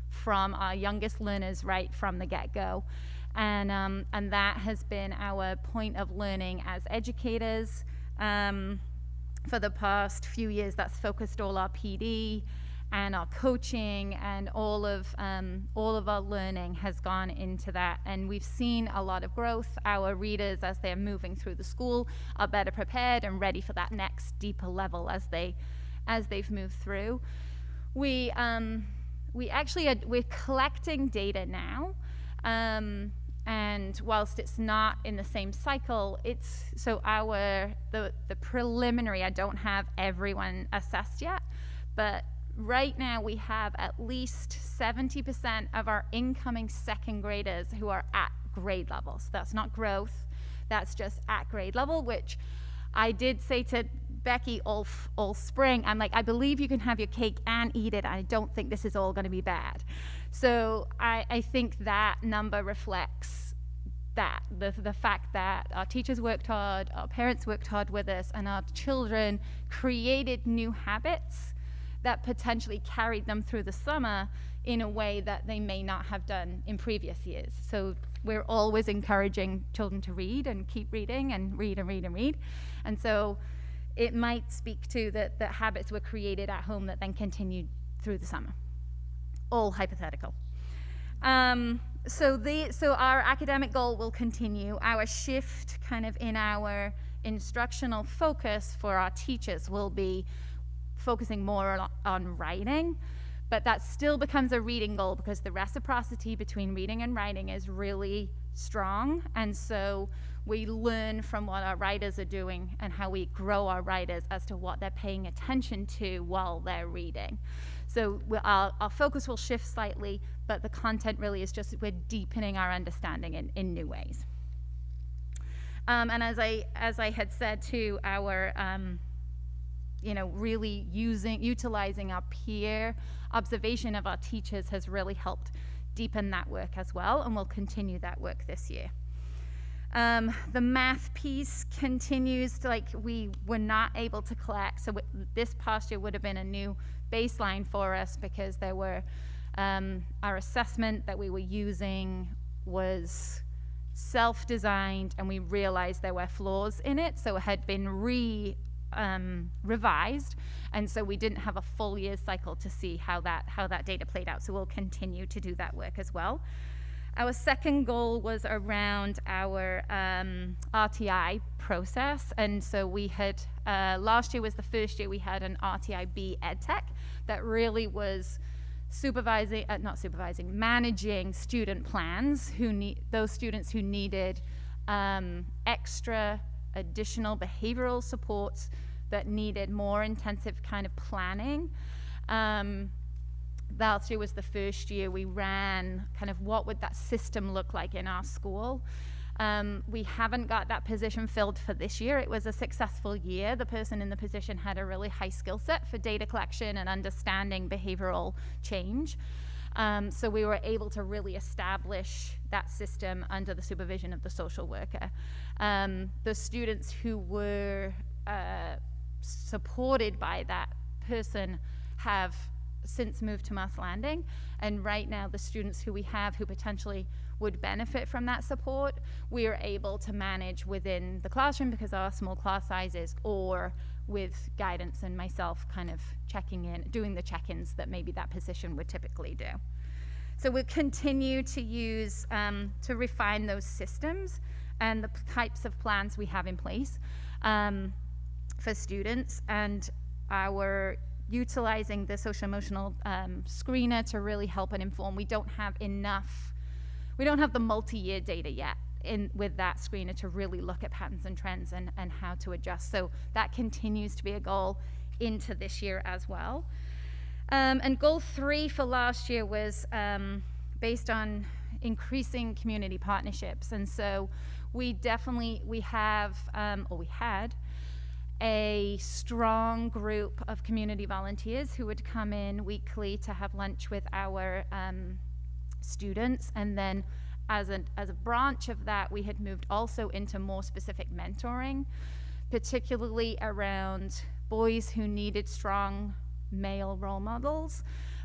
from our youngest learners right from the get-go. And that has been our point of learning as educators. For the past few years, that's focused all our PD and our coaching, and all of our learning has gone into that, and we've seen a lot of growth. Our readers, as they're moving through the school, are better prepared and ready for that next deeper level as they've moved through. We're collecting data now, and whilst it's not in the same cycle, the preliminary, I don't have everyone assessed yet, but right now we have at least 70% of our incoming second graders who are at grade level. So that's not growth, that's just at grade level, which I did say to Becky all spring, I'm like, I believe you can have your cake and eat it. I don't think this is all going to be bad. So I think that number reflects that, the fact that our teachers worked hard, our parents worked hard with us, and our children created new habits that potentially carried them through the summer in a way that they may not have done in previous years. So we're always encouraging children to read and keep reading and read and read and read. And so it might speak to that habits were created at home that then continued through the summer. All hypothetical. So our academic goal will continue. Our shift kind of in our instructional focus for our teachers will be focusing more on writing, but that still becomes a reading goal because the reciprocity between reading and writing is really strong, and so we learn from what our writers are doing and how we grow our writers as to what they're paying attention to while they're reading. So our focus will shift slightly, but the content really is just we're deepening our understanding in new ways. And as I had said to our really utilizing our peer observation of our teachers has really helped deepen that work as well, and we'll continue that work this year. The math piece continues to, we were not able to collect, so this past year would have been a new baseline for us because there were, our assessment that we were using was self-designed, and we realized there were flaws in it, so it had been revised, and so we didn't have a full year's cycle to see how that data played out. So we'll continue to do that work as well. Our second goal was around our RTI process, and so we had, last year was the first year we had an RTIB EdTech that really was managing student plans, those students who needed extra additional behavioral supports, that needed more intensive kind of planning. Last year was the first year we ran kind of what would that system look like in our school. We haven't got that position filled for this year. It was a successful year. The person in the position had a really high skill set for data collection and understanding behavioral change. So we were able to really establish that system under the supervision of the social worker. The students who were supported by that person have since moved to Moss Landing, and right now the students who we have who potentially would benefit from that support, we are able to manage within the classroom because of our small class sizes, or with guidance and myself kind of checking in, doing the check-ins that maybe that position would typically do. So we'll continue to use, to refine those systems and the types of plans we have in place for students, and our utilizing the social emotional screener to really help and inform. We don't have the multi-year data yet with that screener to really look at patterns and trends and how to adjust. So that continues to be a goal into this year as well. And goal 3 for last year was based on increasing community partnerships. And so we had a strong group of community volunteers who would come in weekly to have lunch with our students, and then as a branch of that, we had moved also into more specific mentoring, particularly around boys who needed strong male role models.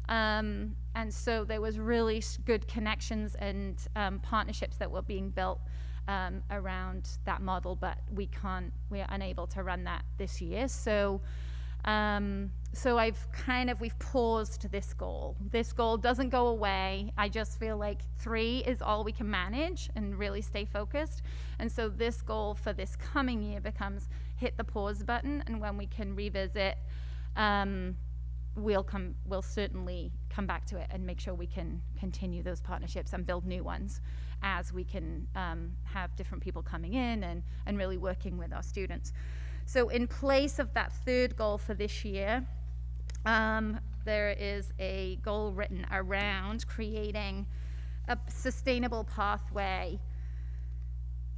And so there was really good connections and partnerships that were being built around that model, but we are unable to run that this year. So we've paused this goal. This goal doesn't go away. I just feel like 3 is all we can manage and really stay focused. And so this goal for this coming year becomes hit the pause button, and when we can revisit, we'll certainly come back to it and make sure we can continue those partnerships and build new ones as we can have different people coming in and really working with our students. So in place of that 3rd goal for this year, there is a goal written around creating a sustainable pathway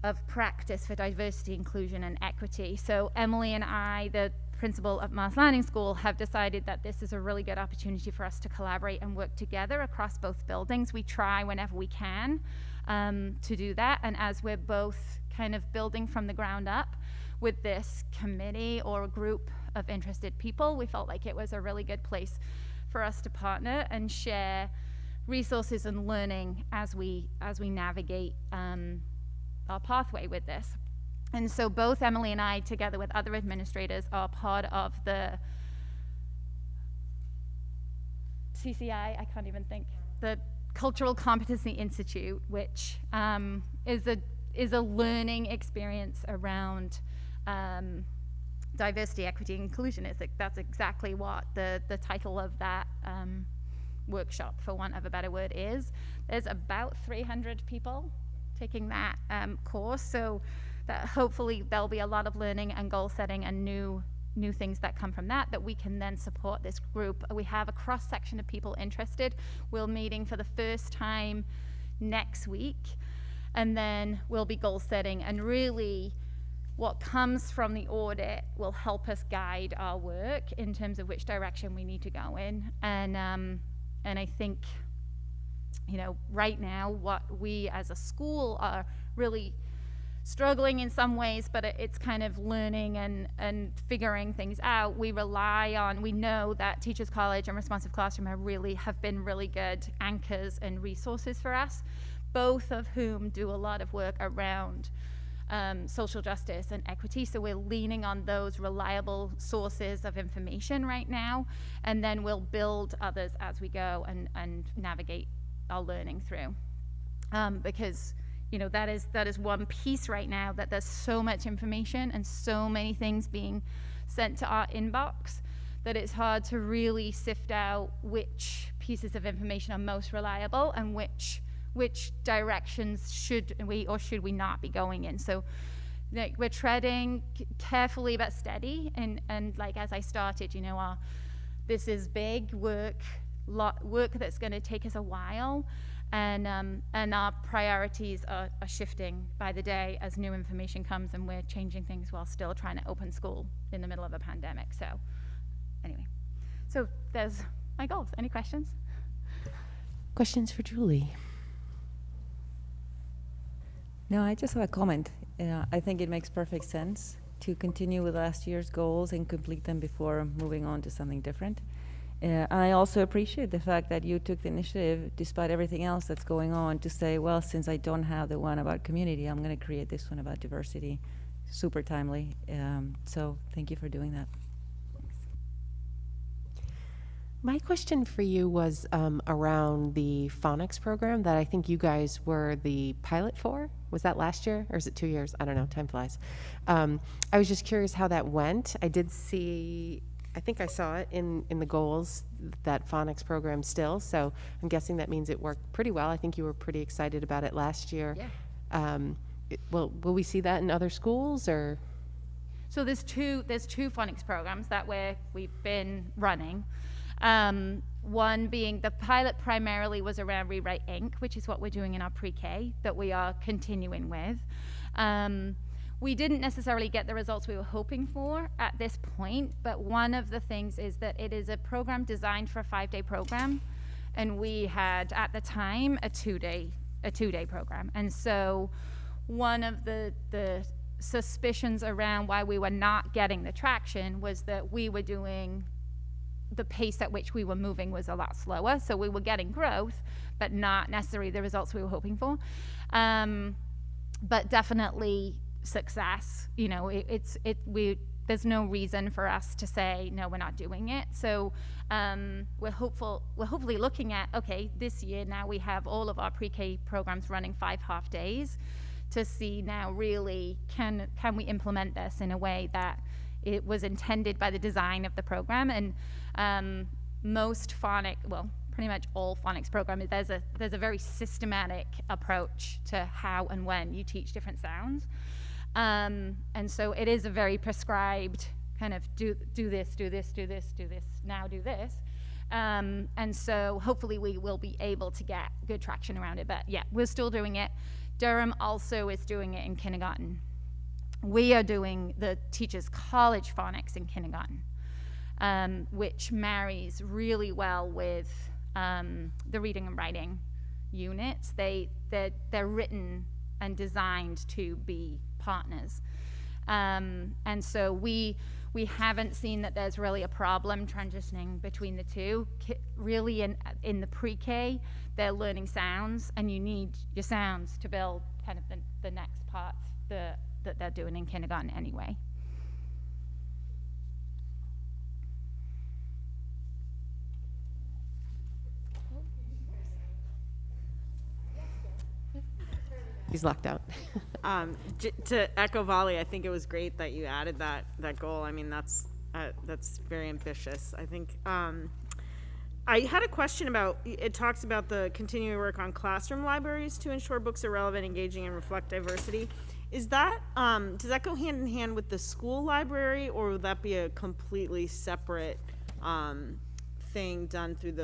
of practice for diversity, inclusion, and equity. So Emily and I, the principal of Moss Landing School, have decided that this is a really good opportunity for us to collaborate and work together across both buildings. We try whenever we can to do that, and as we're both kind of building from the ground up with this committee or a group of interested people, we felt like it was a really good place for us to partner and share resources and learning as we navigate our pathway with this. And so both Emily and I, together with other administrators, are part of the CCI, I can't even think, the Cultural Competency Institute, which is a learning experience around diversity, equity, and inclusion. That's exactly what the title of that workshop, for want of a better word, is. There's about 300 people taking that course, so that hopefully there'll be a lot of learning and goal setting and new things that come from that we can then support this group. We have a cross section of people interested. We're meeting for the first time next week, and then we'll be goal setting, and really what comes from the audit will help us guide our work in terms of which direction we need to go in. And I think, right now what we as a school are really struggling in some ways, but it's kind of learning and figuring things out. We know that Teachers College and Responsive Classroom have been really good anchors and resources for us, both of whom do a lot of work around social justice and equity. So we're leaning on those reliable sources of information right now, and then we'll build others as we go and navigate our learning through. Because that is one piece right now, that there's so much information and so many things being sent to our inbox that it's hard to really sift out which pieces of information are most reliable and which directions should we not be going in. So we're treading carefully but steady, and like as I started, this is big work that's going to take us a while, and our priorities are shifting by the day as new information comes, and we're changing things while still trying to open school in the middle of a pandemic. So anyway, so there's my goals. Any questions? Questions for Julie? No, I just have a comment. I think it makes perfect sense to continue with last year's goals and complete them before moving on to something different. And I also appreciate the fact that you took the initiative, despite everything else that's going on, to say, well, since I don't have the one about community, I'm going to create this one about diversity. Super timely. So thank you for doing that. My question for you was around the phonics program that I think you guys were the pilot for. Was that last year, or is it 2 years? I don't know, time flies. I was just curious how that went. I did see, I think I saw it in the goals, that phonics program still, so I'm guessing that means it worked pretty well. I think you were pretty excited about it last year. Yeah. Will we see that in other schools, or? So there's two phonics programs that we've been running. One being the pilot primarily was around Rewrite Inc., which is what we're doing in our pre-K that we are continuing with. We didn't necessarily get the results we were hoping for at this point, but one of the things is that it is a program designed for a 5-day program, and we had at the time a two-day program. And so one of the suspicions around why we were not getting the traction was that we were doing the pace at which we were moving was a lot slower, so we were getting growth, but not necessarily the results we were hoping for. But definitely success. There's no reason for us to say no, we're not doing it. So we're hopefully looking at, okay, this year now we have all of our pre-K programs running 5 half days to see now really can we implement this in a way that it was intended by the design of the program. And pretty much all phonics programs, there's a very systematic approach to how and when you teach different sounds. And so it is a very prescribed kind of do this, now do this. And so hopefully we will be able to get good traction around it. But yeah, we're still doing it. Durham also is doing it in kindergarten. We are doing the Teachers College phonics in kindergarten, which marries really well with the reading and writing units. They're written and designed to be partners. And so we haven't seen that there's really a problem transitioning between the two. Really in the pre-K, they're learning sounds, and you need your sounds to build kind of the next parts that they're doing in kindergarten anyway. He's locked out. To echo Volley, I think it was great that you added that goal. I mean, that's very ambitious. I think I had a question about, it talks about the continuing work on classroom libraries to ensure books are relevant, engaging, and reflect diversity. Is that, does that go hand in hand with the school library, or would that be a completely separate thing done through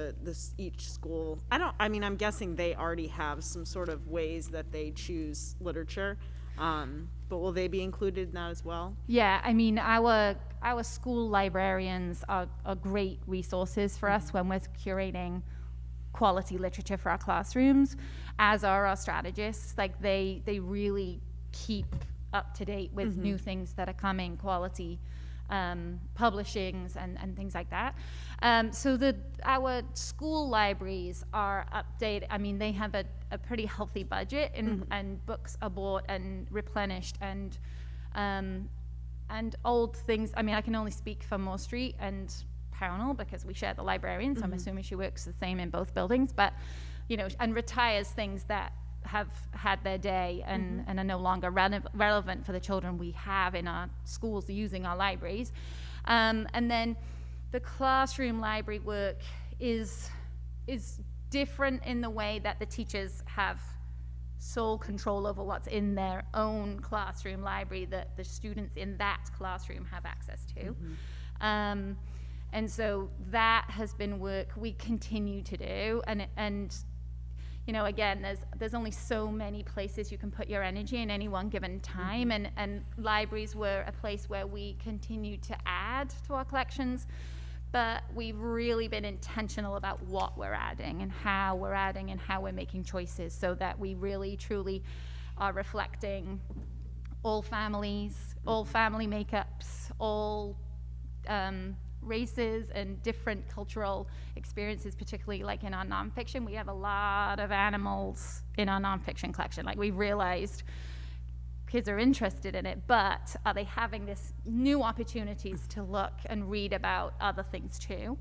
each school? I'm guessing they already have some sort of ways that they choose literature, but will they be included in that as well? Yeah, I mean, our school librarians are great resources for us when we're curating quality literature for our classrooms, as are our strategists. Like they really keep up to date with new things that are coming, quality publishings and things like that. So our school libraries are updated. I mean, they have a pretty healthy budget, and books are bought and replenished, and old things. I mean, I can only speak for Moore Street and Pownell because we share the librarian, so I'm assuming she works the same in both buildings, but, you know, and retires things that have had their day and are no longer relevant for the children we have in our schools using our libraries. And then the classroom library work is different in the way that the teachers have sole control over what's in their own classroom library that the students in that classroom have access to. And so that has been work we continue to do, and you know, again, there's only so many places you can put your energy in any one given time, and libraries were a place where we continue to add to our collections, but we've really been intentional about what we're adding and how we're making choices so that we really truly are reflecting all families, all family makeups, all races and different cultural experiences, particularly like in our nonfiction. We have a lot of animals in our nonfiction collection. Like, we realized kids are interested in it, but are they having this new opportunities to look and read about other things too?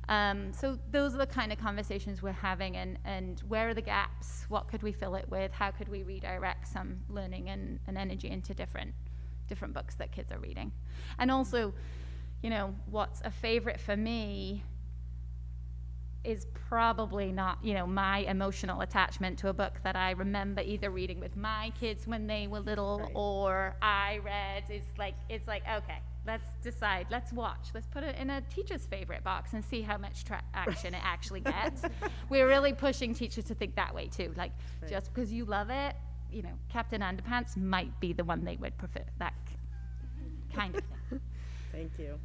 So those are the kind of conversations we're having, and where are the gaps? What could we fill it with? How could we redirect some learning and energy into different books that kids are reading? And also, you know, what's a favorite for me is probably not, you know, my emotional attachment to a book that I remember either reading with my kids when they were little, or I read. It's like, okay, let's decide, let's watch, let's put it in a teacher's favorite box and see how much action it actually gets. We're really pushing teachers to think that way too. Like, just because you love it, you know, Captain Underpants might be the one they would prefer, that kind of thing. Thank you.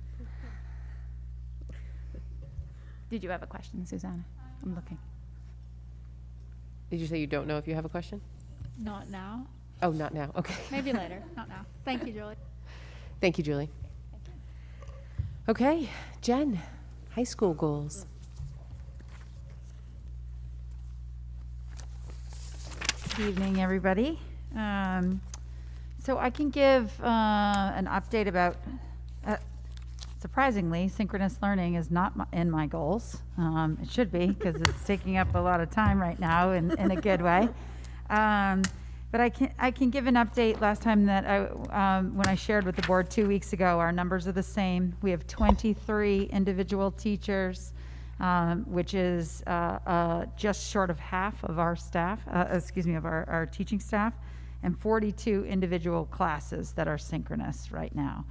Did you have a question, Susanna? I'm looking. Did you say you don't know if you have a question? Not now. Oh, not now. Okay. Maybe later. Not now. Thank you, Julie. Thank you, Julie. Okay, Jen, high school goals. Good evening, everybody. So I can give an update about, surprisingly, synchronous learning is not in my goals. It should be, because it's taking up a lot of time right now in a good way. But I can give an update. Last time that when I shared with the board 2 weeks ago, our numbers are the same. We have 23 individual teachers, which is just short of half of our staff, of our teaching staff, and 42 individual classes that are synchronous right now.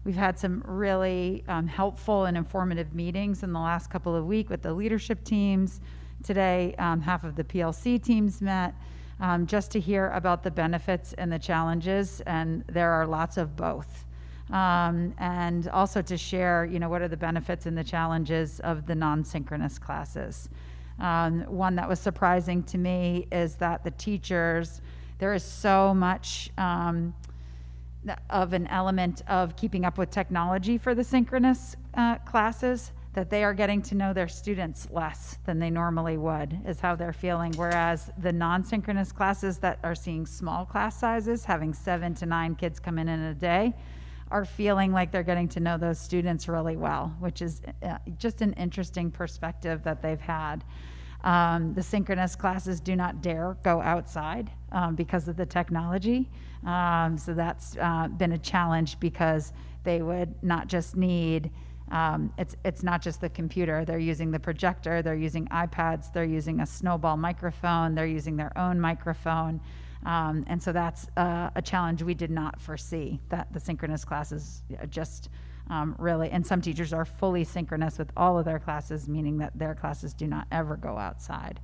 We've had some really helpful and informative meetings in the last couple of weeks with the leadership teams. Today, half of the PLC teams met just to hear about the benefits and the challenges, and there are lots of both. And also to share, you know, what are the benefits and the challenges of the non-synchronous classes. One that was surprising to me is that the teachers, there is so much of an element of keeping up with technology for the synchronous classes, that they are getting to know their students less than they normally would, is how they're feeling. Whereas the non-synchronous classes that are seeing small class sizes, having 7 to 9 kids come in a day, are feeling like they're getting to know those students really well, which is just an interesting perspective that they've had. The synchronous classes do not dare go outside because of the technology. So that's been a challenge, because they would not just need, it's not just the computer. They're using the projector, they're using iPads, they're using a snowball microphone, they're using their own microphone. And so that's a challenge we did not foresee, that the synchronous classes just really, and some teachers are fully synchronous with all of their classes, meaning that their classes do not ever go outside.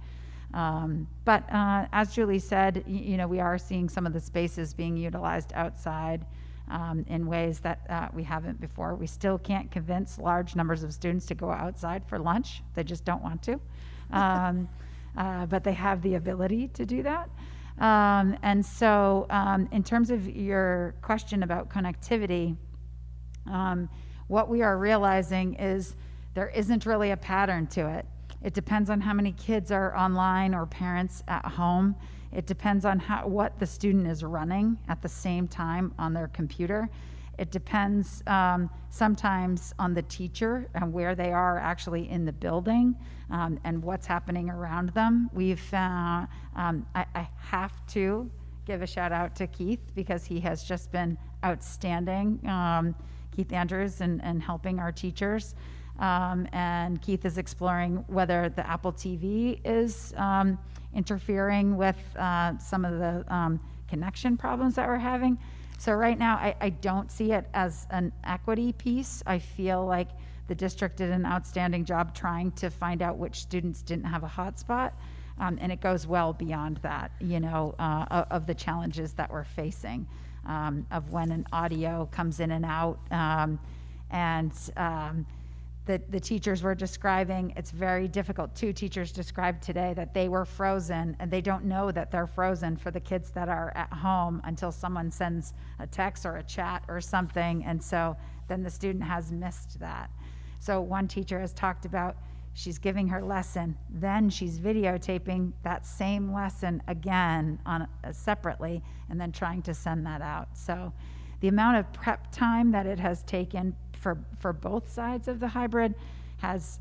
But as Julie said, you know, we are seeing some of the spaces being utilized outside in ways that we haven't before. We still can't convince large numbers of students to go outside for lunch. They just don't want to. But they have the ability to do that. And so in terms of your question about connectivity, What we are realizing is there isn't really a pattern to it. It depends on how many kids are online or parents at home. It depends on what the student is running at the same time on their computer. It depends sometimes on the teacher and where they are actually in the building and what's happening around them. We've found, I have to give a shout out to Keith because he has just been outstanding, Keith Andrews, and helping our teachers. And Keith is exploring whether the Apple TV is interfering with some of the connection problems that we're having. So right now, I don't see it as an equity piece. I feel like the district did an outstanding job trying to find out which students didn't have a hotspot. And it goes well beyond that, you know, of the challenges that we're facing, of when an audio comes in and out. The teachers were describing, it's very difficult. 2 teachers described today that they were frozen, and they don't know that they're frozen for the kids that are at home until someone sends a text or a chat or something, and so then the student has missed that. So one teacher has talked about she's giving her lesson, then she's videotaping that same lesson again separately, and then trying to send that out. So the amount of prep time that it has taken for both sides of the hybrid has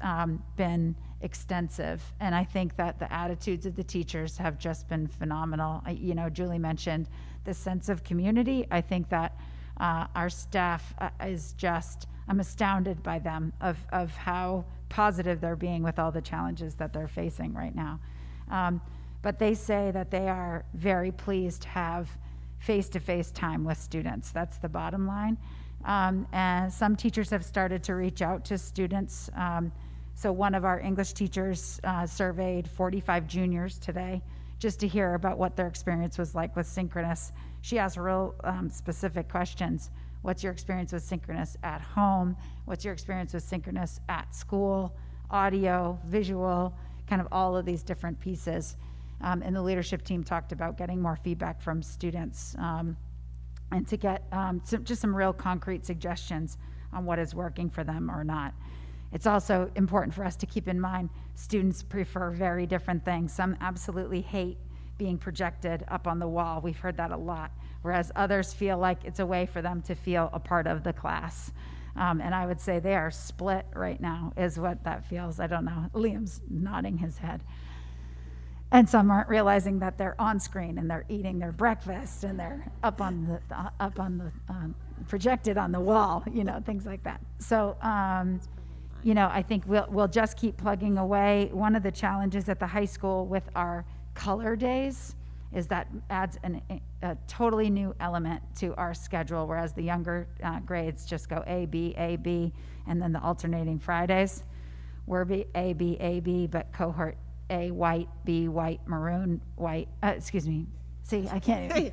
been extensive. And I think that the attitudes of the teachers have just been phenomenal. You know, Julie mentioned the sense of community. I think that our staff is just, I'm astounded by them of how positive they're being with all the challenges that they're facing right now. But they say that they are very pleased to have face-to-face time with students. That's the bottom line. And some teachers have started to reach out to students. So one of our English teachers surveyed 45 juniors today just to hear about what their experience was like with synchronous. She asked real specific questions. What's your experience with synchronous at home? What's your experience with synchronous at school? Audio, visual, kind of all of these different pieces. And the leadership team talked about getting more feedback from students and to get just some real concrete suggestions on what is working for them or not. It's also important for us to keep in mind students prefer very different things. Some absolutely hate being projected up on the wall. We've heard that a lot, whereas others feel like it's a way for them to feel a part of the class. And I would say they are split right now is what that feels. I don't know. Liam's nodding his head. And some aren't realizing that they're on screen and they're eating their breakfast and they're up on the projected on the wall, you know, things like that. So, you know, I think we'll just keep plugging away. One of the challenges at the high school with our color days is that adds a totally new element to our schedule, whereas the younger grades just go A, B, and then the alternating Fridays. We're A, B, but cohort A, white, B, white, maroon, white, see, I can't even.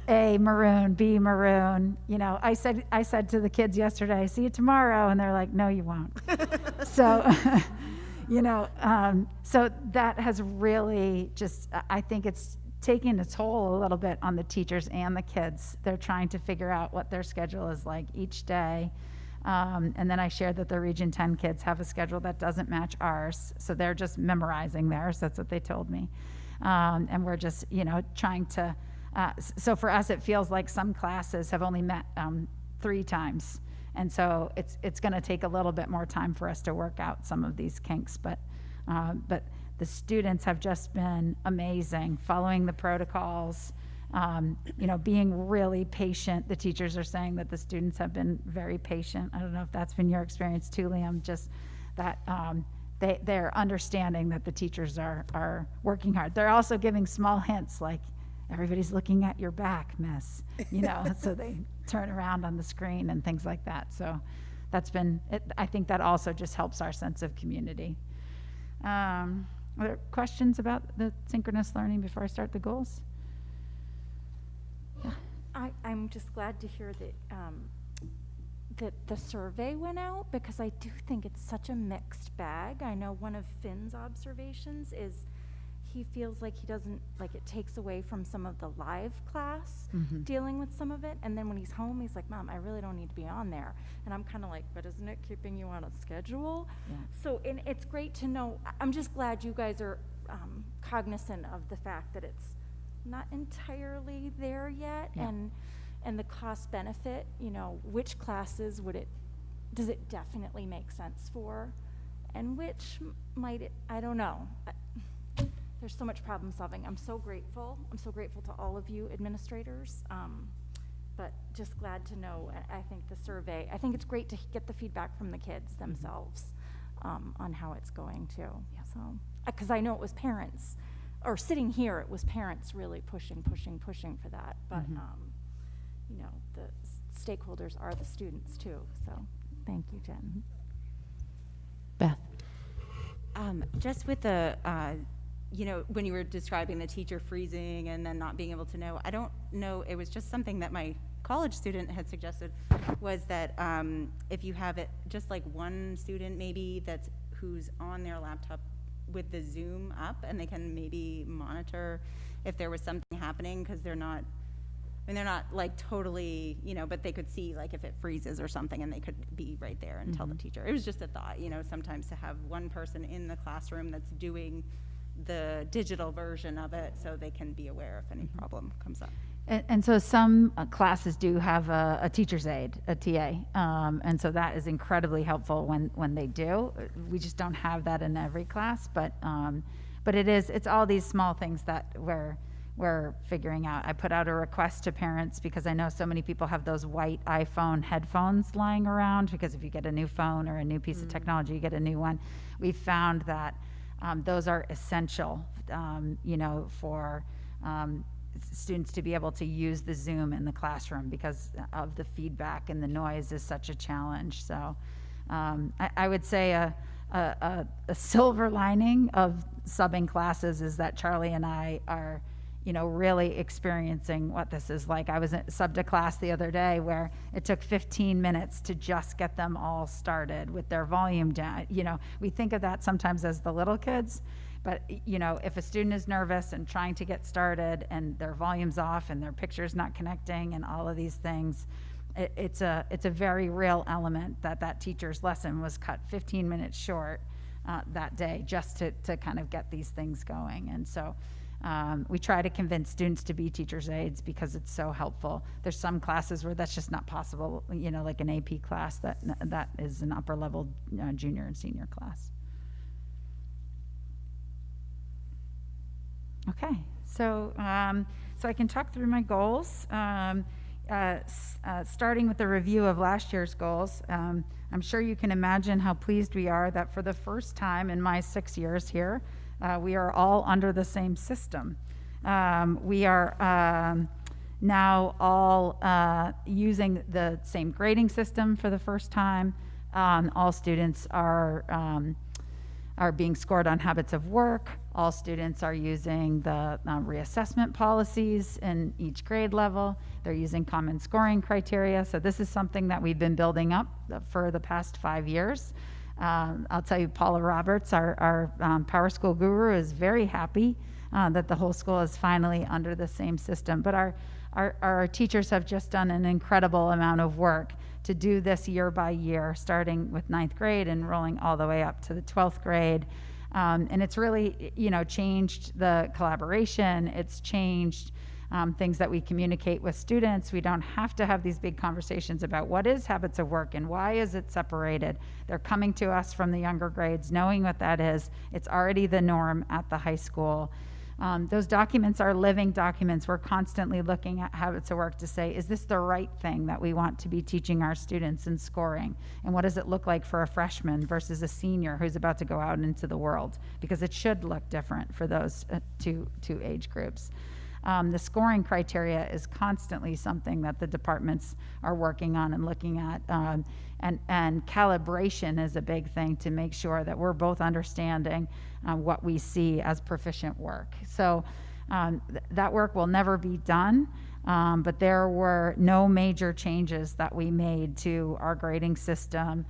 A, maroon, B, maroon. You know, I said to the kids yesterday, see you tomorrow, and they're like, no, you won't. So, you know, so that has really just, I think it's taking a toll a little bit on the teachers and the kids. They're trying to figure out what their schedule is like each day. And then I shared that the Region 10 kids have a schedule that doesn't match ours. So they're just memorizing theirs. That's what they told me. And we're just, you know, trying to, so for us, it feels like some classes have only met 3 times. And so it's going to take a little bit more time for us to work out some of these kinks. But the students have just been amazing, following the protocols, you know, being really patient. The teachers are saying that the students have been very patient. I don't know if that's been your experience too, Liam, just that they're understanding that the teachers are working hard. They're also giving small hints like, everybody's looking at your back, miss, you know, so they turn around on the screen and things like that. So that's been, I think that also just helps our sense of community. Are there questions about the synchronous learning before I start the goals? I'm just glad to hear that the survey went out, because I do think it's such a mixed bag. I know one of Finn's observations is he feels like he doesn't, like it takes away from some of the live class dealing with some of it. And then when he's home, he's like, Mom, I really don't need to be on there. And I'm kind of like, but isn't it keeping you on a schedule? Yeah. So, and it's great to know. I'm just glad you guys are cognizant of the fact that it's not entirely there yet. Yeah. And the cost benefit, you know, which classes does it definitely make sense for? And which might it, I don't know. There's so much problem solving. I'm so grateful. I'm so grateful to all of you administrators. But just glad to know, I think the survey, I think it's great to get the feedback from the kids themselves on how it's going too. Yeah. So, because I know it was parents, or sitting here, it was parents really pushing for that. But, you know, the stakeholders are the students too. So thank you, Jen. Beth. Just with the, you know, when you were describing the teacher freezing and then not being able to know, I don't know, it was just something that my college student had suggested, was that if you have it, just like one student maybe who's on their laptop with the Zoom up, and they can maybe monitor if there was something happening, because they're not like totally, you know, but they could see like if it freezes or something, and they could be right there and tell the teacher. It was just a thought, you know, sometimes to have one person in the classroom that's doing the digital version of it, so they can be aware if any problem comes up. And so some classes do have a teacher's aide, a TA, and so that is incredibly helpful when they do. We just don't have that in every class, but it's all these small things that we're figuring out. I put out a request to parents because I know so many people have those white iPhone headphones lying around, because if you get a new phone or a new piece of technology, you get a new one. We found that those are essential, you know, for students to be able to use the Zoom in the classroom, because of the feedback and the noise is such a challenge. So I would say a silver lining of subbing classes is that Charlie and I are, you know, really experiencing what this is like. I was subbed a class the other day where it took 15 minutes to just get them all started with their volume down. You know, we think of that sometimes as the little kids, but, you know, if a student is nervous and trying to get started and their volume's off and their picture's not connecting and all of these things, it's a very real element that teacher's lesson was cut 15 minutes short that day just to kind of get these things going. And so we try to convince students to be teacher's aides because it's so helpful. There's some classes where that's just not possible, you know, like an AP class that is an upper level junior and senior class. Okay, so I can talk through my goals, starting with the review of last year's goals. I'm sure you can imagine how pleased we are that for the first time in my 6 years here, we are all under the same system. We are now all using the same grading system for the first time. All students are being scored on habits of work. All students are using the reassessment policies in each grade level. They're using common scoring criteria. So this is something that we've been building up for the past 5 years. I'll tell you, Paula Roberts, our Power School guru, is very happy that the whole school is finally under the same system. But our teachers have just done an incredible amount of work to do this year by year, starting with 9th grade and rolling all the way up to the 12th grade. And it's really, you know, changed the collaboration. It's changed things that we communicate with students. We don't have to have these big conversations about what is habits of work and why is it separated. They're coming to us from the younger grades, knowing what that is. It's already the norm at the high school. Those documents are living documents. We're constantly looking at habits of work to say, is this the right thing that we want to be teaching our students in scoring? And what does it look like for a freshman versus a senior who's about to go out into the world? Because it should look different for those two age groups. The scoring criteria is constantly something that the departments are working on and looking at. And calibration is a big thing to make sure that we're both understanding what we see as proficient work. So that work will never be done, but there were no major changes that we made to our grading system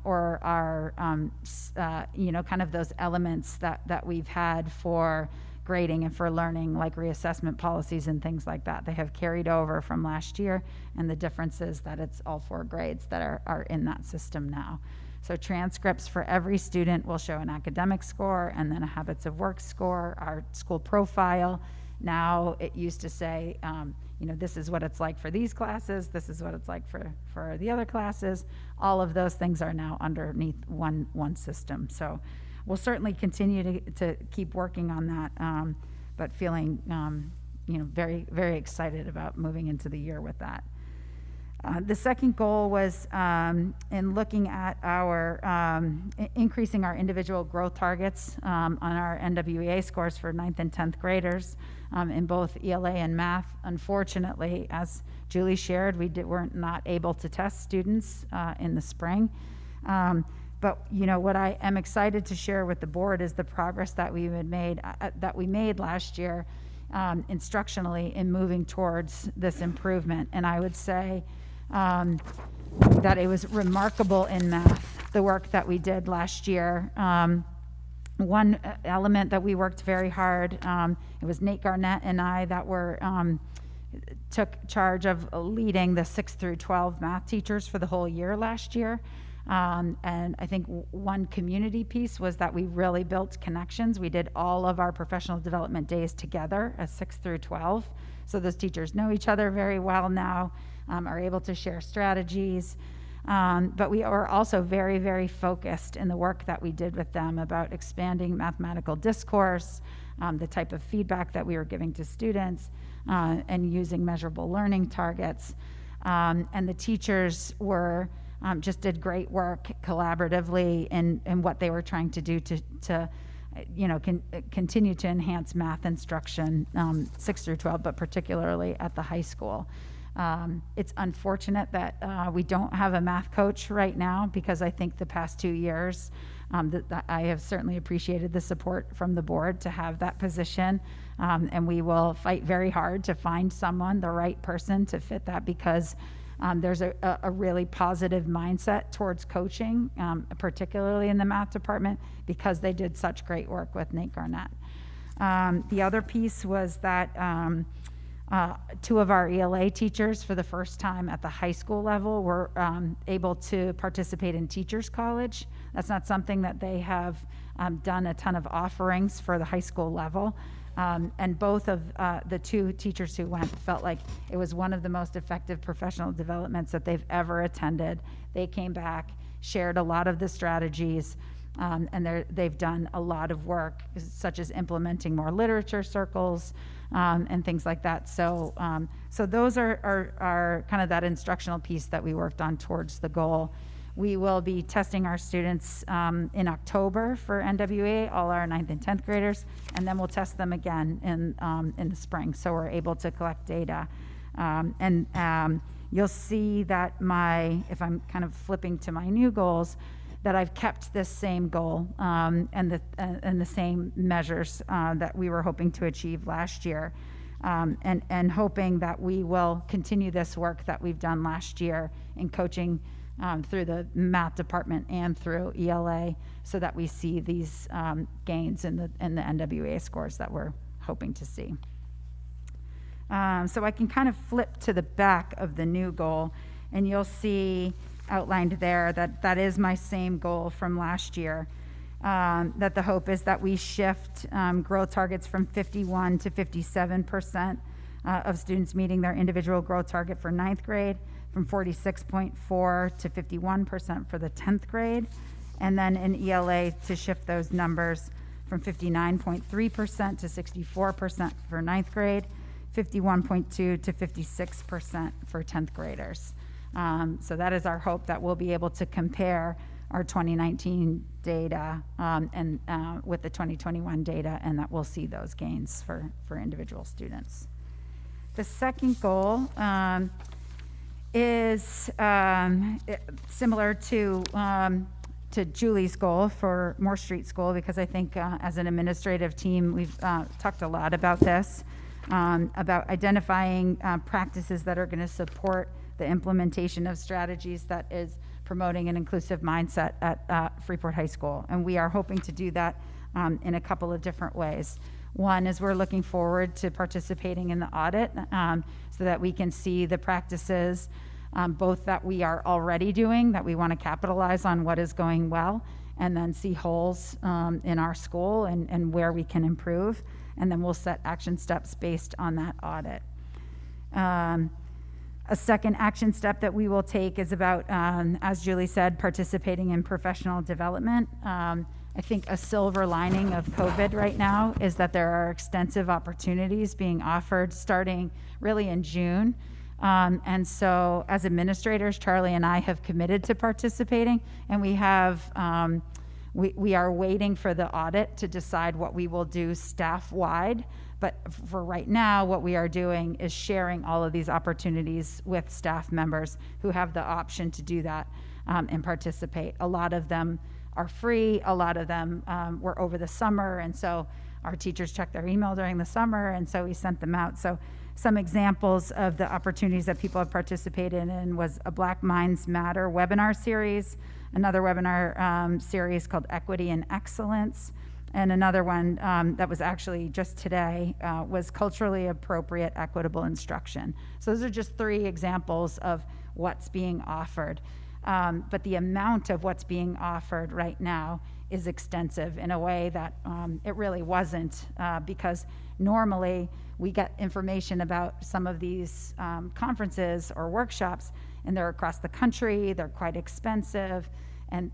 or our, kind of those elements that we've had for grading and for learning, like reassessment policies and things like that. They have carried over from last year, and the difference is that it's all 4 grades that are in that system now. So transcripts for every student will show an academic score and then a habits of work score, our school profile. Now it used to say, this is what it's like for these classes, this is what it's like for the other classes. All of those things are now underneath one system. So we'll certainly continue to keep working on that, but feeling very, very excited about moving into the year with that. The second goal was in looking at our increasing our individual growth targets on our NWEA scores for 9th and 10th graders in both ELA and math. Unfortunately, as Julie shared, we're not able to test students in the spring. But what I am excited to share with the board is the progress that we made last year instructionally in moving towards this improvement. And I would say that it was remarkable in math, the work that we did last year. One element that we worked very hard, it was Nate Garnett and I that took charge of leading the 6 through 12 math teachers for the whole year last year. And I think one community piece was that we really built connections. We did all of our professional development days together as 6 through 12. So those teachers know each other very well now, are able to share strategies. But we are also very, very focused in the work that we did with them about expanding mathematical discourse, the type of feedback that we were giving to students, and using measurable learning targets. And the teachers were just did great work collaboratively in what they were trying to do to continue to enhance math instruction, 6 through 12, but particularly at the high school. It's unfortunate that we don't have a math coach right now, because I think the past 2 years, that I have certainly appreciated the support from the board to have that position. And we will fight very hard to find someone, the right person to fit that, because there's a really positive mindset towards coaching, particularly in the math department, because they did such great work with Nate Garnett. The other piece was that 2 of our ELA teachers, for the first time at the high school level, were able to participate in Teachers College. That's not something that they have done a ton of offerings for the high school level. And both of the 2 teachers who went felt like it was one of the most effective professional developments that they've ever attended. They came back, shared a lot of the strategies, and they've done a lot of work, such as implementing more literature circles and things like that. So those are kind of that instructional piece that we worked on towards the goal. We will be testing our students in October for NWA, all our 9th and 10th graders, and then we'll test them again in the spring, so we're able to collect data. You'll see that if I'm kind of flipping to my new goals, that I've kept this same goal and the same measures that we were hoping to achieve last year, and hoping that we will continue this work that we've done last year in coaching through the math department and through ELA, so that we see these gains in the NWA scores that we're hoping to see. So I can kind of flip to the back of the new goal, and you'll see outlined there that is my same goal from last year. That the hope is that we shift growth targets from 51 to 57% of students meeting their individual growth target for 9th grade, from 46.4 to 51% for the 10th grade, and then in ELA to shift those numbers from 59.3% to 64% for 9th grade, 51.2 to 56% for 10th graders. So that is our hope, that we'll be able to compare our 2019 data and with the 2021 data, and that we'll see those gains for individual students. The second goal is similar to Julie's goal for Moore Street School, because I think as an administrative team, we've talked a lot about this, about identifying practices that are going to support the implementation of strategies that is promoting an inclusive mindset at Freeport High School. And we are hoping to do that in a couple of different ways. One is we're looking forward to participating in the audit so that we can see the practices, both that we are already doing, that we want to capitalize on what is going well, and then see holes in our school and where we can improve. And then we'll set action steps based on that audit. A second action step that we will take is about, as Julie said, participating in professional development. I think a silver lining of COVID right now is that there are extensive opportunities being offered starting really in June. And so as administrators, Charlie and I have committed to participating, and we have, we are waiting for the audit to decide what we will do staff-wide. But for right now, what we are doing is sharing all of these opportunities with staff members who have the option to do that and participate. A lot of them are free. A lot of them were over the summer, and so our teachers checked their email during the summer, and so we sent them out. So some examples of the opportunities that people have participated in was a Black Minds Matter webinar series, another webinar series called Equity and Excellence, and another one that was actually just today was Culturally Appropriate Equitable Instruction. So those are just 3 examples of what's being offered. But the amount of what's being offered right now is extensive in a way that it really wasn't, because normally we get information about some of these conferences or workshops, and they're across the country, they're quite expensive. And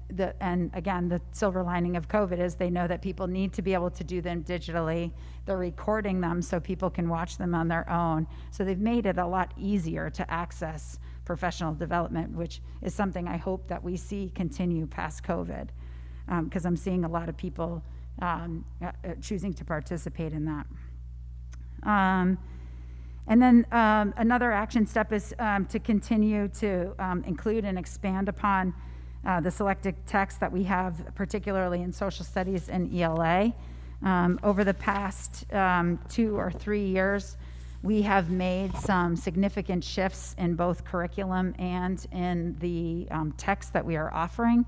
again, the silver lining of COVID is they know that people need to be able to do them digitally. They're recording them so people can watch them on their own. So they've made it a lot easier to access professional development, which is something I hope that we see continue past COVID, because I'm seeing a lot of people choosing to participate in that. And then another action step is to continue to include and expand upon the selected texts that we have, particularly in social studies and ELA. Over the past 2 or 3 years, we have made some significant shifts in both curriculum and in the text that we are offering.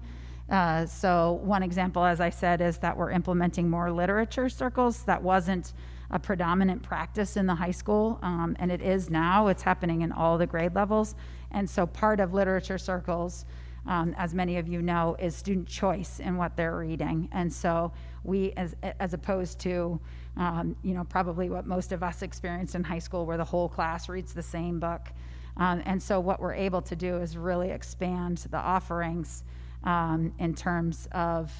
So one example, as I said, is that we're implementing more literature circles. That wasn't a predominant practice in the high school, and it is now. It's happening in all the grade levels. And so part of literature circles, as many of you know, is student choice in what they're reading. And so we, as opposed to, probably what most of us experienced in high school, where the whole class reads the same book. And so what we're able to do is really expand the offerings in terms of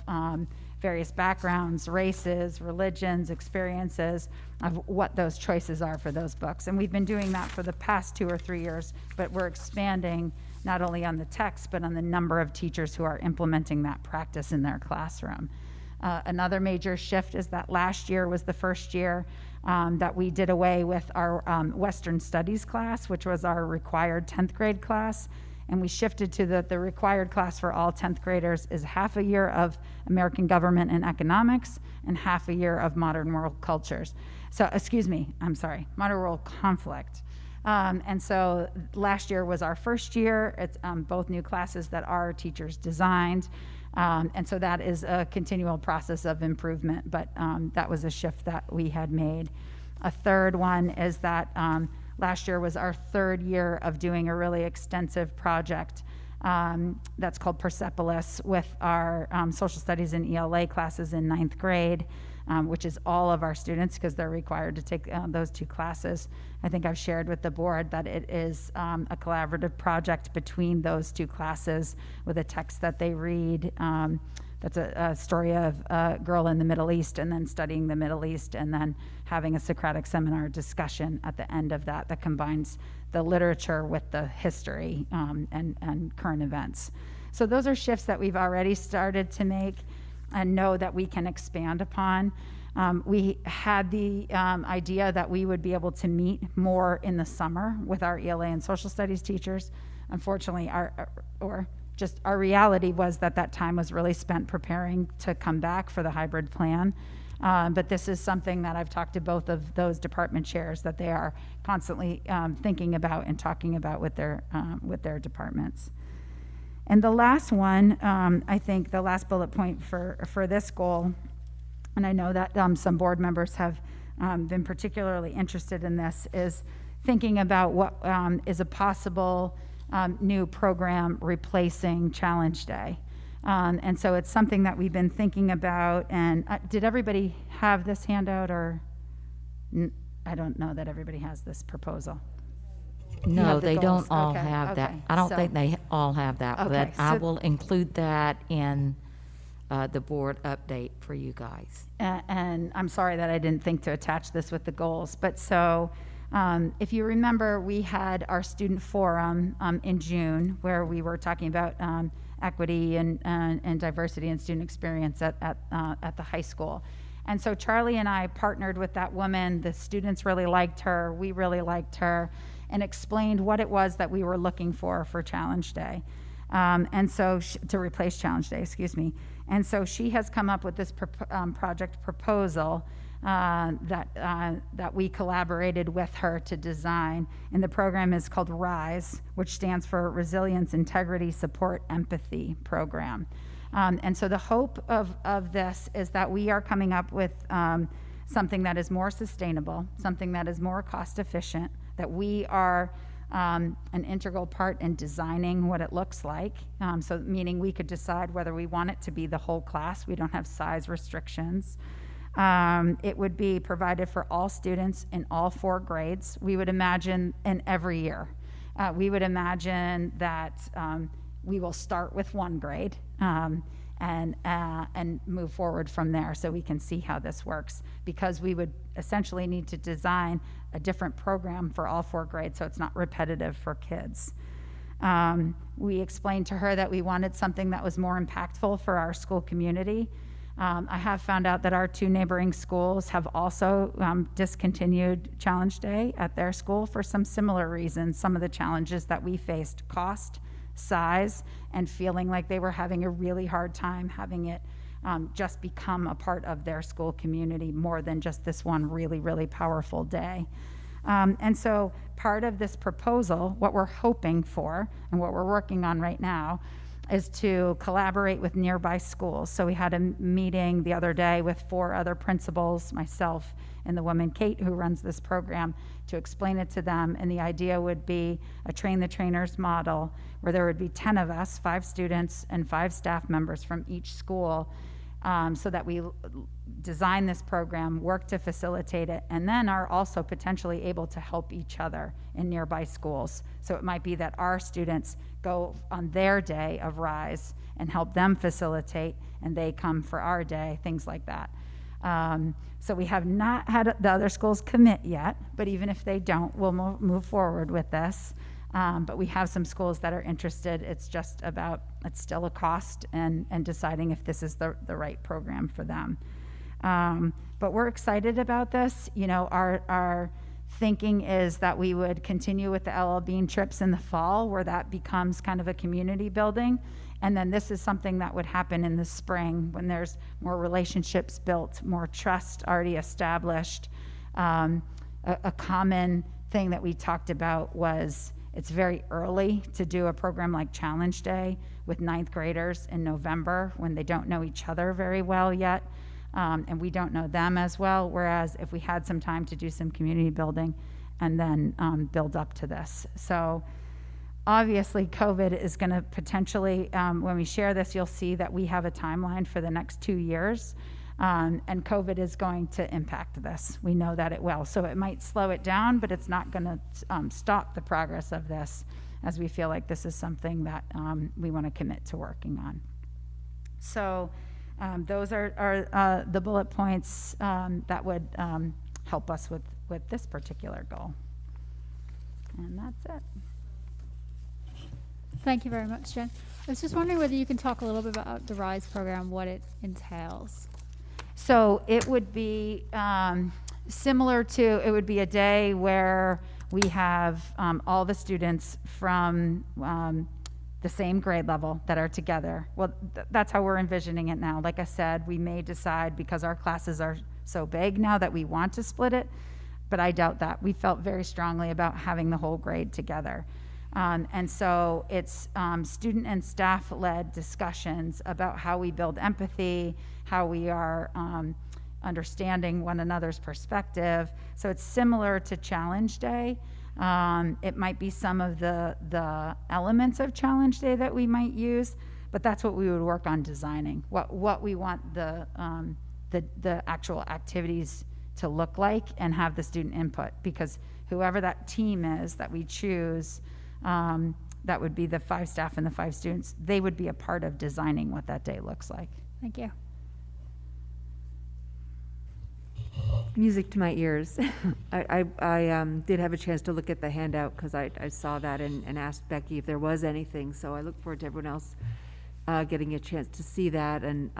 various backgrounds, races, religions, experiences, of what those choices are for those books. And we've been doing that for the past 2 or 3 years, but we're expanding not only on the text, but on the number of teachers who are implementing that practice in their classroom. Another major shift is that last year was the first year that we did away with our Western Studies class, which was our required 10th grade class. And we shifted to the required class for all 10th graders is half a year of American government and economics and half a year of modern world cultures. So, modern world conflict. And so last year was our first year. It's both new classes that our teachers designed. And so that is a continual process of improvement, but that was a shift that we had made. A third one is that last year was our 3rd year of doing a really extensive project that's called Persepolis with our social studies and ELA classes in 9th grade, which is all of our students because they're required to take those 2 classes. I think I've shared with the board that it is a collaborative project between those 2 classes with a text that they read. That's a story of a girl in the Middle East, and then studying the Middle East, and then having a Socratic seminar discussion at the end of that combines the literature with the history and current events. So those are shifts that we've already started to make and know that we can expand upon. We had the idea that we would be able to meet more in the summer with our ELA and social studies teachers. Unfortunately, our reality was that time was really spent preparing to come back for the hybrid plan. But this is something that I've talked to both of those department chairs that they are constantly thinking about and talking about with their departments. And the last one, I think the last bullet point for this goal, and I know that some board members have been particularly interested in this, is thinking about what is a possible new program replacing Challenge Day. And so it's something that we've been thinking about. And did everybody have this handout, or I don't know that everybody has this proposal? No, they goals. don't all Okay, have that. okay. I don't So- think they all have that, Okay, but I so- will include that in the board update for you guys. And I'm sorry that I didn't think to attach this with the goals. But so if you remember, we had our student forum in June where we were talking about equity and diversity and student experience at the high school. And so Charlie and I partnered with that woman. The students really liked her. We really liked her, and explained what it was that we were looking for Challenge Day. And so to replace Challenge Day, excuse me. And so she has come up with this project proposal that we collaborated with her to design. And the program is called RISE, which stands for Resilience, Integrity, Support, Empathy Program. And so the hope of this is that we are coming up with something that is more sustainable, something that is more cost efficient, that we are an integral part in designing what it looks like. So meaning we could decide whether we want it to be the whole class. We don't have size restrictions. It would be provided for all students in all 4 grades. We would imagine in every year. We would imagine that we will start with 1 grade and move forward from there, so we can see how this works, because we would essentially need to design a different program for all 4 grades so it's not repetitive for kids. We explained to her that we wanted something that was more impactful for our school community. I have found out that our 2 neighboring schools have also discontinued Challenge Day at their school for some similar reasons. Some of the challenges that we faced: cost, size, and feeling like they were having a really hard time having it just become a part of their school community more than just this one really, really powerful day. And so part of this proposal, what we're hoping for and what we're working on right now, is to collaborate with nearby schools. So we had a meeting the other day with 4 other principals, myself, and the woman, Kate, who runs this program, to explain it to them. And the idea would be a train the trainers model, where there would be 10 of us, 5 students and 5 staff members from each school, so that we design this program, work to facilitate it, and then are also potentially able to help each other in nearby schools. So it might be that our students go on their day of RISE and help them facilitate, and they come for our day, things like that. So we have not had the other schools commit yet, but even if they don't, we'll move forward with this. But we have some schools that are interested. It's just about, it's still a cost, and deciding if this is the right program for them. But we're excited about this. You know, our thinking is that we would continue with the LL Bean trips in the fall, where that becomes kind of a community building. And then this is something that would happen in the spring when there's more relationships built, more trust already established. A common thing that we talked about was, it's very early to do a program like Challenge Day with 9th graders in November when they don't know each other very well yet, and we don't know them as well, whereas if we had some time to do some community building and then build up to this. So obviously COVID is going to potentially, when we share this, you'll see that we have a timeline for the next 2 years. And COVID is going to impact this. We know that it will. So it might slow it down, but it's not going to stop the progress of this, as we feel like this is something that we want to commit to working on. So those are the bullet points that would help us with this particular goal. And that's it. Thank you very much, Jen. I was just wondering whether you can talk a little bit about the RISE program, what it entails. So it would be similar to, it would be a day where we have all the students from the same grade level that are together. Well, that's how we're envisioning it now. Like I said, we may decide, because our classes are so big now, that we want to split it, but I doubt that. We felt very strongly about having the whole grade together. And so it's student and staff-led discussions about how we build empathy, how we are understanding one another's perspective. So it's similar to Challenge Day. It might be some of the elements of Challenge Day that we might use, but that's what we would work on designing, what we want the actual activities to look like, and have the student input, because whoever that team is that we choose, that would be the 5 staff and the 5 students, they would be a part of designing what that day looks like. Thank you. Music to my ears. I did have a chance to look at the handout because I saw that and asked Becky if there was anything. So I look forward to everyone else getting a chance to see that. And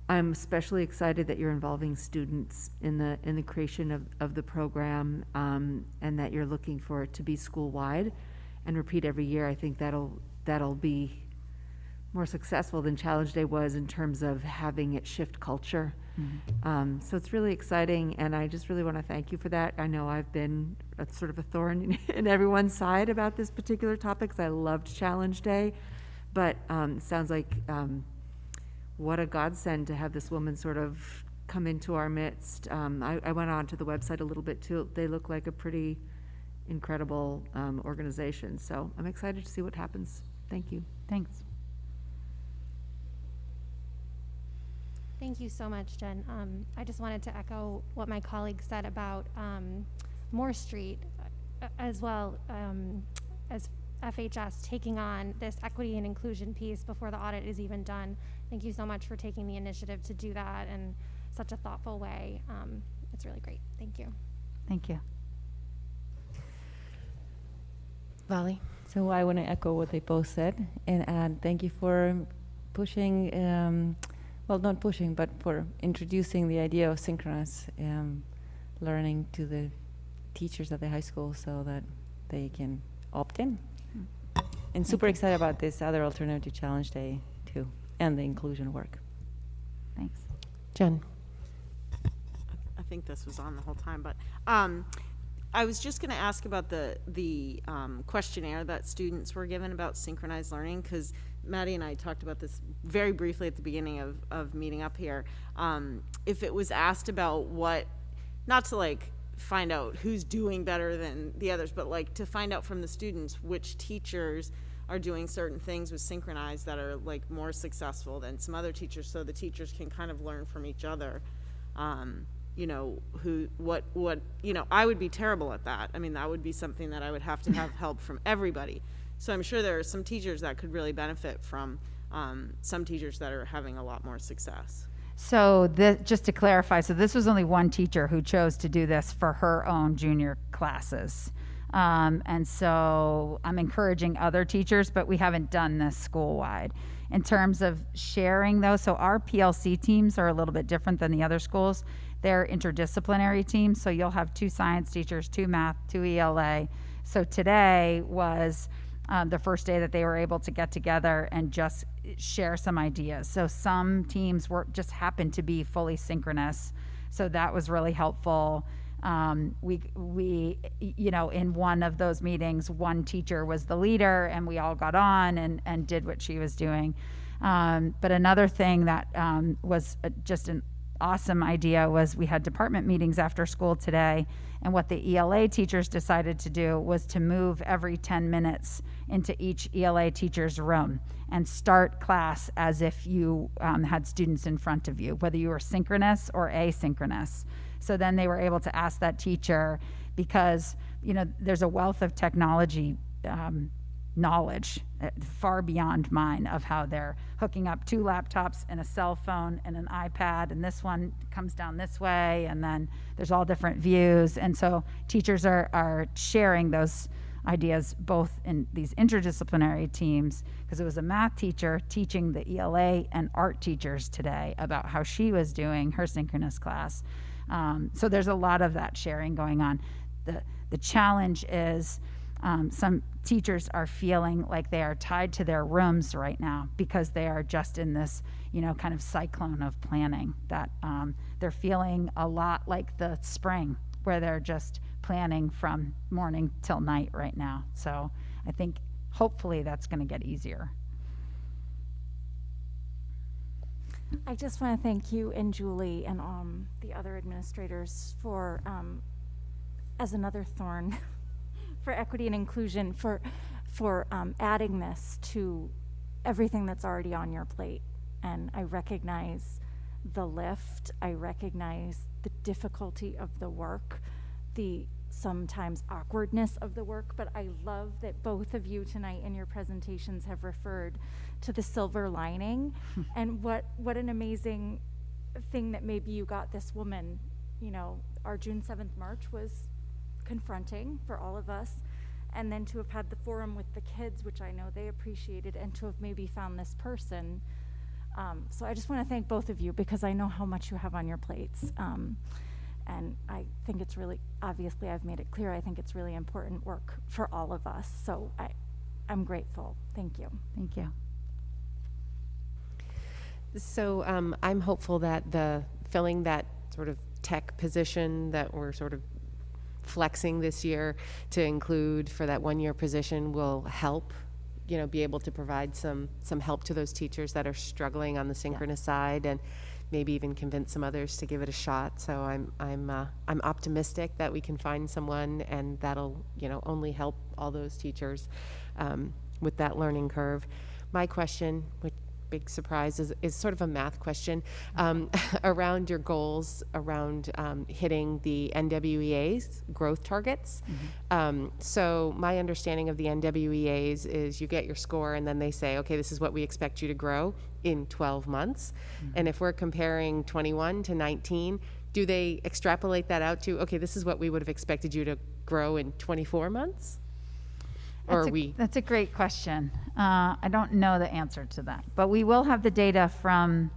I'm especially excited that you're involving students in the creation of the program, and that you're looking for it to be school-wide and repeat every year. I think that'll be more successful than Challenge Day was in terms of having it shift culture. So it's really exciting, and I just really want to thank you for that. I know I've been sort of a thorn in everyone's side about this particular topic, because I loved Challenge Day, but it sounds like what a godsend to have this woman sort of come into our midst. I went on to the website a little bit too. They look like a pretty incredible organization, so I'm excited to see what happens. Thank you. Thanks. Thank you so much, Jen. I just wanted to echo what my colleague said about Moore Street, as well as FHS taking on this equity and inclusion piece before the audit is even done. Thank you so much for taking the initiative to do that in such a thoughtful way. It's really great. Thank you. Thank you. Vali? So I want to echo what they both said and add thank you for pushing, well, not pushing, but for introducing the idea of synchronous learning to the teachers at the high school so that they can opt in. And super excited about this other alternative to Challenge Day too, and the inclusion work. Thanks. Jen? I think this was on the whole time, but I was just going to ask about the questionnaire that students were given about synchronized learning, because Maddie and I talked about this very briefly at the beginning of meeting up here. If it was asked about what, not to like find out who's doing better than the others, but like to find out from the students which teachers are doing certain things with synchronized that are like more successful than some other teachers, so the teachers can kind of learn from each other. You know, what, you know, I would be terrible at that. I mean, that would be something that I would have to have help from everybody. So I'm sure there are some teachers that could really benefit from some teachers that are having a lot more success. So just to clarify, so this was only one teacher who chose to do this for her own junior classes. And so I'm encouraging other teachers, but we haven't done this school-wide. In terms of sharing those, so our PLC teams are a little bit different than the other schools. They're interdisciplinary teams, so you'll have 2 science teachers, 2 math, 2 ELA. So today was the first day that they were able to get together and just share some ideas. So some teams just happened to be fully synchronous, so that was really helpful. We you know, in one of those meetings, one teacher was the leader, and we all got on and did what she was doing. But another thing that was just an awesome idea was we had department meetings after school today, and what the ELA teachers decided to do was to move every 10 minutes into each ELA teacher's room and start class as if you had students in front of you, whether you were synchronous or asynchronous. So then they were able to ask that teacher, because you know there's a wealth of technology knowledge far beyond mine of how they're hooking up 2 laptops and a cell phone and an iPad, and this one comes down this way, and then there's all different views. And so teachers are sharing those ideas both in these interdisciplinary teams, because it was a math teacher teaching the ELA and art teachers today about how she was doing her synchronous class. So there's a lot of that sharing going on. The challenge is some teachers are feeling like they are tied to their rooms right now because they are just in this, you know, kind of cyclone of planning that they're feeling a lot like the spring, where they're just planning from morning till night right now. So I think hopefully that's going to get easier. I just want to thank you and Julie and the other administrators for, as another thorn, for equity and inclusion, for adding this to everything that's already on your plate. And I recognize the lift. I recognize the difficulty of the work, the sometimes awkwardness of the work, but I love that both of you tonight in your presentations have referred to the silver lining. And what an amazing thing that maybe you got this woman. You know, our June 7th march was confronting for all of us, and then to have had the forum with the kids, which I know they appreciated, and to have maybe found this person. So I just want to thank both of you, because I know how much you have on your plates. And I think it's really, obviously I've made it clear, I think it's really important work for all of us. So I'm grateful. Thank you. Thank you. So I'm hopeful that the filling that sort of tech position that we're sort of flexing this year to include for that 1-year position will help, you know, be able to provide some help to those teachers that are struggling on the synchronous side, and maybe even convince some others to give it a shot. So I'm optimistic that we can find someone, and that'll, you know, only help all those teachers with that learning curve. My question, which big surprise, is sort of a math question around your goals around hitting the NWEA's growth targets. So my understanding of the NWEA's is you get your score and then they say, okay, this is what we expect you to grow in 12 months. And if we're comparing 21 to 19, do they extrapolate that out to, okay, this is what we would have expected you to grow in 24 months? That's a great question. I don't know the answer to that, but we will have the data from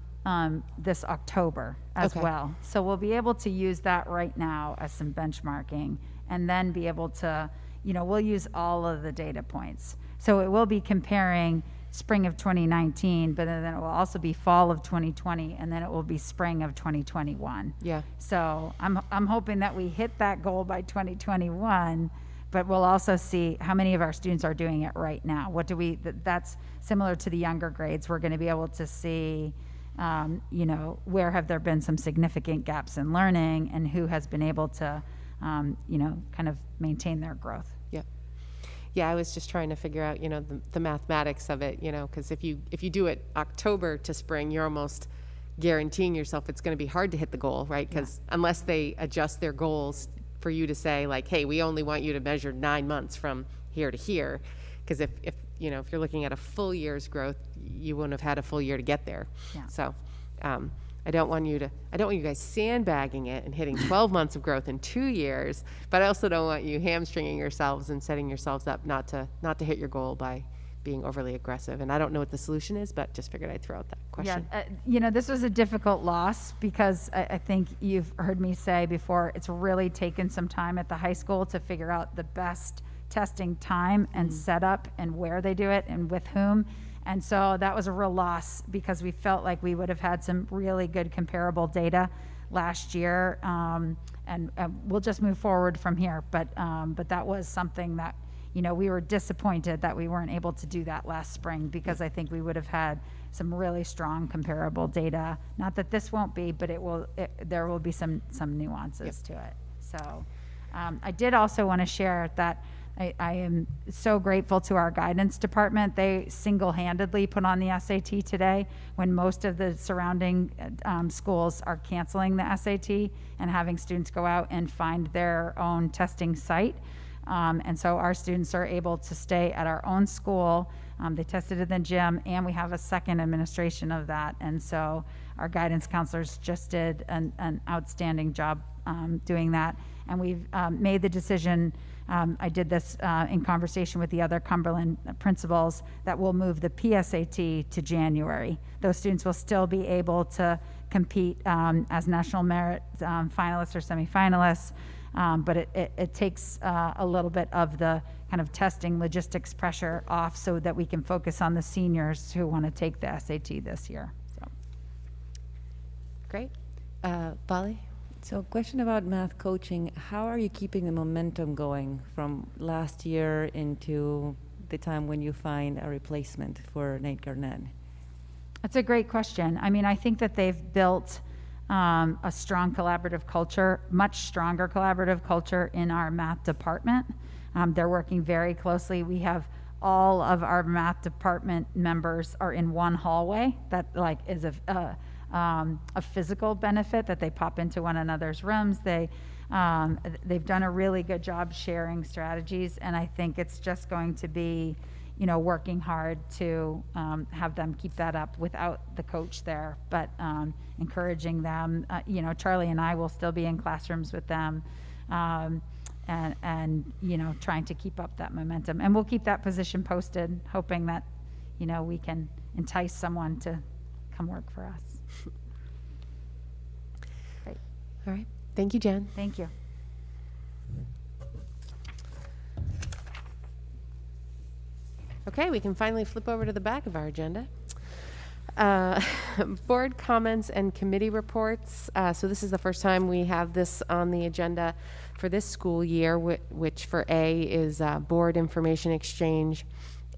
this October as well. So we'll be able to use that right now as some benchmarking, and then be able to, you know, we'll use all of the data points. So it will be comparing spring of 2019, but then it will also be fall of 2020, and then it will be spring of 2021. Yeah. So I'm hoping that we hit that goal by 2021. But we'll also see how many of our students are doing it right now. What do we, that's similar to the younger grades. We're going to be able to see, you know, where have there been some significant gaps in learning, and who has been able to, you know, kind of maintain their growth. Yeah. Yeah, I was just trying to figure out, you know, the mathematics of it, you know, because if you do it October to spring, you're almost guaranteeing yourself it's going to be hard to hit the goal, right? Because unless they adjust their goals for you to say, like, hey, we only want you to measure 9 months from here to here, because if you know, if you're looking at a full year's growth, you wouldn't have had a full year to get there. So I don't want you guys sandbagging it and hitting 12 months of growth in 2 years, but I also don't want you hamstringing yourselves and setting yourselves up not to hit your goal by being overly aggressive. And I don't know what the solution is, but just figured I'd throw out that question. Yeah, you know, this was a difficult loss, because I think you've heard me say before, it's really taken some time at the high school to figure out the best testing time and setup, and where they do it and with whom. And so that was a real loss, because we felt like we would have had some really good comparable data last year, and we'll just move forward from here. But that was something that, you know, we were disappointed that we weren't able to do that last spring, because I think we would have had some really strong comparable data. Not that this won't be, but there will be some nuances to it. So I did also want to share that I am so grateful to our guidance department. They single-handedly put on the SAT today, when most of the surrounding schools are canceling the SAT and having students go out and find their own testing site. And so our students are able to stay at our own school. They tested in the gym, and we have a second administration of that. And so our guidance counselors just did an outstanding job doing that. And we've made the decision, I did this in conversation with the other Cumberland principals, that we'll move the PSAT to January. Those students will still be able to compete as national merit finalists or semifinalists. But it takes a little bit of the kind of testing logistics pressure off, so that we can focus on the seniors who want to take the SAT this year. So. Great. Bali? So question about math coaching. How are you keeping the momentum going from last year into the time when you find a replacement for Nate Garnett? That's a great question. I mean, I think that they've built a strong collaborative culture, much stronger collaborative culture in our math department. They're working very closely. We have all of our math department members are in one hallway. That like is a physical benefit that they pop into one another's rooms. They've done a really good job sharing strategies, and I think it's just going to be, you know, working hard to have them keep that up without the coach there, but encouraging them. You know, Charlie and I will still be in classrooms with them, and you know, trying to keep up that momentum. And we'll keep that position posted, hoping that, you know, we can entice someone to come work for us. Great. All right. Thank you, Jen. Thank you. Okay, we can finally flip over to the back of our agenda. Board comments and committee reports. So this is the first time we have this on the agenda for this school year, which for A is board information exchange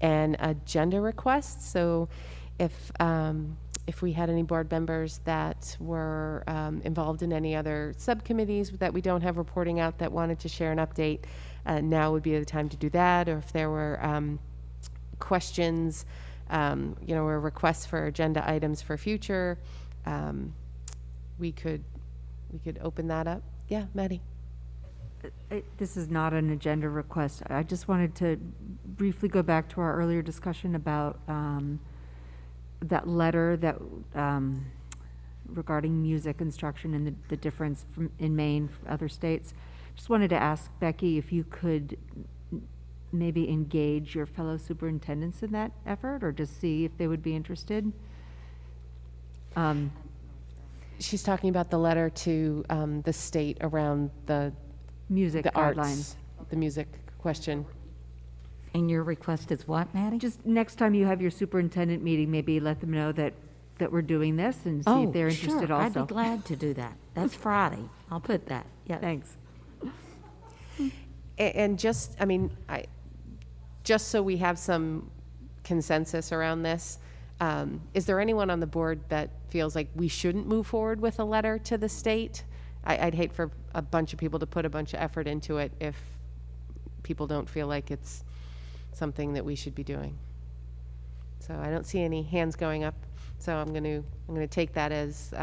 and agenda requests. So if we had any board members that were involved in any other subcommittees that we don't have reporting out that wanted to share an update, now would be the time to do that. Or if there were questions, you know, or requests for agenda items for future, we could open that up. Yeah, Maddie. This is not an agenda request. I just wanted to briefly go back to our earlier discussion about that letter that regarding music instruction and the difference in Maine from other states. Just wanted to ask Becky if you could maybe engage your fellow superintendents in that effort, or just see if they would be interested. She's talking about the letter to the state around the music guidelines, arts, the music question. And your request is what, Maddie? Just next time you have your superintendent meeting, maybe let them know that we're doing this and see if they're interested sure. also. I'd be glad to do that. That's Friday. I'll put that. Yeah. Thanks. And just, I mean, just so we have some consensus around this, is there anyone on the board that feels like we shouldn't move forward with a letter to the state? I'd hate for a bunch of people to put a bunch of effort into it if people don't feel like it's something that we should be doing. So I don't see any hands going up. So I'm going to take that as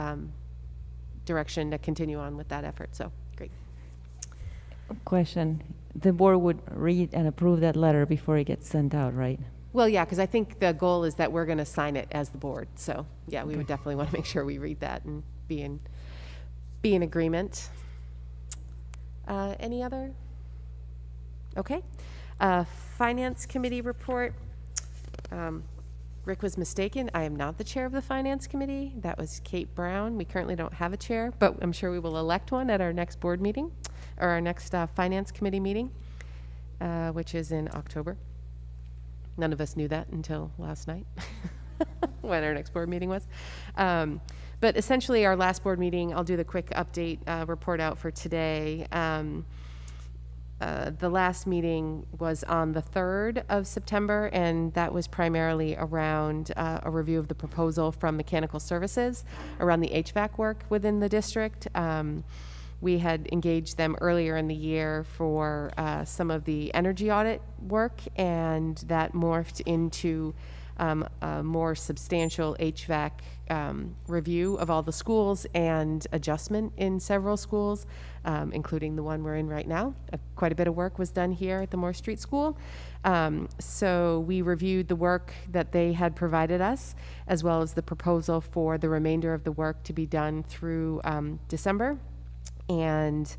direction to continue on with that effort. So great. Question. The board would read and approve that letter before it gets sent out, right? Well, yeah, because I think the goal is that we're going to sign it as the board. So yeah, we would definitely want to make sure we read that and be in agreement. Any other? Okay. Finance committee report. Rick was mistaken. I am not the chair of the finance committee. That was Kate Brown. We currently don't have a chair, but I'm sure we will elect one at our next board meeting, or our next finance committee meeting, which is in October. None of us knew that until last night when our next board meeting was. But essentially our last board meeting, I'll do the quick update report out for today. The last meeting was on the 3rd of September, and that was primarily around a review of the proposal from Mechanical Services around the HVAC work within the district. We had engaged them earlier in the year for some of the energy audit work, and that morphed into a more substantial HVAC review of all the schools and adjustment in several schools, including the one we're in right now. Quite a bit of work was done here at the Moore Street School. So we reviewed the work that they had provided us, as well as the proposal for the remainder of the work to be done through December. And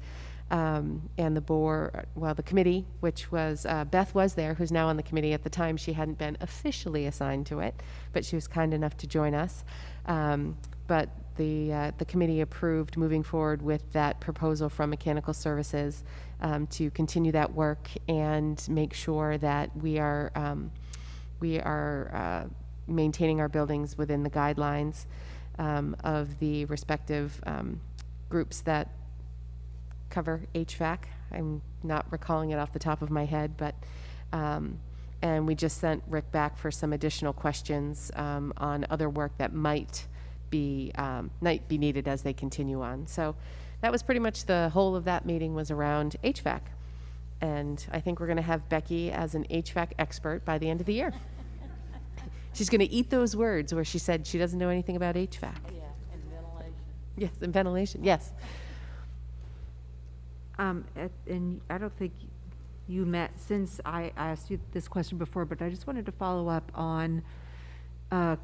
the board, well, the committee, which was, Beth was there, who's now on the committee. At the time, she hadn't been officially assigned to it, but she was kind enough to join us. But the committee approved moving forward with that proposal from Mechanical Services to continue that work and make sure that we are maintaining our buildings within the guidelines of the respective groups that cover HVAC. I'm not recalling it off the top of my head, but And we just sent Rick back for some additional questions on other work that might be needed as they continue on. So that was pretty much the whole of that meeting was around HVAC. And I think we're going to have Becky as an HVAC expert by the end of the year. She's going to eat those words where she said she doesn't know anything about HVAC. Yeah, and ventilation. Yes, and ventilation, yes. And I don't think you met since I asked you this question before, but I just wanted to follow up on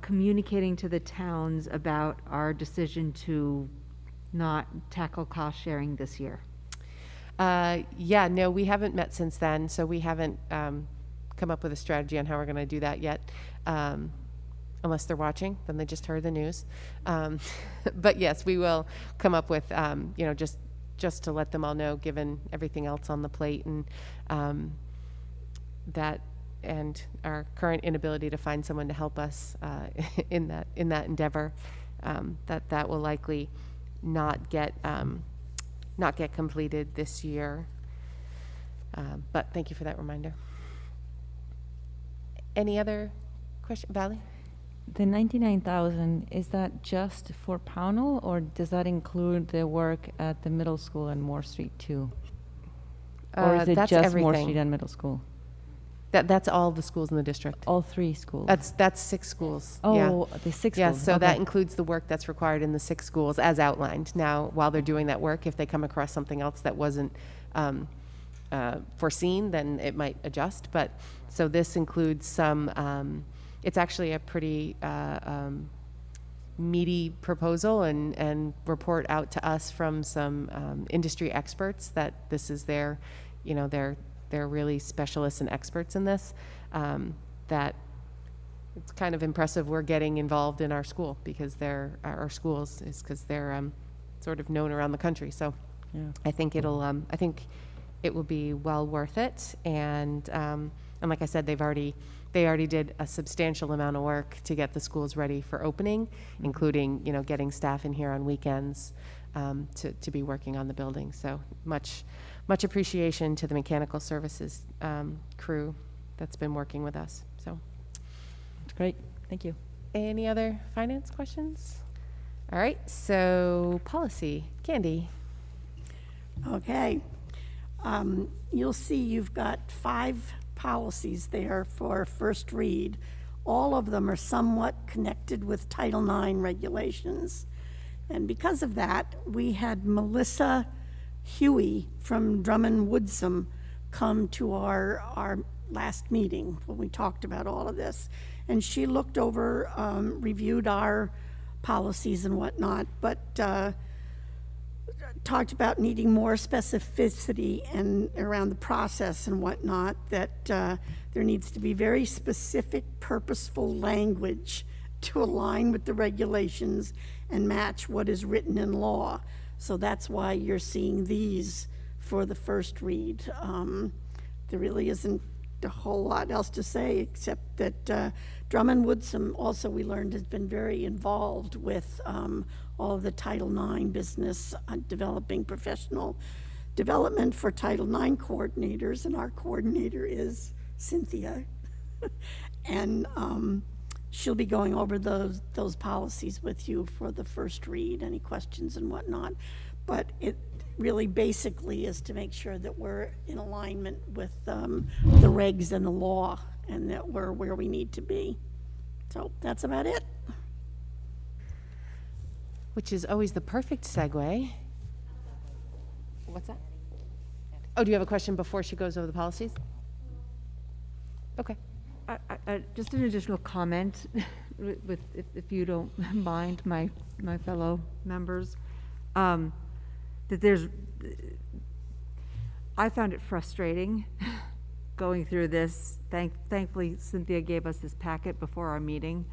communicating to the towns about our decision to not tackle cost sharing this year. Yeah, no, we haven't met since then, so we haven't come up with a strategy on how we're going to do that yet. Unless they're watching, then they just heard the news. But yes, we will come up with, you know, just to let them all know, given everything else on the plate and that and our current inability to find someone to help us in that endeavor, that will likely not get completed this year. But thank you for that reminder. Any other question, Valley? The 99,000, is that just for Pownell, or does that include the work at the middle school and Moore Street too? Or is it That's just everything. Moore Street and middle school? That's all the schools in the district. All 3 schools? That's 6 schools. Oh, yeah. the 6 Yeah, schools. so Okay. that includes the work that's required in the 6 schools as outlined. Now, while they're doing that work, if they come across something else that wasn't foreseen, then it might adjust. But so this includes some, it's actually a pretty meaty proposal and report out to us from some industry experts that this is their, you know, they're really specialists and experts in this, that it's kind of impressive we're getting involved in our school because our schools is because they're sort of known around the country. So yeah. I think I think it will be well worth it. And like I said, they already did a substantial amount of work to get the schools ready for opening, including, you know, getting staff in here on weekends to be working on the building. So much appreciation to the mechanical services crew that's been working with us. So That's great. Thank you. any other finance questions? All right, so policy. Candy. Okay. You'll see you've got 5 policies there for first read. All of them are somewhat connected with Title IX regulations. And because of that, we had Melissa Huey from Drummond Woodsum come to our last meeting when we talked about all of this. And she looked over, reviewed our policies and whatnot, but talked about needing more specificity and around the process and whatnot, that there needs to be very specific, purposeful language to align with the regulations and match what is written in law. So that's why you're seeing these for the first read. There really isn't a whole lot else to say except that Drummond Woodsum also, we learned, has been very involved with all of the Title IX business, developing professional development for Title IX coordinators, and our coordinator is Cynthia. And she'll be going over those policies with you for the first read, any questions and whatnot. But it really basically is to make sure that we're in alignment with the regs and the law, and that we're where we need to be. So that's about it. Which is always the perfect segue. What's that? Oh, do you have a question before she goes over the policies? Okay. Just an additional comment, if you don't mind, my fellow members, that I found it frustrating going through this. Thankfully, Cynthia gave us this packet before our meeting,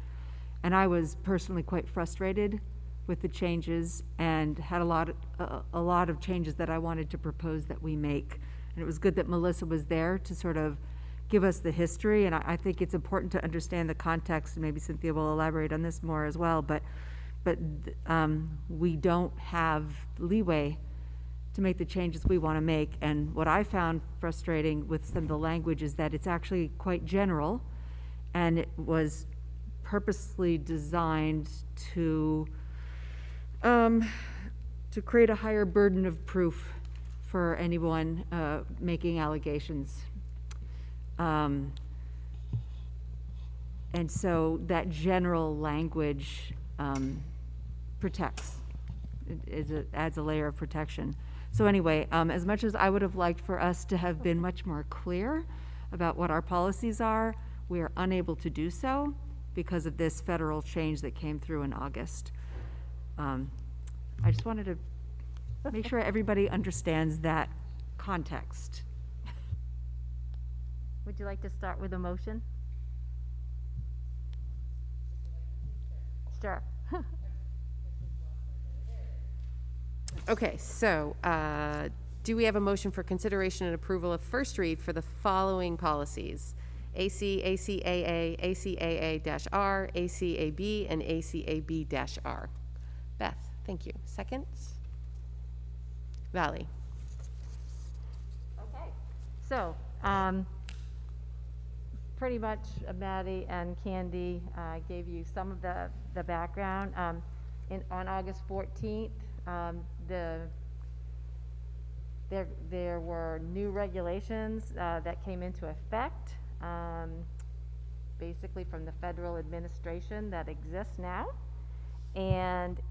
and I was personally quite frustrated with the changes and had a lot of changes that I wanted to propose that we make. And it was good that Melissa was there to sort of give us the history, and I think it's important to understand the context, and maybe Cynthia will elaborate on this more as well, but we don't have leeway to make the changes we want to make. And what I found frustrating with some of the language is that it's actually quite general, and it was purposely designed to create a higher burden of proof for anyone making allegations. And so that general language protects, adds a layer of protection. So anyway, as much as I would have liked for us to have been much more clear about what our policies are, we are unable to do so because of this federal change that came through in August. I just wanted to make sure everybody understands that context. Would you like to start with a motion? Sure. Okay, so do we have a motion for consideration and approval of first read for the following policies? AC, ACAA, ACAA-R, ACAB, and ACAB-R. Beth, thank you. Second? Valley. Okay. So, pretty much Maddie and Candy gave you some of the background. On August 14th, there were new regulations that came into effect, basically from the federal administration that exists now, and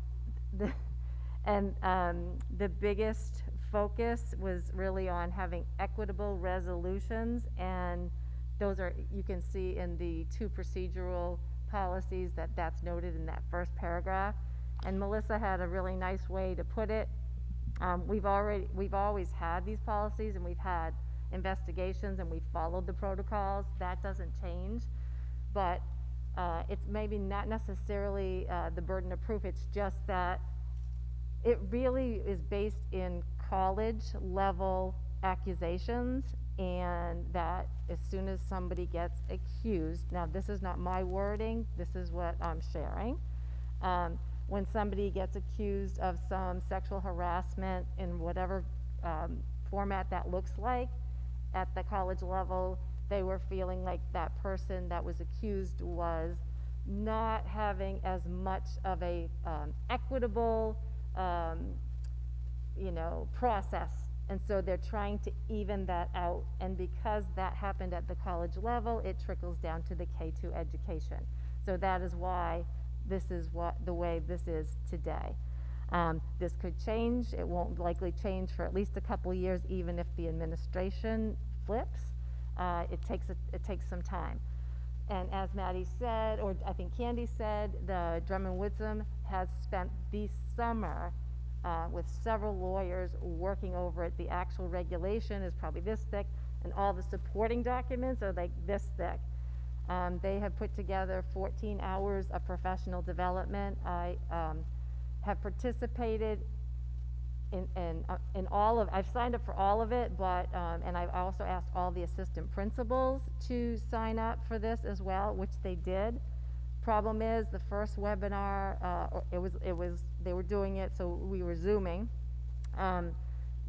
the biggest focus was really on having equitable resolutions, and those are, you can see in the 2 procedural policies that's noted in that first paragraph. And Melissa had a really nice way to put it. We've always had these policies, and we've had investigations, and we've followed the protocols. That doesn't change, but it's maybe not necessarily the burden of proof. It's just that it really is based in college level accusations, and that as soon as somebody gets accused, now this is not my wording, this is what I'm sharing. When somebody gets accused of some sexual harassment in whatever format that looks like at the college level, they were feeling like that person that was accused was not having as much of a equitable process, and so they're trying to even that out. And because that happened at the college level, it trickles down to the K-2 education. So that is why this is the way this is today. This could change. It won't likely change for at least a couple of years, even if the administration flips. It takes some time. And as Maddie said, or I think Candy said, the Drummond Woodsum has spent the summer with several lawyers working over it. The actual regulation is probably this thick, and all the supporting documents are like this thick. They have put together 14 hours of professional development. I have participated in all of, I've signed up for all of it, but, and I've also asked all the assistant principals to sign up for this as well, which they did. Problem is, the first webinar, they were doing it, so we were Zooming,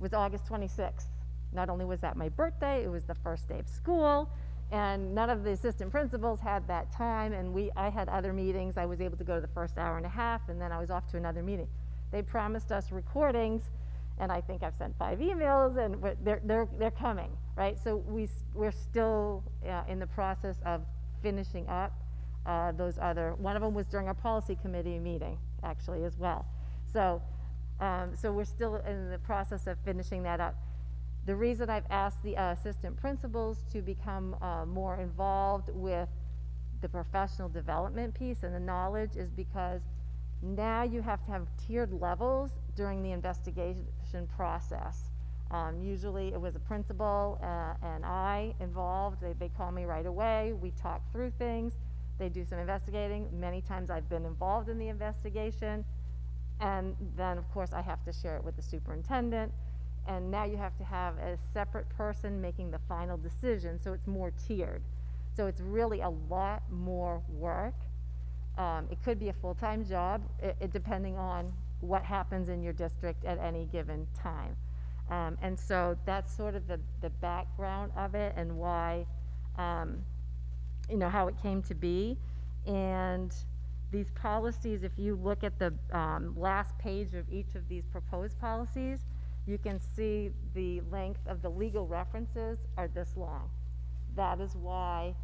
was August 26th. Not only was that my birthday, it was the first day of school, and none of the assistant principals had that time, and I had other meetings. I was able to go to the first hour and a half, and then I was off to another meeting. They promised us recordings, and I think I've sent 5 emails, and they're coming, right? So we're still in the process of finishing up those other. One of them was during our policy committee meeting, actually, as well. So we're still in the process of finishing that up. The reason I've asked the assistant principals to become more involved with the professional development piece and the knowledge is because now you have to have tiered levels during the investigation process. Usually it was a principal and I involved. They call me right away. We talk through things. They do some investigating. Many times I've been involved in the investigation. And then, of course, I have to share it with the superintendent. And now you have to have a separate person making the final decision, so it's more tiered. So it's really a lot more work. It could be a full-time job, depending on what happens in your district at any given time. And so that's sort of the background of it and why, how it came to be. And these policies, if you look at the last page of each of these proposed policies, you can see the length of the legal references are this long. That is why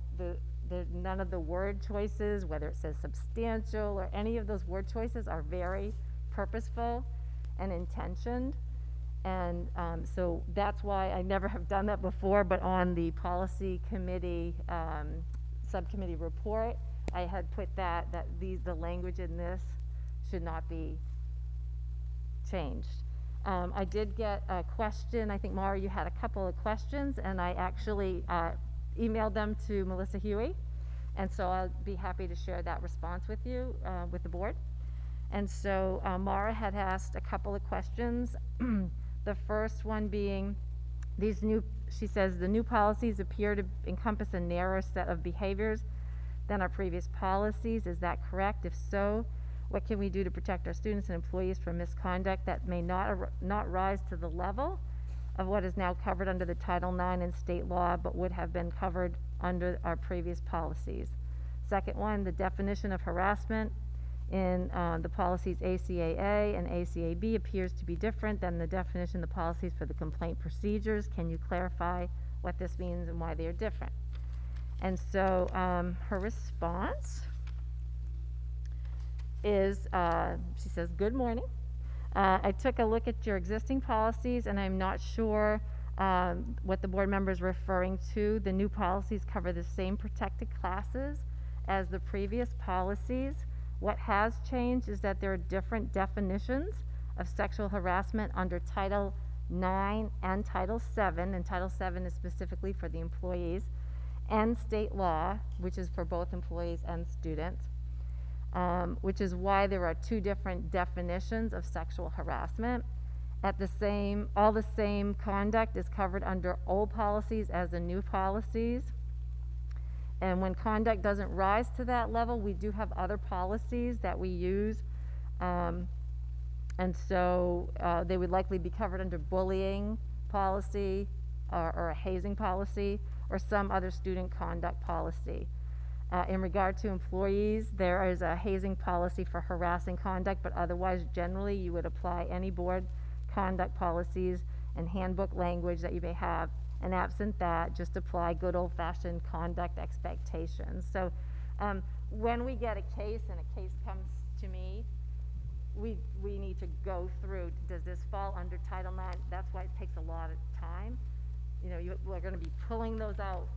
none of the word choices, whether it says substantial or any of those word choices, are very purposeful and intentioned. And so that's why I never have done that before, but on the policy committee subcommittee report, I had put that the language in this should not be changed. I did get a question. I think, Mara, you had a couple of questions, and I actually emailed them to Melissa Huey, and so I'll be happy to share that response with you, with the board. And so Mara had asked a couple of questions. The first one being, she says, the new policies appear to encompass a narrower set of behaviors than our previous policies. Is that correct? If so, what can we do to protect our students and employees from misconduct that may not rise to the level of what is now covered under the Title IX and state law, but would have been covered under our previous policies? Second one, the definition of harassment in the policies ACAA and ACAB appears to be different than the definition of the policies for the complaint procedures. Can you clarify what this means and why they are different? And so her response is, she says, good morning. I took a look at your existing policies, and I'm not sure what the board member is referring to. The new policies cover the same protected classes as the previous policies. What has changed is that there are different definitions of sexual harassment under Title IX and Title VII, and Title VII is specifically for the employees, and state law, which is for both employees and students, which is why there are two different definitions of sexual harassment. All the same conduct is covered under old policies as the new policies. And when conduct doesn't rise to that level, we do have other policies that we use. And so they would likely be covered under bullying policy or a hazing policy or some other student conduct policy. In regard to employees, there is a hazing policy for harassing conduct, but otherwise, generally, you would apply any board conduct policies and handbook language that you may have. And absent that, just apply good old-fashioned conduct expectations. So when we get a case and a case comes to me, we need to go through, does this fall under Title IX? That's why it takes a lot of time. We're going to be pulling those out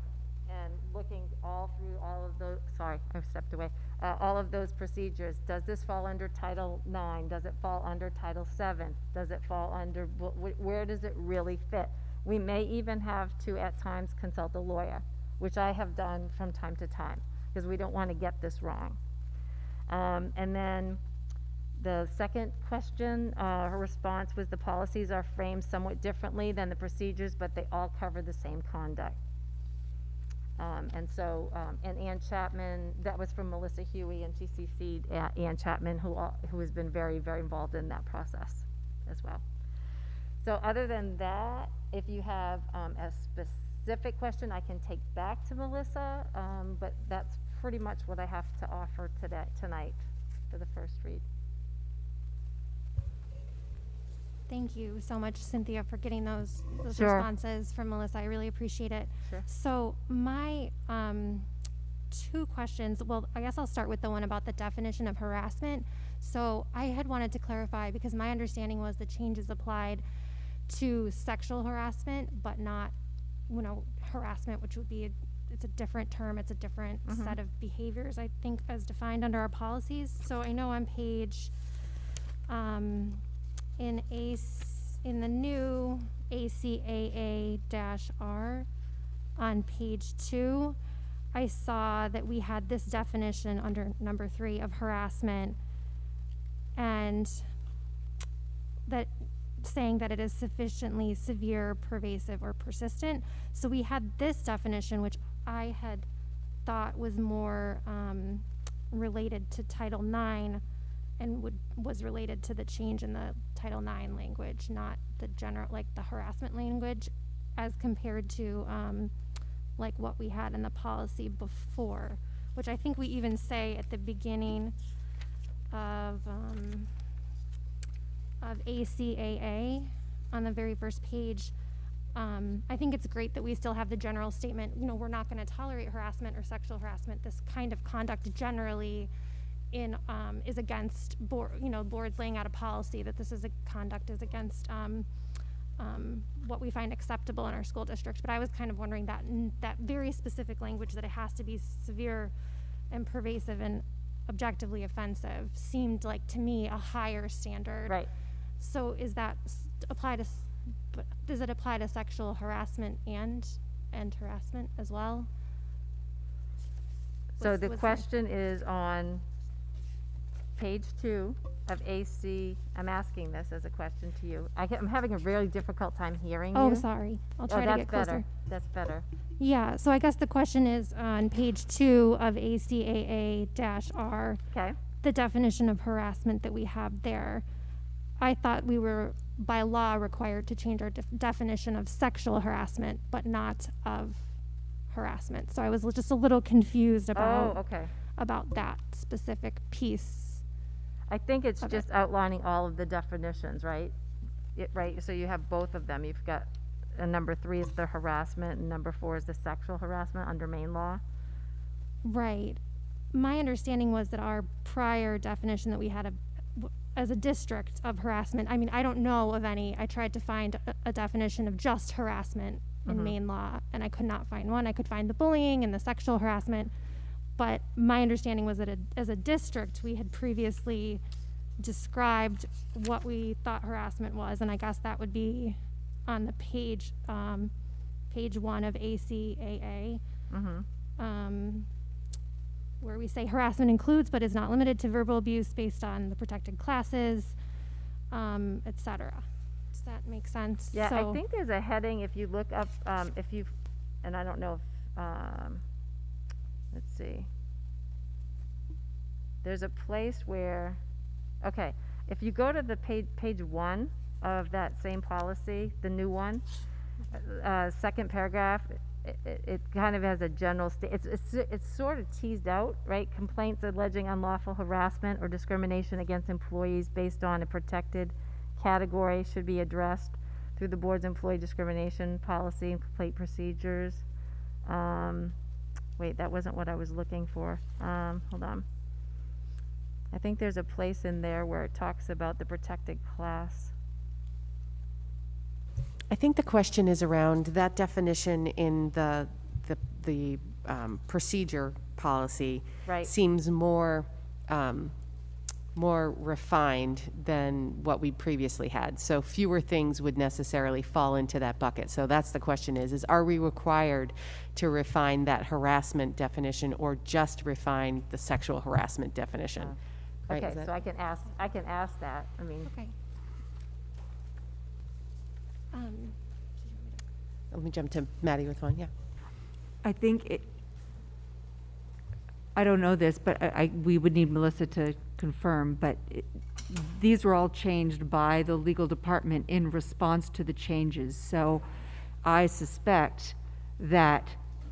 and looking all through all of those, sorry, I stepped away, all of those procedures. Does this fall under Title IX? Does it fall under Title VII? Does it fall under, where does it really fit? We may even have to, at times, consult a lawyer, which I have done from time to time, because we don't want to get this wrong. And then the second question, her response was the policies are framed somewhat differently than the procedures, but they all cover the same conduct. And so, and Ann Chapman, that was from Melissa Huey, and she CC'd Ann Chapman, who has been very, very involved in that process as well. So other than that, if you have a specific question, I can take back to Melissa, but that's pretty much what I have to offer tonight for the first read. Thank you so much, Cynthia, for getting those Sure. responses from Melissa. I really appreciate it. Sure. So my two questions, well, I guess I'll start with the one about the definition of harassment. So I had wanted to clarify, because my understanding was the changes applied to sexual harassment, but not, harassment, which would be, it's a different term, it's a different set of behaviors, I think, as defined under our policies. So I know on page, in the new ACAA-R on page 2, I saw that we had this definition under number 3 of harassment, and that saying that it is sufficiently severe, pervasive, or persistent. So we had this definition, which I had thought was more related to Title IX and was related to the change in the Title IX language, not the general, like the harassment language, as compared to like what we had in the policy before, which I think we even say at the beginning of ACAA on the very first page. I think it's great that we still have the general statement, you know, we're not going to tolerate harassment or sexual harassment. This kind of conduct generally is against boards laying out a policy that this is a conduct is against what we find acceptable in our school districts. But I was kind of wondering that that very specific language that it has to be severe and pervasive and objectively offensive seemed like to me a higher standard. Right. So is that does it apply to sexual harassment and harassment as well? So the question is on page 2 of AC. I'm asking this as a question to you. I'm having a really difficult time hearing you. Oh, sorry. I'll try to get closer. That's better. Yeah, so I guess the question is on page 2 of ACAA-R, okay, the definition of harassment that we have there. I thought we were, by law, required to change our definition of sexual harassment, but not of harassment. So I was just a little confused about, about that specific piece. I think it's just outlining all of the definitions, right? Right, so you have both of them. You've got number 3 is the harassment, and number 4 is the sexual harassment under Maine law. Right. My understanding was that our prior definition that we had as a district of harassment, I mean, I don't know of any. I tried to find a definition of just harassment in Maine law, and I could not find one. I could find the bullying and the sexual harassment, but my understanding was that as a district, we had previously described what we thought harassment was, and I guess that would be on the page 1 of ACAA, where we say harassment includes but is not limited to verbal abuse based on the protected classes, etc. Does that make sense? Yeah, so I think there's a heading if you look up, and I don't know if, let's see. There's a place where, okay, if you go to the page 1 of that same policy, the new one, second paragraph, it kind of has a general it's sort of teased out, right? Complaints alleging unlawful harassment or discrimination against employees based on a protected category should be addressed through the board's employee discrimination policy and complaint procedures. Wait, that wasn't what I was looking for. Hold on. I think there's a place in there where it talks about the protected class. I think the question is around that definition in the procedure policy. Right. Seems more refined than what we previously had. So fewer things would necessarily fall into that bucket. So that's the question is are we required to refine that harassment definition or just refine the sexual harassment definition? Right, Okay, so I can ask that. I mean, okay. Let me jump to Maddie with one. Yeah. I think I don't know this, but we would need Melissa to confirm, but these were all changed by the legal department in response to the changes. So I suspect that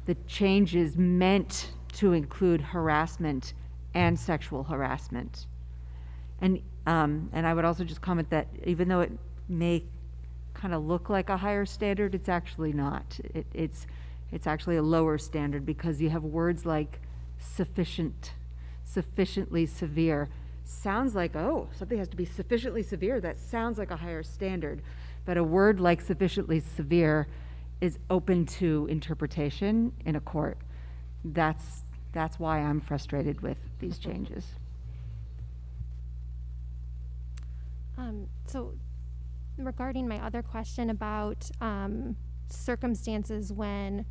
the changes meant to include harassment and sexual harassment. And I would also just comment that even though it may kind of look like a higher standard, it's actually not. It's actually a lower standard because you have words like sufficiently severe. Sounds like, oh, something has to be sufficiently severe. That sounds like a higher standard. But a word like sufficiently severe is open to interpretation in a court. That's why I'm frustrated with these changes. So regarding my other question about circumstances when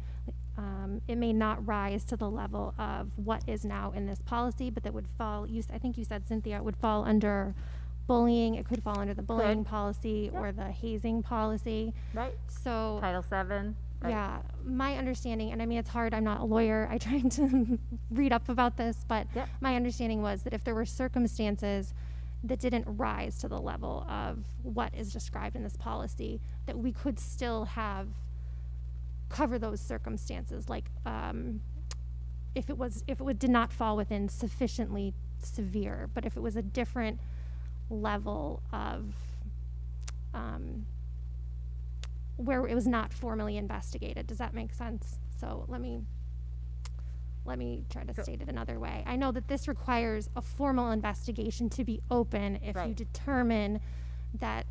it may not rise to the level of what is now in this policy, but that would fall, I think you said, Cynthia, it would fall under bullying. It could fall under the bullying policy or the hazing policy. Right. So Title VII. Right. Yeah, my understanding, and I mean, it's hard, I'm not a lawyer, I tried to read up about this, but my understanding was that if there were circumstances that didn't rise to the level of what is described in this policy, that we could still cover those circumstances, like if it did not fall within sufficiently severe, but if it was a different level of where it was not formally investigated. Does that make sense? So let me try to state it another way. I know that this requires a formal investigation to be open if you determine that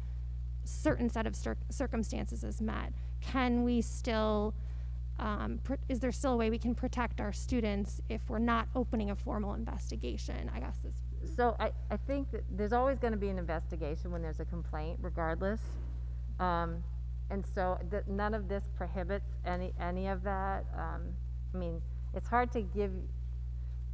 certain set of circumstances is met. Can we still, is there still a way we can protect our students if we're not opening a formal investigation? I guess is. So I think that there's always going to be an investigation when there's a complaint, regardless. And so none of this prohibits any of that. I mean, it's hard to give,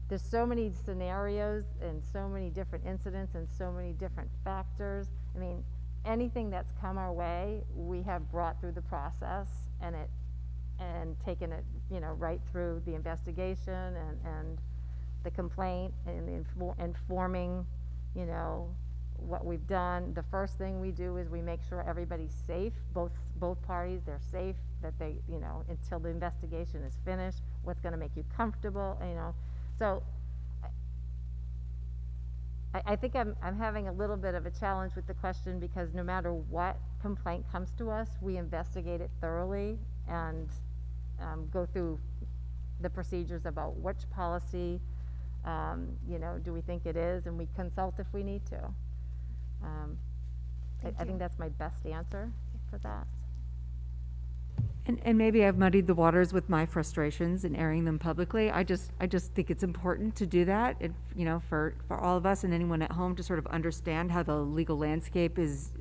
there's so many scenarios and so many different incidents and so many different factors. I mean, anything that's come our way, we have brought through the process and taken it, you know, right through the investigation and the complaint and informing, you know, what we've done. The first thing we do is we make sure everybody's safe, both parties, they're safe, that they, you know, until the investigation is finished, what's going to make you comfortable, you know. So I think I'm having a little bit of a challenge with the question, because no matter what complaint comes to us, we investigate it thoroughly and go through the procedures about which policy, you know, do we think it is, and we consult if we need to. I think that's my best answer for that. And maybe I've muddied the waters with my frustrations and airing them publicly. I just think it's important to do that, you know, for all of us and anyone at home to sort of understand how the legal landscape is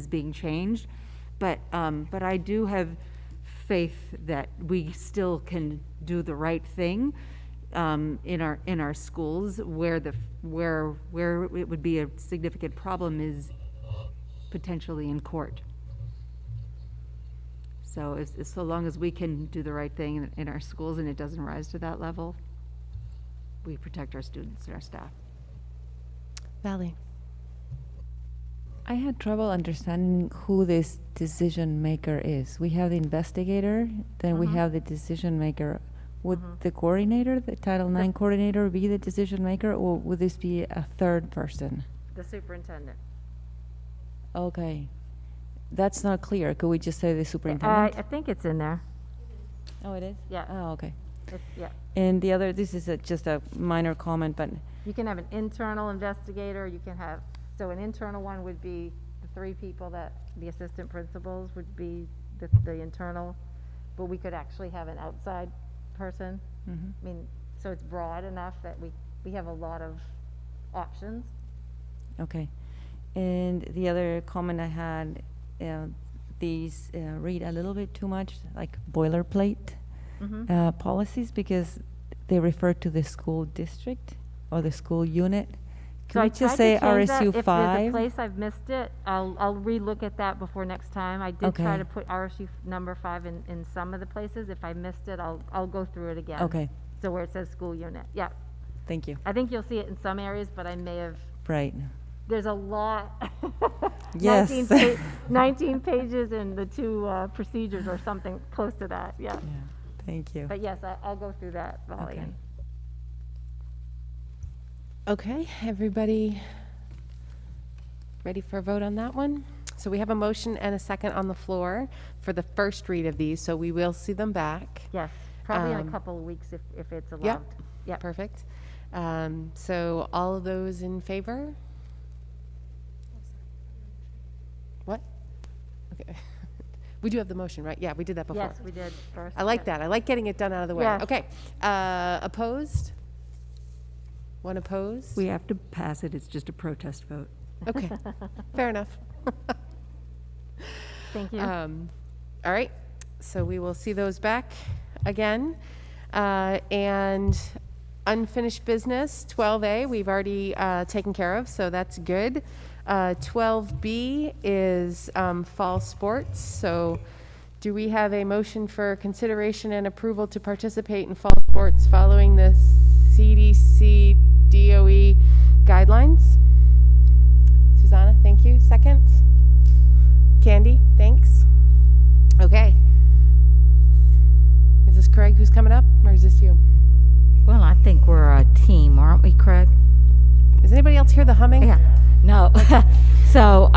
being changed. But I do have faith that we still can do the right thing in our schools, where it would be a significant problem is potentially in court. So so long as we can do the right thing in our schools and it doesn't rise to that level, we protect our students and our staff. Valley. I had trouble understanding who this decision maker is. We have the investigator, then we have the decision maker. Would the coordinator, the Title IX coordinator, be the decision maker, or would this be a third person? The superintendent. Okay. That's not clear. Could we just say the superintendent? I think it's in there. Oh, it is? Yeah. Oh, okay. Yeah. And the other, this is just a minor comment, but You can have an internal investigator. You can have, so an internal one would be the 3 people that the assistant principals would be the internal, but we could actually have an outside person. I mean, so it's broad enough that we have a lot of options. okay. And the other comment I had, these read a little bit too much like boilerplate policies, because they refer to the school district or the school unit. Can we just say RSU5? If there's a place I've missed it, I'll relook at that before next time. I did try to put RSU number 5 in some of the places. If I missed it, I'll go through it again. Okay. So where it says school unit, yeah. Thank you. I think you'll see it in some areas, but I may have. Right. There's a lot. Yes. 19 pages in the 2 procedures or something close to that, yeah. Thank you. But yes, I'll go through that, Molly. Okay, everybody ready for a vote on that one? So we have a motion and a second on the floor for the first read of these, so we will see them back. Yes, probably in a couple of weeks if it's allowed. Yep, yeah, perfect. So all of those in favor? What? Okay. We do have the motion, right? Yeah, we did that before. Yes, we did first. I like that. I like getting it done out of the way. Yes. Okay. Opposed? One opposed? We have to pass it. It's just a protest vote. Okay. Fair enough. Thank you. All right. So we will see those back again. And unfinished business, 12A, we've already taken care of, so that's good. 12B is fall sports. So do we have a motion for consideration and approval to participate in fall sports following the CDC DOE guidelines? Susanna, thank you. Second? Candy, thanks. Okay. Is this Craig who's coming up, or is this you? Well, I think we're a team, aren't we, Craig? Does anybody else hear the humming? Yeah. No. So,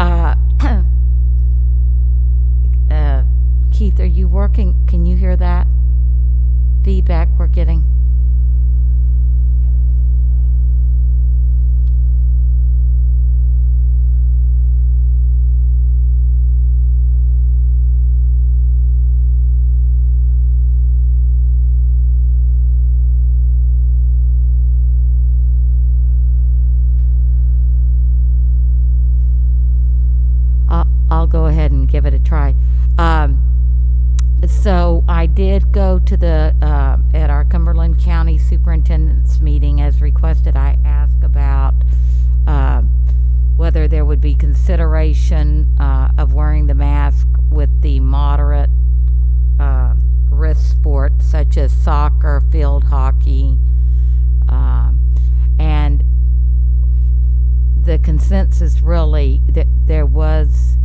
Keith, are you working? Can you hear that feedback we're getting? I'll go ahead and give it a try. So I did go to the, at our Cumberland County Superintendent's meeting as requested. I asked about whether there would be consideration of wearing the mask with the moderate risk sports such as soccer, field hockey, and the consensus really that there was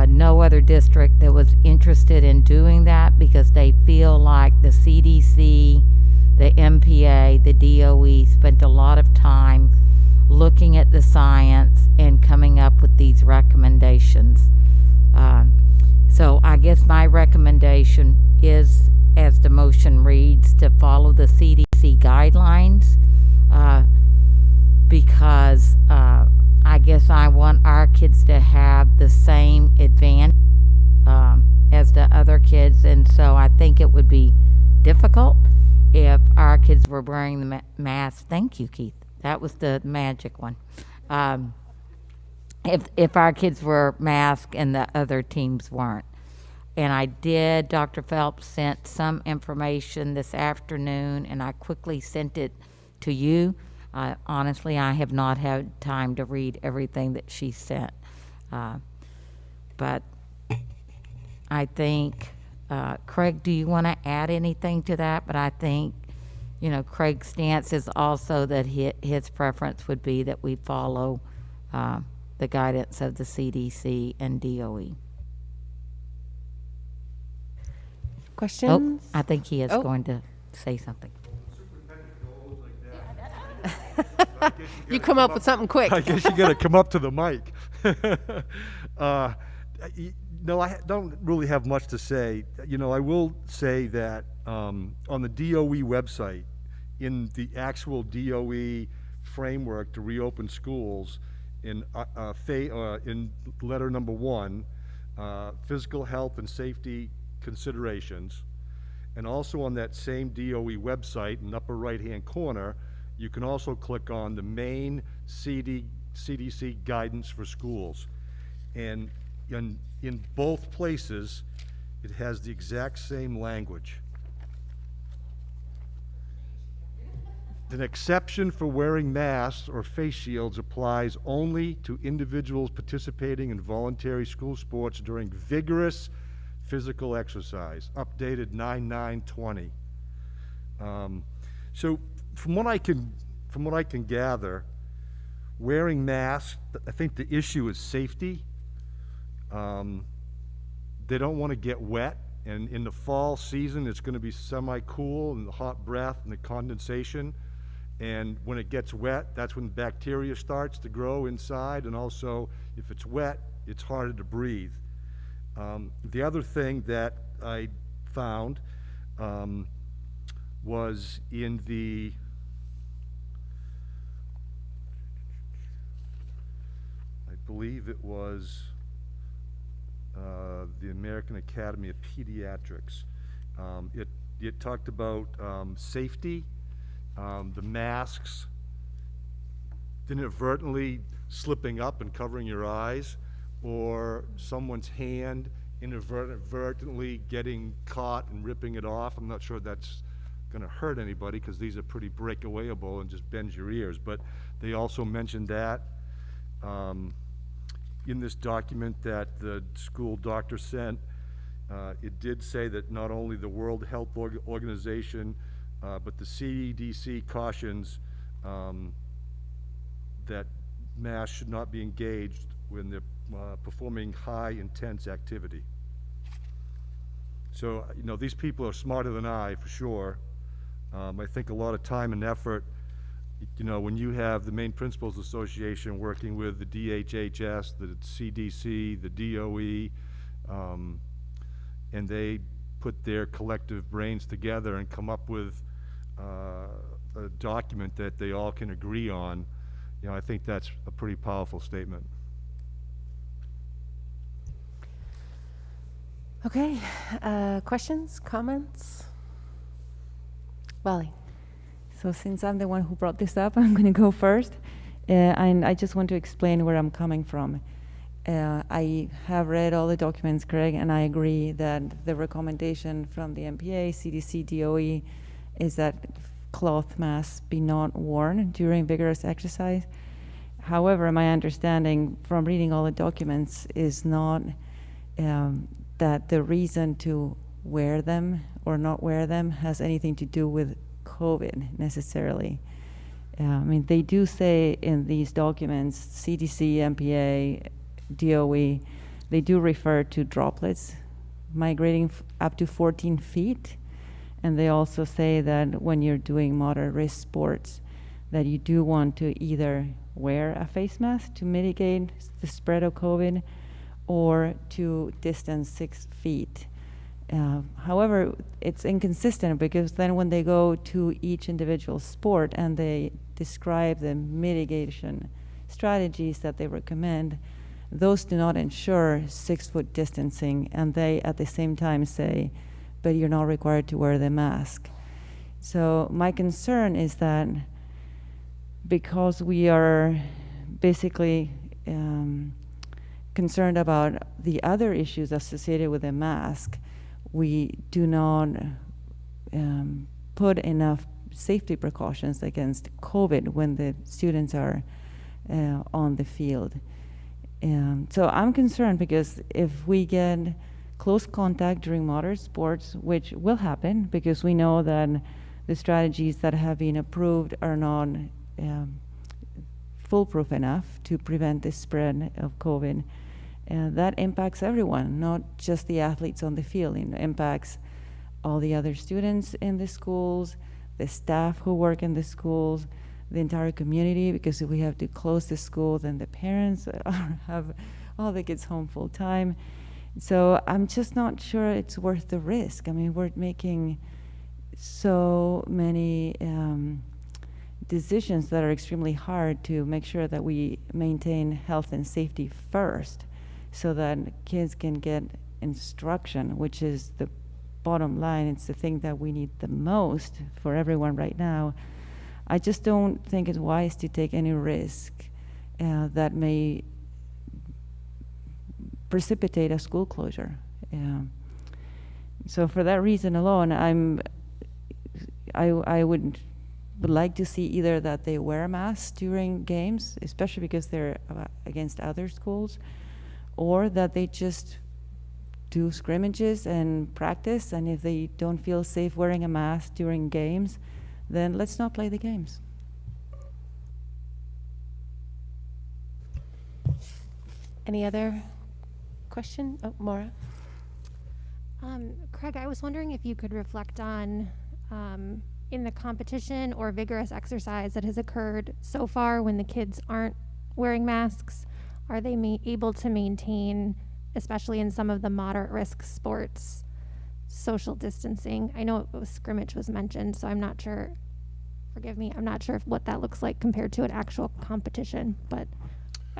no other district that was interested in doing that because they feel like the CDC, the MPA, the DOE spent a lot of time looking at the science and coming up with these recommendations. So I guess my recommendation is, as the motion reads, to follow the CDC guidelines because I guess I want our kids to have the same advantage as the other kids, and so I think it would be difficult if our kids were wearing the mask. Thank you, Keith. That was the magic one. If our kids were masked and the other teams weren't. And I did, Dr. Phelps sent some information this afternoon, and I quickly sent it to you. Honestly, I have not had time to read everything that she sent. But I think, Craig, do you want to add anything to that? But I think, you know, Craig's stance is also that his preference would be that we follow the guidance of the CDC and DOE. Questions? Oh, I think he is going to say something. You come up with something quick. I guess you got to come up to the mic. No, I don't really have much to say. You know, I will say that on the DOE website, in the actual DOE framework to reopen schools, in letter number 1, physical health and safety considerations, and also on that same DOE website in the upper right-hand corner, you can also click on the main CDC guidance for schools. And in both places, it has the exact same language. An exception for wearing masks or face shields applies only to individuals participating in voluntary school sports during vigorous physical exercise, updated 9/9/20. So from what I can gather, wearing masks, I think the issue is safety. They don't want to get wet, and in the fall season, it's going to be semi-cool and the hot breath and the condensation. And when it gets wet, that's when bacteria starts to grow inside, and also if it's wet, it's harder to breathe. The other thing that I found was in the I believe it was the American Academy of Pediatrics. It talked about safety, the masks inadvertently slipping up and covering your eyes, or someone's hand inadvertently getting caught and ripping it off. I'm not sure that's going to hurt anybody because these are pretty breakawayable and just bends your ears, but they also mentioned that. In this document that the school doctor sent, it did say that not only the World Health Organization, but the CDC cautions that masks should not be engaged when they're performing high intense activity. So, you know, these people are smarter than I, for sure. I think a lot of time and effort, you know, when you have the Maine Principals Association working with the DHHS, the CDC, the DOE, and they put their collective brains together and come up with a document that they all can agree on, you know, I think that's a pretty powerful statement. Okay, questions, comments? Wally. So since I'm the one who brought this up, I'm going to go first. And I just want to explain where I'm coming from. I have read all the documents, Craig, and I agree that the recommendation from the MPA, CDC, DOE is that cloth masks be not worn during vigorous exercise. However, my understanding from reading all the documents is not that the reason to wear them or not wear them has anything to do with COVID necessarily. I mean, they do say in these documents, CDC, MPA, DOE, they do refer to droplets migrating up to 14 feet. And they also say that when you're doing moderate risk sports, that you do want to either wear a face mask to mitigate the spread of COVID or to distance 6 feet. However, it's inconsistent because then when they go to each individual sport and they describe the mitigation strategies that they recommend, those do not ensure 6 foot distancing, and they at the same time say, but you're not required to wear the mask. So my concern is that because we are basically concerned about the other issues associated with the mask, we do not put enough safety precautions against COVID when the students are on the field. So I'm concerned because if we get close contact during moderate sports, which will happen because we know that the strategies that have been approved are not foolproof enough to prevent the spread of COVID. That impacts everyone, not just the athletes on the field. It impacts all the other students in the schools, the staff who work in the schools, the entire community, because if we have to close the school, then the parents have all the kids home full time. So I'm just not sure it's worth the risk. I mean, we're making so many decisions that are extremely hard to make sure that we maintain health and safety first so that kids can get instruction, which is the bottom line. It's the thing that we need the most for everyone right now. I just don't think it's wise to take any risk that may precipitate a school closure. So for that reason alone, I would like to see either that they wear masks during games, especially because they're against other schools, or that they just do scrimmages and practice, and if they don't feel safe wearing a mask during games, then let's not play the games. Any other question? Oh, Maura. Craig, I was wondering if you could reflect on in the competition or vigorous exercise that has occurred so far when the kids aren't wearing masks, are they able to maintain, especially in some of the moderate risk sports, social distancing? I know scrimmage was mentioned, so I'm not sure, forgive me, I'm not sure what that looks like compared to an actual competition, but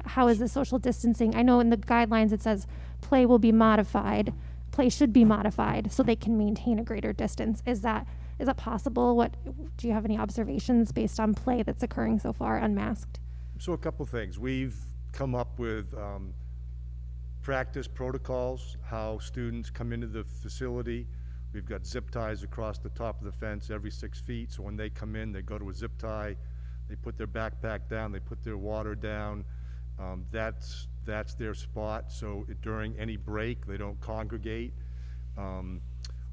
how is the social distancing? I know in the guidelines it says play will be modified, play should be modified so they can maintain a greater distance. Is that possible? Do you have any observations based on play that's occurring so far unmasked? So a couple things. We've come up with practice protocols, how students come into the facility. We've got zip ties across the top of the fence every 6 feet, so when they come in, they go to a zip tie, they put their backpack down, they put their water down. That's their spot, so during any break, they don't congregate.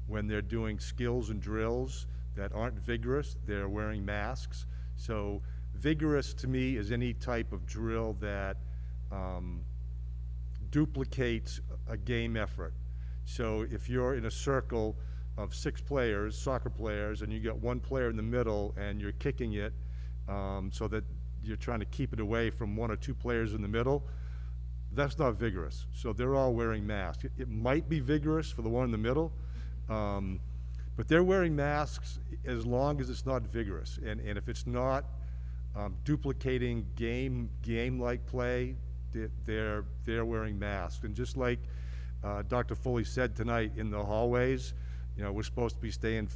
When they're doing skills and drills that aren't vigorous, they're wearing masks. So Vigorous to me is any type of drill that duplicates a game effort. So if you're in a circle of 6 players, soccer players, and you got one player in the middle and you're kicking it so that you're trying to keep it away from 1 or 2 players in the middle, that's not vigorous. So they're all wearing masks. It might be vigorous for the one in the middle, but they're wearing masks as long as it's not vigorous. And if it's not duplicating game-like play, they're wearing masks. And just like Dr. Foley said tonight in the hallways, you know, we're supposed to be staying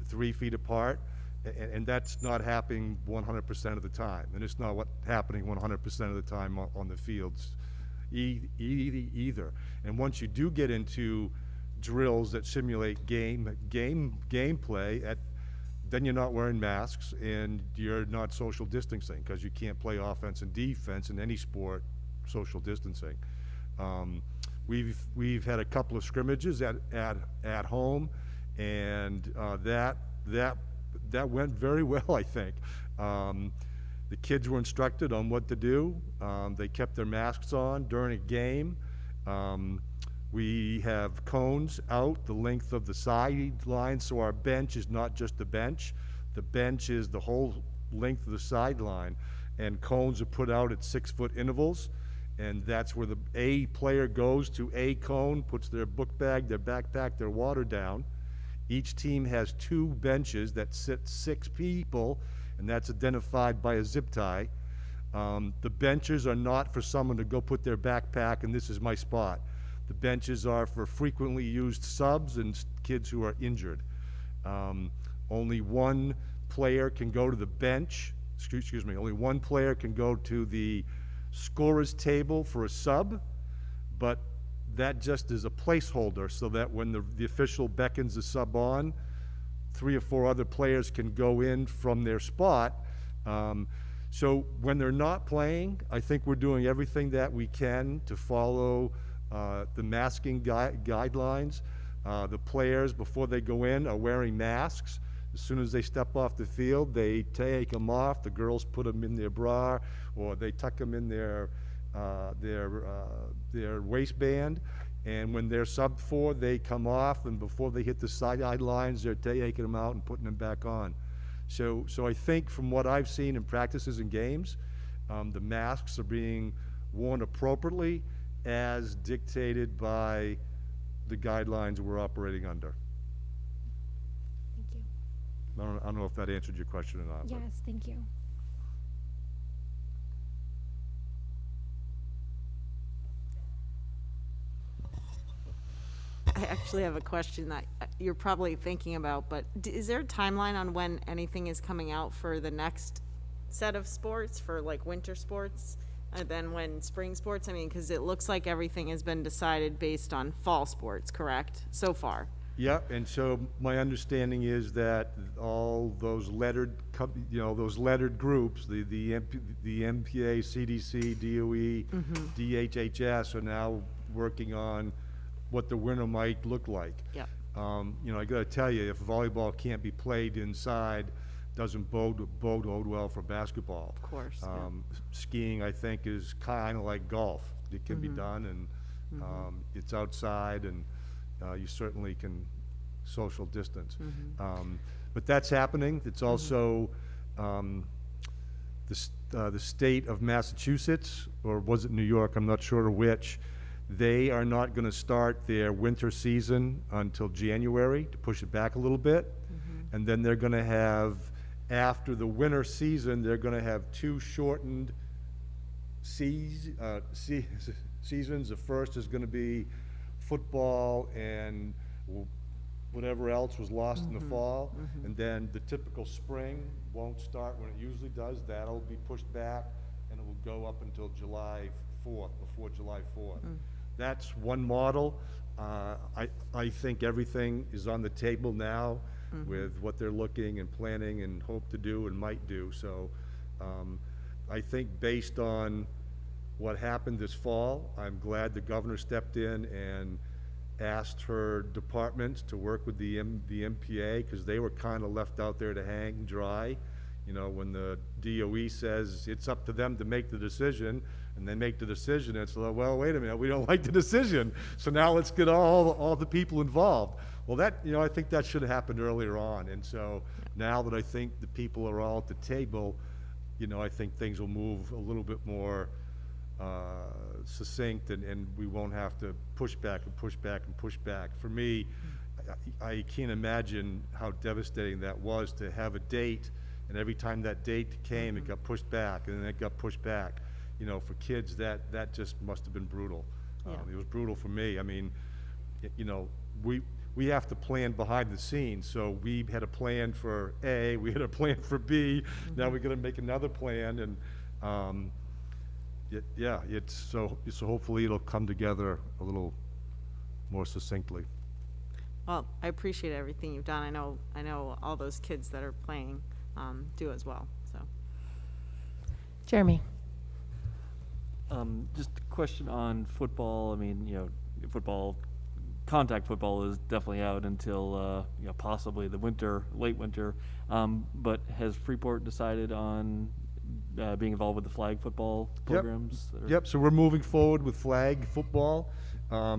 3 feet apart, and that's not happening 100% of the time. And it's not happening 100% of the time on the fields either. And once you do get into drills that simulate gameplay, then you're not wearing masks and you're not social distancing, because you can't play offense and defense in any sport social distancing. We've had a couple of scrimmages at home, and that went very well, I think. The kids were instructed on what to do. They kept their masks on during a game. We have cones out the length of the sideline, so our bench is not just the bench. The bench is the whole length of the sideline, and cones are put out at 6-foot intervals, and that's where the A player goes to a cone, puts their book bag, their backpack, their water down. Each team has 2 benches that sit 6 people, and that's identified by a zip tie. The benches are not for someone to go put their backpack and this is my spot. The benches are for frequently used subs and kids who are injured. Only one player can go to the bench, excuse me, only one player can go to the scorer's table for a sub, but that just is a placeholder so that when the official beckons the sub on, 3 or 4 other players can go in from their spot. So when they're not playing, I think we're doing everything that we can to follow the masking guidelines. The players, before they go in, are wearing masks. As soon as they step off the field, they take them off. The girls put them in their bra, or they tuck them in their waistband. And when they're sub 4, they come off, and before they hit the sidelines, they're taking them out and putting them back on. So I think from what I've seen in practices and games, the masks are being worn appropriately as dictated by the guidelines we're operating under. Thank you. I don't know if that answered your question or not. but- Yes, thank you. I actually have a question that you're probably thinking about, but is there a timeline on when anything is coming out for the next set of sports, for like winter sports, and then when spring sports? I mean, because it looks like everything has been decided based on fall sports, correct, so far? Yeah, and so my understanding is that all those lettered, those lettered groups, the MPA, CDC, DOE, DHHS are now working on what the winter might look like. Yep. I got to tell you, if volleyball can't be played inside, doesn't bode well for basketball. Of course. Yeah. Skiing, I think, is kind of like golf. It can be done, and it's outside, and you certainly can social distance. But that's happening. It's also the state of Massachusetts, or was it New York? I'm not sure which. They are not going to start their winter season until January, to push it back a little bit. And then they're going to have, after the winter season, they're going to have 2 shortened seasons. The first is going to be football and whatever else was lost in the fall. And then the typical spring won't start when it usually does. That'll be pushed back, and it will go up until July 4th, before July 4th. That's one model. I think everything is on the table now with what they're looking and planning and hope to do and might do. So I think based on what happened this fall, I'm glad the governor stepped in and asked her departments to work with the MPA, because they were kind of left out there to hang dry You know, when the DOE says it's up to them to make the decision, and they make the decision, it's like, well, wait a minute, we don't like the decision, so now let's get all the people involved. Well, that, you know, I think that should have happened earlier on, and so now that I think the people are all at the table, you know, I think things will move a little bit more succinct, and we won't have to push back and push back and push back. For me, I can't imagine how devastating that was to have a date, and every time that date came, it got pushed back, and then it got pushed back. You know, for kids, that just must have been brutal. It was brutal for me. I mean, you know, we have to plan behind the scenes. So we had a plan for A, we had a plan for B. Now we're going to make another plan, and it's so hopefully it'll come together a little more succinctly. Well, I appreciate everything you've done. I know all those kids that are playing do as well. So, Jeremy. Just a question on football. I mean, you know, contact football is definitely out until you know, possibly the winter, late winter. But has Freeport decided on being involved with the flag football programs? Yep. So we're moving forward with flag football.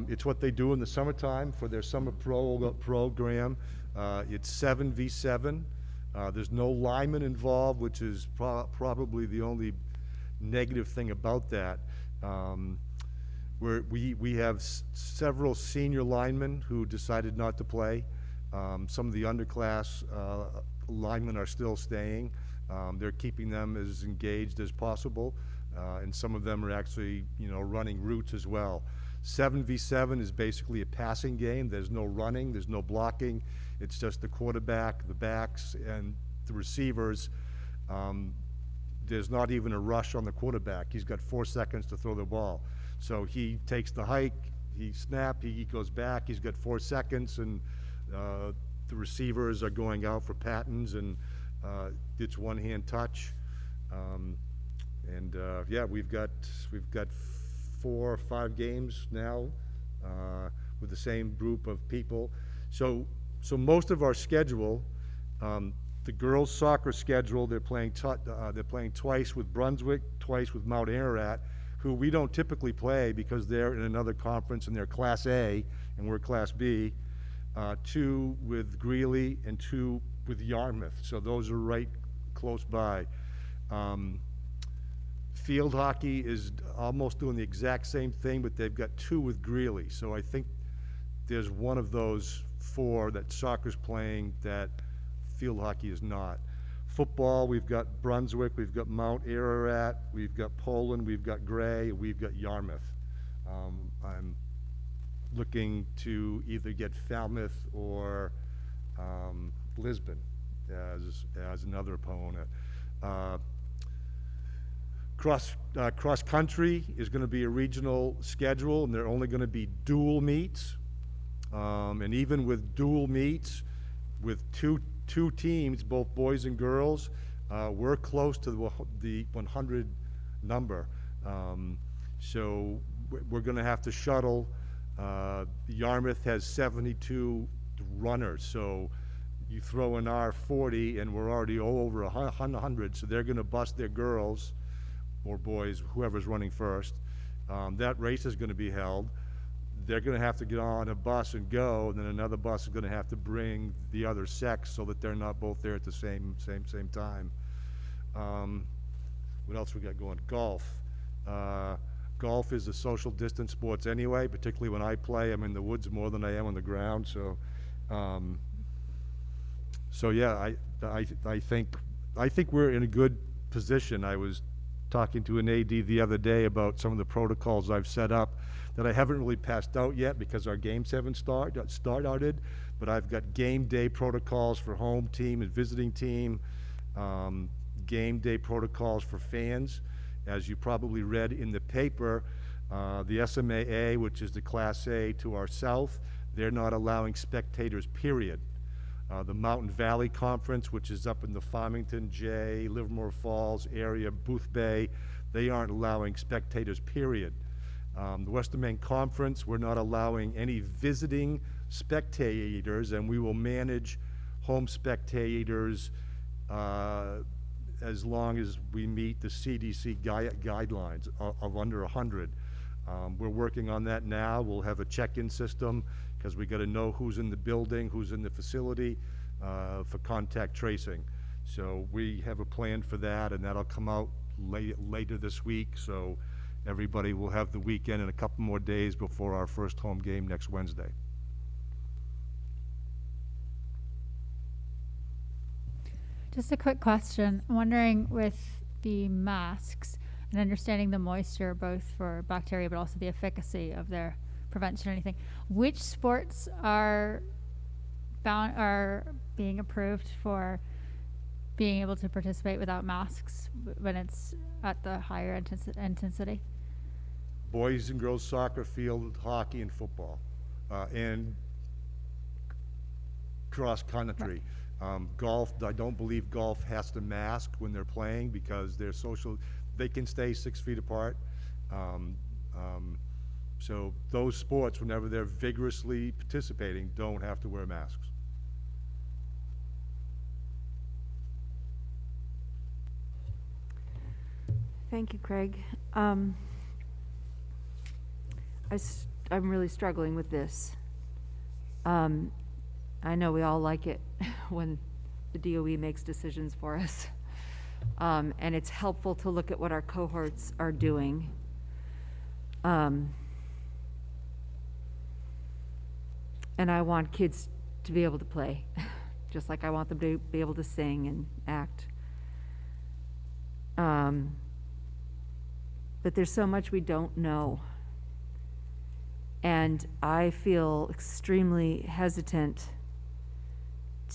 It's what they do in the summertime for their summer program. It's 7v7. There's no linemen involved, which is probably the only negative thing about that. We have several senior linemen who decided not to play. Some of the underclass linemen are still staying. They're keeping them as engaged as possible, and some of them are actually, you know, running routes as well. 7v7 is basically a passing game. There's no running, there's no blocking. It's just the quarterback, the backs, and the receivers. There's not even a rush on the quarterback. He's got 4 seconds to throw the ball. So he takes the hike, he snap, he goes back, he's got 4 seconds, and the receivers are going out for patents, and it's one-hand touch. Yeah, we've got 4 or 5 games now with the same group of people. So most of our schedule, the girls' soccer schedule, they're playing twice with Brunswick, twice with Mount Ararat, who we don't typically play because they're in another conference and they're Class A and we're Class B. 2 with Greeley and 2 with Yarmouth. So those are right close by. Field hockey is almost doing the exact same thing, but they've got 2 with Greeley. So I think there's one of those 4 that soccer's playing that field hockey is not. Football, we've got Brunswick, we've got Mount Ararat, we've got Poland, we've got Gray, we've got Yarmouth. I'm looking to either get Falmouth or Lisbon as another opponent. Cross country is going to be a regional schedule, and they're only going to be dual meets. And even with dual meets, with two teams, both boys and girls, we're close to the 100 number. So we're going to have to shuttle. Yarmouth has 72 runners, so you throw in our 40, and we're already over 100. So they're going to bust their girls or boys, whoever's running first. That race is going to be held. They're going to have to get on a bus and go, and then another bus is going to have to bring the other sex so that they're not both there at the same time. What else we got going? Golf. Golf is a social distance sports anyway, particularly when I play. I'm in the woods more than I am on the ground. So yeah, I think we're in a good position. I was talking to an AD the other day about some of the protocols I've set up that I haven't really passed out yet because our games haven't started, but I've got game day protocols for home team and visiting team, game day protocols for fans. As you probably read in the paper, the SMAA, which is the Class A to our south, they're not allowing spectators, period. The Mountain Valley Conference, which is up in the Farmington, Jay, Livermore Falls area, Booth Bay, they aren't allowing spectators, period. The Western Maine Conference, we're not allowing any visiting spectators, and we will manage home spectators as long as we meet the CDC guidelines of under 100. We're working on that now. We'll have a check-in system because we got to know who's in the building, who's in the facility for contact tracing. So we have a plan for that, and that'll come out later this week. So everybody will have the weekend and a couple more days before our first home game next Wednesday. Just a quick question. I'm wondering with the masks and understanding the moisture both for bacteria but also the efficacy of their prevention or anything, which sports are being approved for being able to participate without masks when it's at the higher intensity? Boys and girls soccer, field hockey, and football, and cross country. Golf, I don't believe golf has to mask when they're playing because they're social. They can stay 6 feet apart. So those sports, whenever they're vigorously participating, don't have to wear masks. Thank you, Craig. I'm really struggling with this. I know we all like it when the DOE makes decisions for us. And it's helpful to look at what our cohorts are doing. And I want kids to be able to play, just like I want them to be able to sing and act. But there's so much we don't know. And I feel extremely hesitant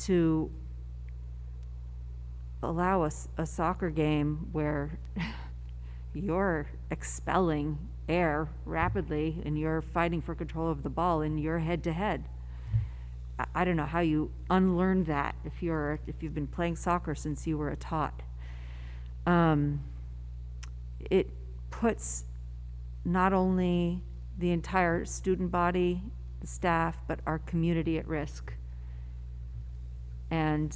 to allow a soccer game where you're expelling air rapidly and you're fighting for control of the ball and you're head to head. I don't know how you unlearn that if you've been playing soccer since you were a tot. It puts not only the entire student body, the staff, but our community at risk. And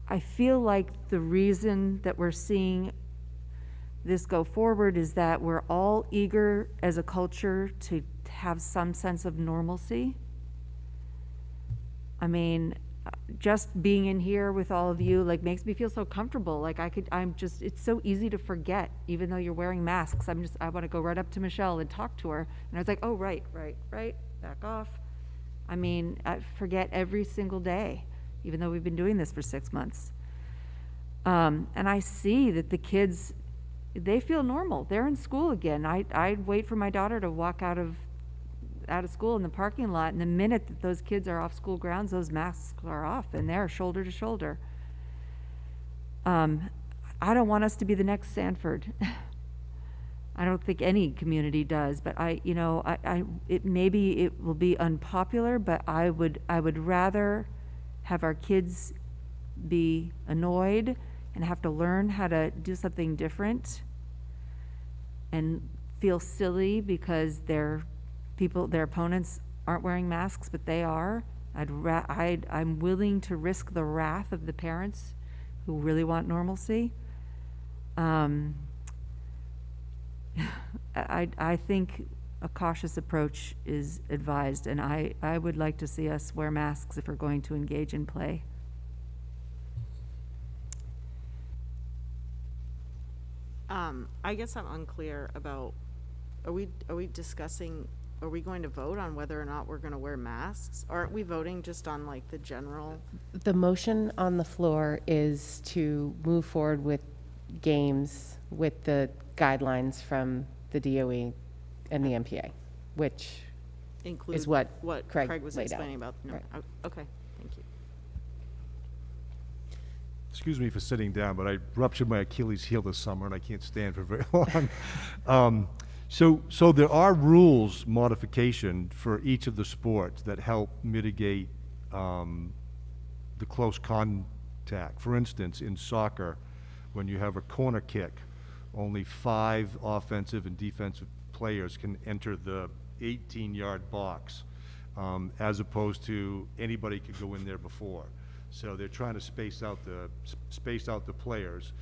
I feel like the reason that we're seeing this go forward is that we're all eager as a culture to have some sense of normalcy. I mean, just being in here with all of you like makes me feel so comfortable. Like it's so easy to forget, even though you're wearing masks. I want to go right up to Michelle and talk to her. And I was like, oh, right, back off. I mean, I forget every single day, even though we've been doing this for 6 months. And I see that the kids, they feel normal. They're in school again. I'd wait for my daughter to walk out of school in the parking lot, and the minute that those kids are off school grounds, those masks are off and they're shoulder to shoulder. I don't want us to be the next Sanford. I don't think any community does, but maybe it will be unpopular, but I would rather have our kids be annoyed and have to learn how to do something different and feel silly because their opponents aren't wearing masks, but they are. I'm willing to risk the wrath of the parents who really want normalcy. I think a cautious approach is advised, and I would like to see us wear masks if we're going to engage in play. I guess I'm unclear about, are we discussing, are we going to vote on whether or not we're going to wear masks? Aren't we voting just on like the general? The motion on the floor is to move forward with games with the guidelines from the DOE and the MPA, which is what Craig was laid out. explaining about. No, Right. Okay, thank you. Excuse me for sitting down, but I ruptured my Achilles heel this summer and I can't stand for very long. So there are rules modification for each of the sports that help mitigate the close contact. For instance, in soccer, when you have a corner kick, only 5 offensive and defensive players can enter the 18-yard box, as opposed to anybody could go in there before. So they're trying to space out the players.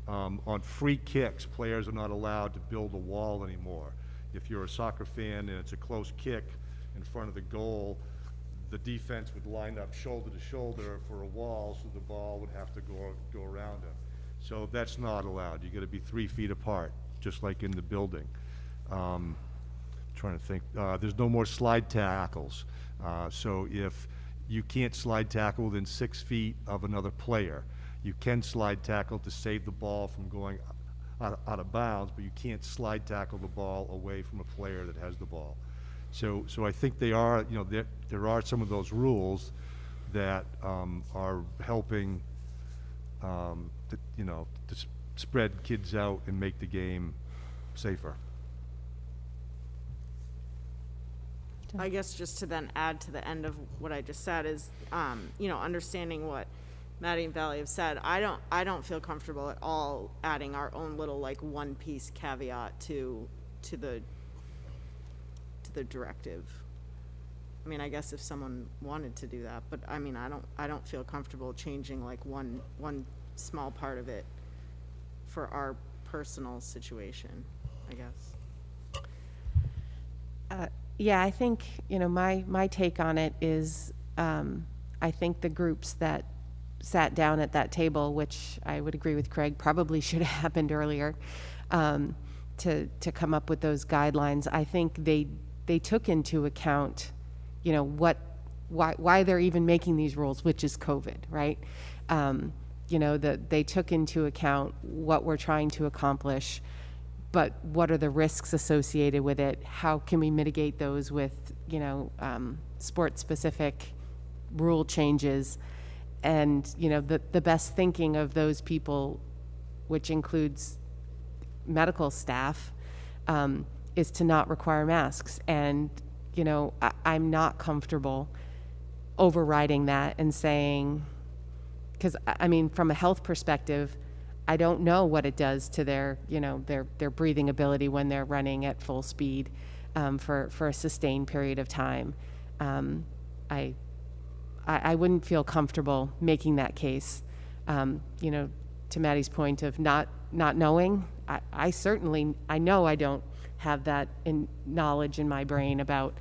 On free kicks, players are not allowed to build a wall anymore. If you're a soccer fan and it's a close kick in front of the goal, the defense would line up shoulder to shoulder for a wall, so the ball would have to go around them. So that's not allowed. You got to be 3 feet apart, just like in the building. Trying to think. There's no more slide tackles. So if you can't slide tackle within 6 feet of another player, you can slide tackle to save the ball from going out of bounds, but you can't slide tackle the ball away from a player that has the ball. So I think they are, you know, there are some of those rules that are helping, to spread kids out and make the game safer. I guess just to then add to the end of what I just said is, understanding what Maddie and Valley have said, I don't feel comfortable at all adding our own little like one piece caveat to the directive. I mean, I guess if someone wanted to do that, but I mean, I don't feel comfortable changing like one small part of it for our personal situation, I guess. Yeah, I think, my take on it is, I think the groups that sat down at that table, which I would agree with Craig, probably should have happened earlier, to come up with those guidelines. I think they took into account, why they're even making these rules, which is COVID, right? They took into account what we're trying to accomplish, but what are the risks associated with it? How can we mitigate those with, sport-specific rule changes? And, the best thinking of those people, which includes medical staff, is to not require masks. And, I'm not comfortable overriding that and saying, because, I mean, from a health perspective, I don't know what it does to their breathing ability when they're running at full speed for a sustained period of time. I wouldn't feel comfortable making that case. To Maddie's point of not knowing, I know I don't have that knowledge in my brain about,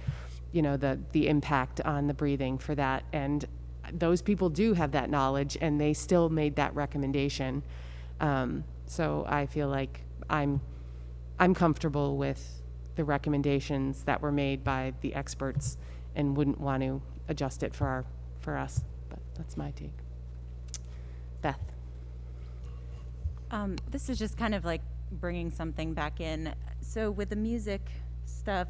the impact on the breathing for that. And those people do have that knowledge, and they still made that recommendation. So I feel like I'm comfortable with the recommendations that were made by the experts, and wouldn't want to adjust it for us. But that's my take. Beth. This is just kind of like bringing something back in. So with the music stuff,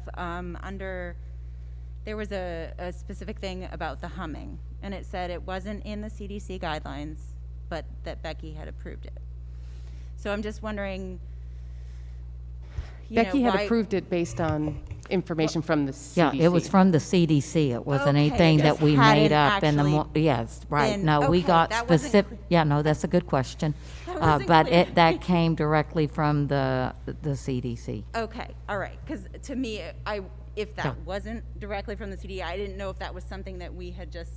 there was a specific thing about the humming, and it said it wasn't in the CDC guidelines, but that Becky had approved it. So I'm just wondering, Becky had approved it based on information from the CDC. Yeah, it was from the CDC. It wasn't anything that we made up in the yes, right. No, we got specific. Yeah, no, that's a good question. But that came directly from the CDC. Okay, all right. Because to me, if that wasn't directly from the CDC, I didn't know if that was something that we had just,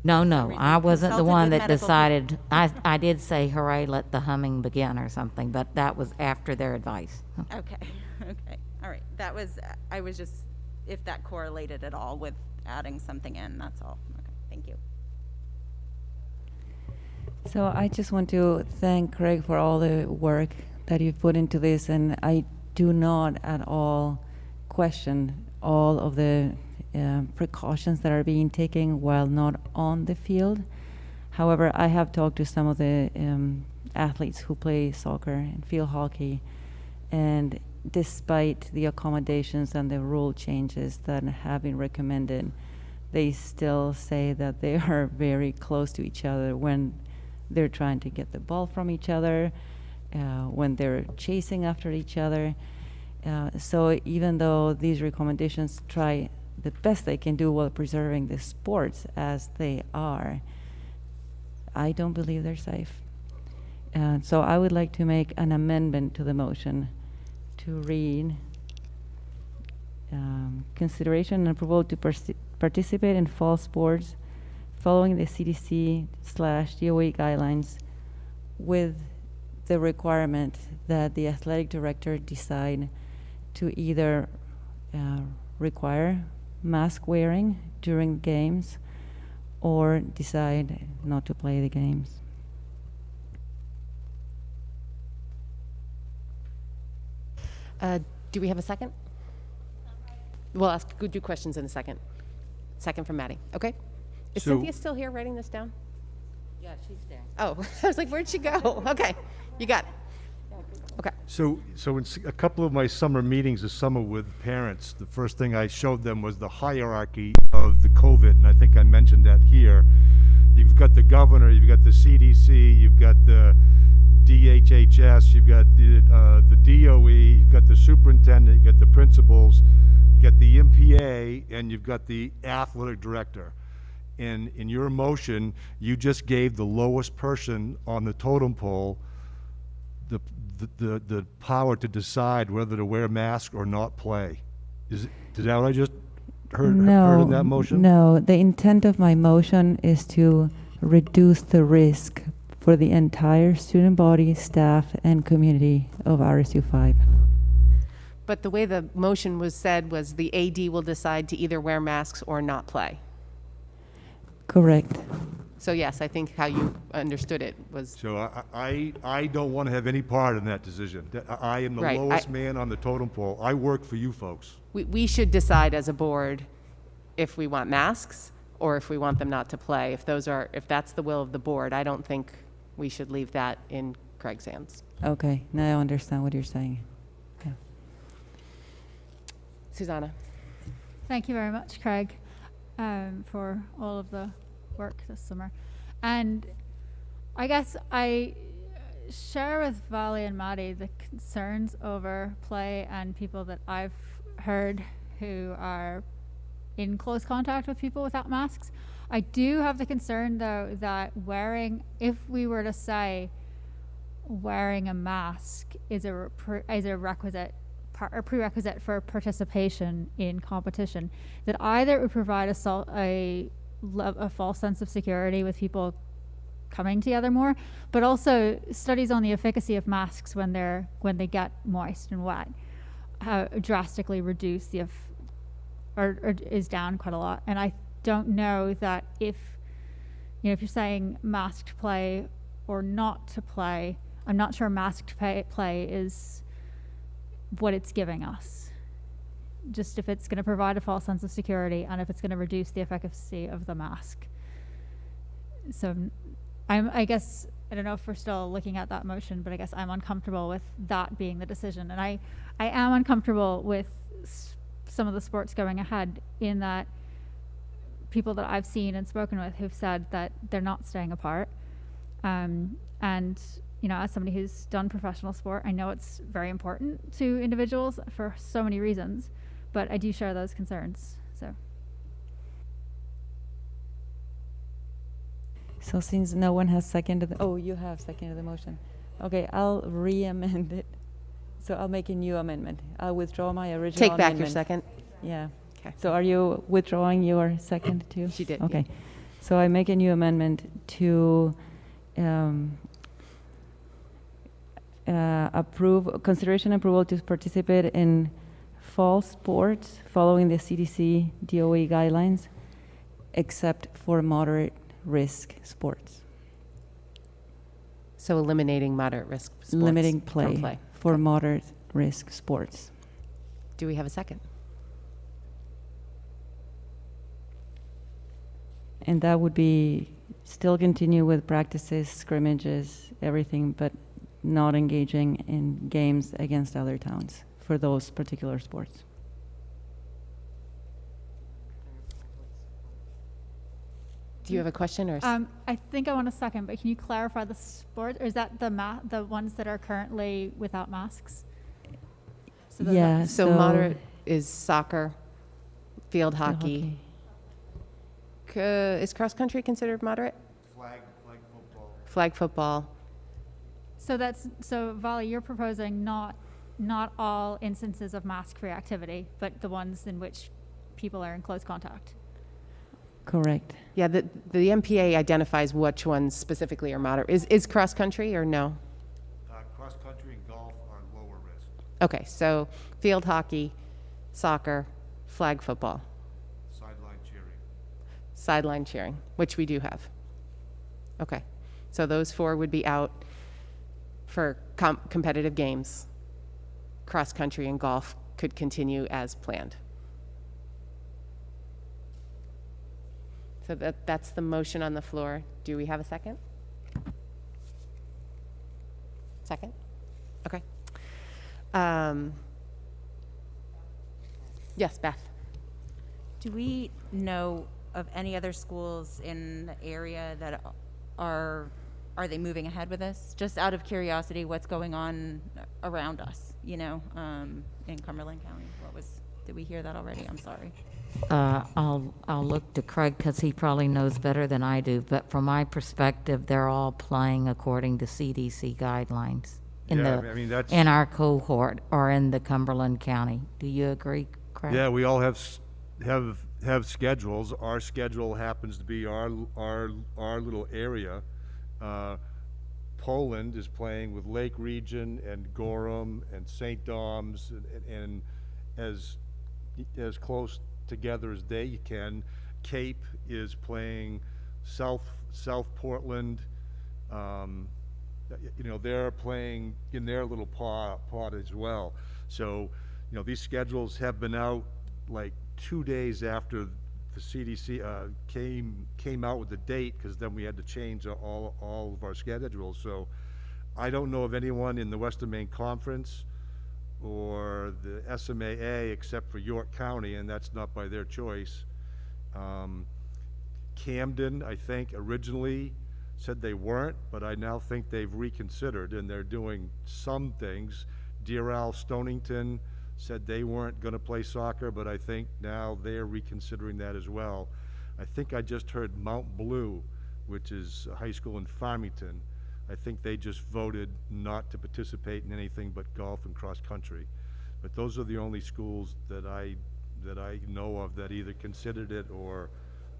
No, I wasn't the one that decided. I did say, hooray, let the humming begin or something, but that was after their advice. Okay, all right. I was just, if that correlated at all with adding something in, that's all. Okay, thank you. So I just want to thank Craig for all the work that you've put into this, and I do not at all question all of the precautions that are being taken while not on the field. However, I have talked to some of the athletes who play soccer and field hockey, and despite the accommodations and the rule changes that have been recommended, they still say that they are very close to each other when they're trying to get the ball from each other, when they're chasing after each other. So even though these recommendations try the best they can do while preserving the sports as they are, I don't believe they're safe. So I would like to make an amendment to the motion to read consideration and approval to participate in fall sports following the CDC/DOE guidelines with the requirement that the athletic director decide to either require mask wearing during games or decide not to play the games. Do we have a second? We'll do questions in a second. Second from Maddie. Okay. Is So- Cynthia still here writing this down? Yeah, she's there. Oh, I was like, where'd she go? Okay, you got it. Okay. So in a couple of my summer meetings this summer with parents, the first thing I showed them was the hierarchy of the COVID, and I think I mentioned that here. You've got the governor, you've got the CDC, you've got the DHHS, you've got the DOE, you've got the superintendent, you've got the principals, you've got the MPA, and you've got the athletic director. And in your motion, you just gave the lowest person on the totem pole the power to decide whether to wear a mask or not play. Is that what I just heard in that motion? No, the intent of my motion is to reduce the risk for the entire student body, staff, and community of RSU5. But the way the motion was said was the AD will decide to either wear masks or not play. Correct. So yes, I think how you understood it was. So I don't want to have any part in that decision. I am the Right, lowest man on the totem pole. I work for you folks. We should decide as a board if we want masks or if we want them not to play. If that's the will of the board, I don't think we should leave that in Craig's hands. Okay, now I understand what you're saying. Okay. Susanna. Thank you very much, Craig, for all of the work this summer. And I guess I share with Vali and Maddie the concerns over play and people that I've heard who are in close contact with people without masks. I do have the concern, though, that if we were to say wearing a mask is a prerequisite for participation in competition, that either it would provide a false sense of security with people coming together more, but also studies on the efficacy of masks when they get moist and wet drastically reduce or is down quite a lot. And I don't know that if you're saying masked play or not to play, I'm not sure masked play is what it's giving us. Just if it's going to provide a false sense of security and if it's going to reduce the efficacy of the mask. So I guess, I don't know if we're still looking at that motion, but I guess I'm uncomfortable with that being the decision. And I am uncomfortable with some of the sports going ahead, in that people that I've seen and spoken with who've said that they're not staying apart. And as somebody who's done professional sport, I know it's very important to individuals for so many reasons, but I do share those concerns. So since no one has seconded, you have seconded the motion. Okay, I'll re-amend it. So I'll make a new amendment. I'll withdraw my original Take back amendment. your second. Yeah. Okay. So are you withdrawing your second too? She did. Okay. So I make a new amendment to consideration approval to participate in fall sports following the CDC DOE guidelines, except for moderate risk sports. So eliminating moderate risk sports. Limiting from play for moderate risk sports. Do we have a second? And that would be still continue with practices, scrimmages, everything, but not engaging in games against other towns for those particular sports. Do you have a question or? I think I want a second, but can you clarify the sport? Or is that the ones that are currently without masks? So Yeah. So moderate is soccer, field hockey. Is cross country considered moderate? Flag football. Flag football. So Vali, you're proposing not all instances of mask-free activity, but the ones in which people are in close contact. Correct. Yeah, the MPA identifies which ones specifically are moderate. Is cross country or no? Cross country and golf are lower risk. Okay, so field hockey, soccer, flag football, Sideline cheering. sideline cheering, which we do have. Okay, so those 4 would be out for competitive games. Cross country and golf could continue as planned. So that's the motion on the floor. Do we have a second? Second? Okay. Yes, Beth. Do we know of any other schools in the area that are they moving ahead with this? Just out of curiosity, what's going on around us, in Cumberland County? Did we hear that already? I'm sorry. I'll look to Craig because he probably knows better than I do. But from my perspective, they're all playing according to CDC guidelines in in our cohort or in the Cumberland County. Do you agree, Craig? Yeah, we all have schedules. Our schedule happens to be our little area. Poland is playing with Lake Region and Gorham and St. Dom's and as close together as they can. Cape is playing South Portland. They're playing in their little pot as well. So, these schedules have been out like 2 days after the CDC came out with the date, because then we had to change all of our schedules. So I don't know of anyone in the Western Maine Conference or the SMAA except for York County, and that's not by their choice. Camden, I think, originally said they weren't, but I now think they've reconsidered and they're doing some things. Deer Isle, Stonington said they weren't going to play soccer, but I think now they're reconsidering that as well. I think I just heard Mount Blue, which is a high school in Farmington. I think they just voted not to participate in anything but golf and cross country. But those are the only schools that I know of that either considered it or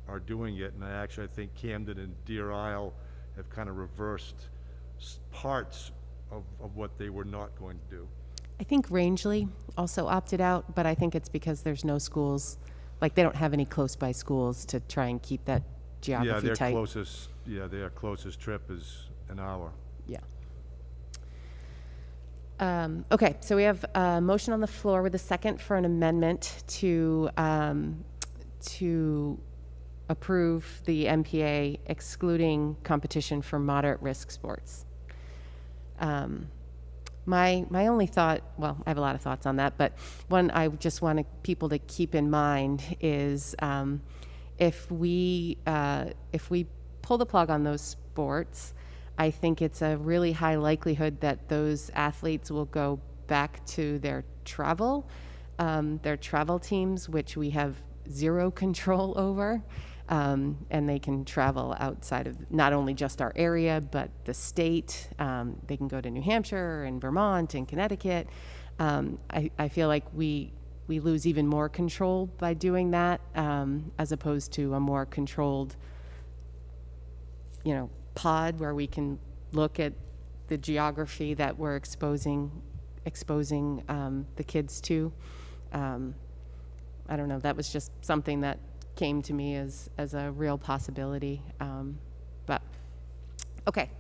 are doing it. And I think Camden and Deer Isle have kind of reversed parts of what they were not going to do. I think Rangeley also opted out, but I think it's because there's no schools, like they don't have any close by schools to try and keep that geography tight. Their closest trip is an hour. Yeah. Okay, so we have a motion on the floor with a second for an amendment to approve the MPA excluding competition for moderate risk sports. My only thought, well, I have a lot of thoughts on that, but one I just want people to keep in mind is if we pull the plug on those sports, I think it's a really high likelihood that those athletes will go back to their travel teams, which we have zero control over. And they can travel outside of not only just our area, but the state. They can go to New Hampshire and Vermont and Connecticut. I feel like we lose even more control by doing that, as opposed to a more controlled, pod where we can look at the geography that we're exposing the kids to. I don't know. That was just something that came to me as a real possibility. But okay,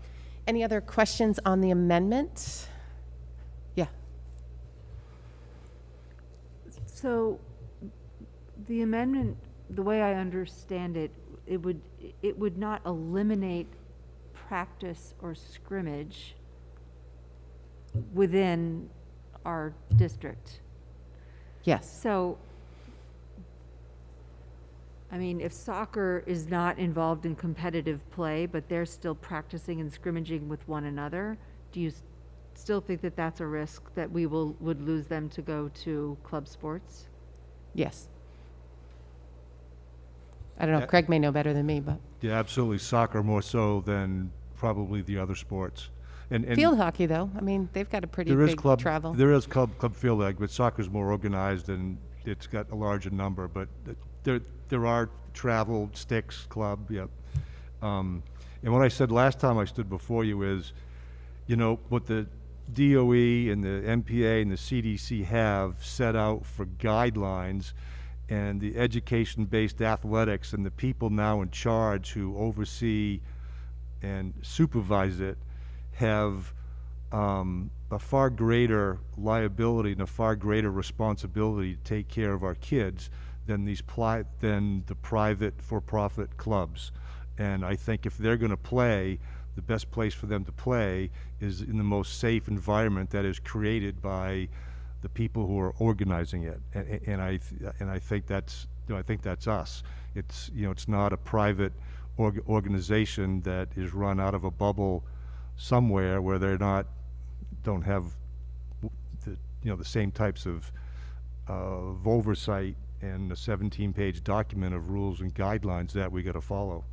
any other questions on the amendment? Yeah. So the amendment, the way I understand it, it would not eliminate practice or scrimmage within our district. Yes. So if soccer is not involved in competitive play, but they're still practicing and scrimmaging with one another, do you still think that that's a risk that we would lose them to go to club sports? Yes. I don't know. Craig may know better than me, but Yeah, absolutely. Soccer more so than probably the other sports. And field hockey, though, they've got a pretty big travel. There is club field hockey, but soccer's more organized and it's got a larger number. But there are travel sticks club, yep. And what I said last time I stood before you is, you know, what the DOE and the MPA and the CDC have set out for guidelines, and the education-based athletics and the people now in charge who oversee and supervise it have a far greater liability and a far greater responsibility to take care of our kids than than the private for-profit clubs. And I think if they're going to play, the best place for them to play is in the most safe environment that is created by the people who are organizing it. And I think that's, you know, I think that's us. It's, you know, it's not a private organization that is run out of a bubble somewhere where they're not, don't have the, you know, the same types of oversight and a 17-page document of rules and guidelines that we got to follow.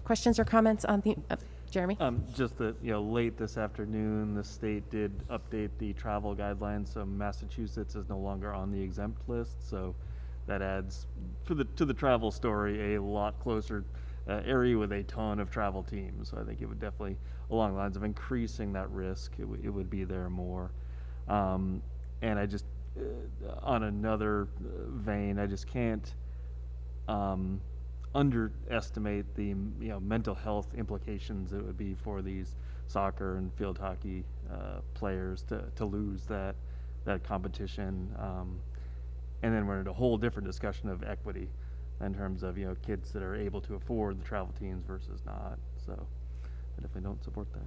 Questions or comments on the, Jeremy? Just that, you know, late this afternoon, the state did update the travel guidelines, so Massachusetts is no longer on the exempt list, so that adds to the travel story a lot closer area with a ton of travel teams. So I think it would definitely, along the lines of increasing that risk, it would be there more. And I just, on another vein, I just can't underestimate the, you know, mental health implications it would be for these soccer and field hockey players to lose that competition. And then we're in a whole different discussion of equity in terms of, you know, kids that are able to afford the travel teams versus not. So I definitely don't support that.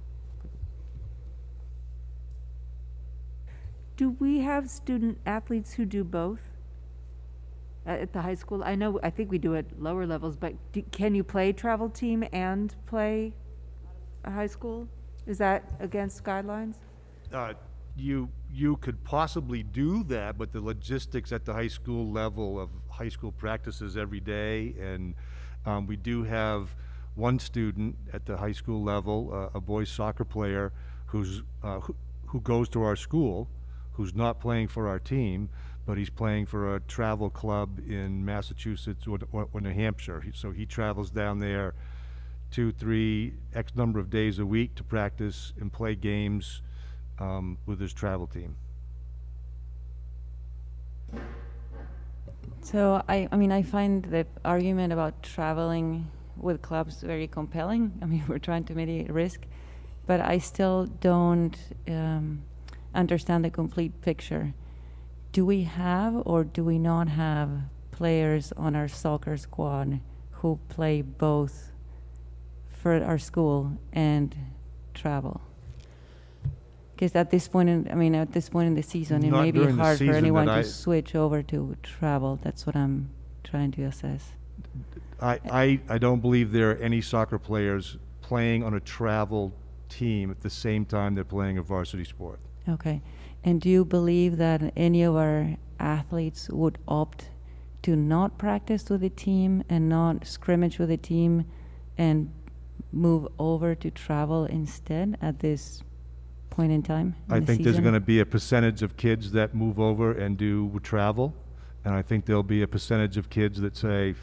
Do we have student athletes who do both at the high school? I think we do at lower levels, but can you play travel team and play a high school? Is that against guidelines? You could possibly do that, but the logistics at the high school level of high school practices every day, and we do have one student at the high school level, a boys soccer player who goes to our school, who's not playing for our team, but he's playing for a travel club in Massachusetts or New Hampshire. So he travels down there 2, 3, X number of days a week to practice and play games with his travel team. So I mean, I find the argument about traveling with clubs very compelling. I mean, we're trying to mitigate risk, but I still don't understand the complete picture. Do we have or do we not have players on our soccer squad who play both for our school and travel? Because at this point, at this point in the season, it may be hard for anyone to switch over to travel. That's what I'm trying to assess. I don't believe there are any soccer players playing on a travel team at the same time they're playing a varsity sport. Okay. And do you believe that any of our athletes would opt to not practice with the team and not scrimmage with the team and move over to travel instead at this point in time? I think there's going to be a percentage of kids that move over and do travel, and I think there'll be a percentage of kids that say,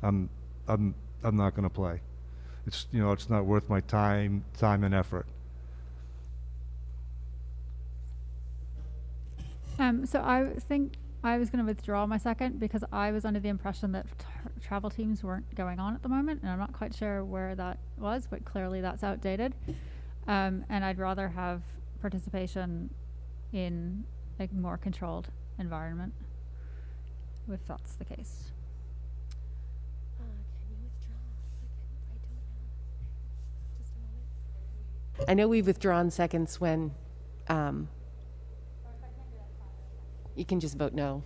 I'm not going to play. It's, you know, it's not worth my time and effort. So I think I was going to withdraw my second because I was under the impression that travel teams weren't going on at the moment, and I'm not quite sure where that was, but clearly that's outdated. And I'd rather have participation in a more controlled environment, if that's the case. Can you withdraw a second? I don't know. Just a moment. I know we've withdrawn seconds when you can just vote no.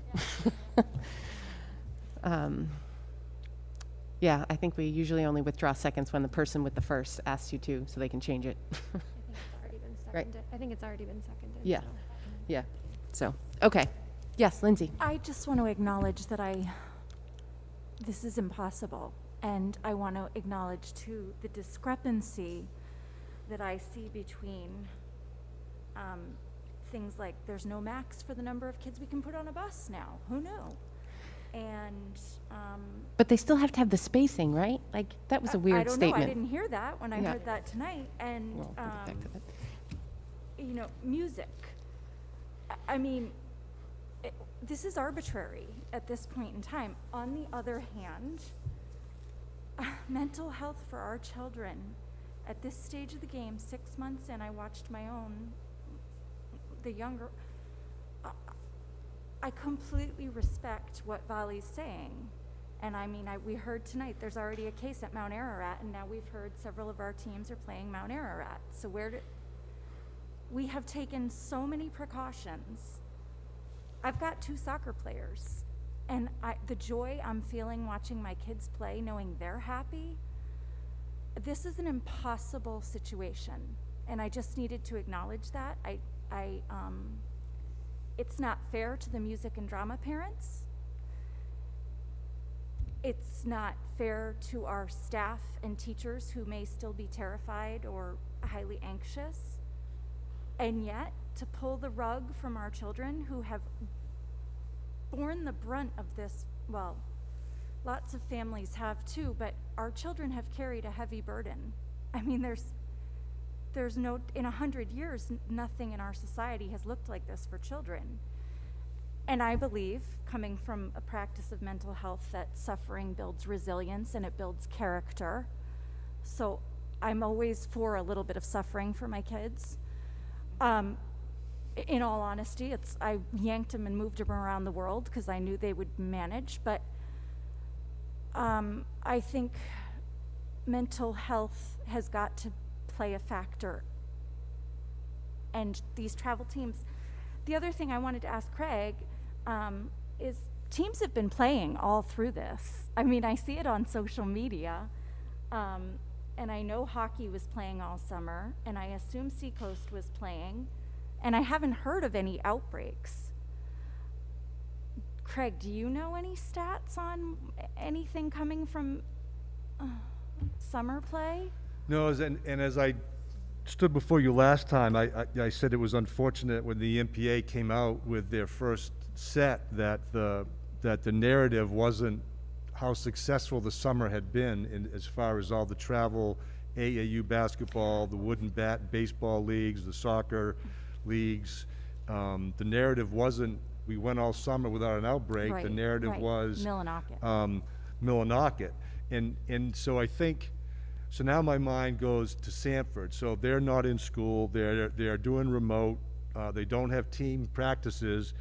Yeah, I think we usually only withdraw seconds when the person with the first asks you to, so they can change it. Right. I think it's already been seconded. Yeah. So. Yeah. So, okay. Yes, Lindsay. I just want to acknowledge that this is impossible. And I want to acknowledge too the discrepancy that I see between things like there's no max for the number of kids we can put on a bus now. Who knew? And But they still have to have the spacing, right? Like, that was a weird I don't statement. know. I didn't hear that when I Yeah. heard that tonight. And Well, we'll get back to that. you know, music. I mean, this is arbitrary at this point in time. On the other hand, mental health for our children at this stage of the game, 6 months in, I watched my own, the younger. I completely respect what Vali's saying. And I mean, we heard tonight there's already a case at Mount Ararat, and now we've heard several of our teams are playing Mount Ararat. So we have taken so many precautions. I've got 2 soccer players, and the joy I'm feeling watching my kids play, knowing they're happy, this is an impossible situation. And I just needed to acknowledge that. It's not fair to the music and drama parents. It's not fair to our staff and teachers who may still be terrified or highly anxious. And yet, to pull the rug from our children who have borne the brunt of this, well, lots of families have too, but our children have carried a heavy burden. I mean, there's no, in 100 years, nothing in our society has looked like this for children. And I believe, coming from a practice of mental health, that suffering builds resilience and it builds character. So I'm always for a little bit of suffering for my kids. In all honesty, I yanked them and moved them around the world because I knew they would manage, but I think mental health has got to play a factor. And these travel teams, the other thing I wanted to ask Craig is teams have been playing all through this. I mean, I see it on social media, and I know hockey was playing all summer, and I assume Seacoast was playing, and I haven't heard of any outbreaks. Craig, do you know any stats on anything coming from summer play? No, as I stood before you last time, I said it was unfortunate when the MPA came out with their first set that the narrative wasn't how successful the summer had been as far as all the travel, AAU basketball, the wooden bat baseball leagues, the soccer leagues. The narrative wasn't we went all summer without an outbreak. Right, the narrative right. was Millinocket. Millinocket. And so I think, so now my mind goes to Sanford. So they're not in school, they're doing remote, they don't have team practices,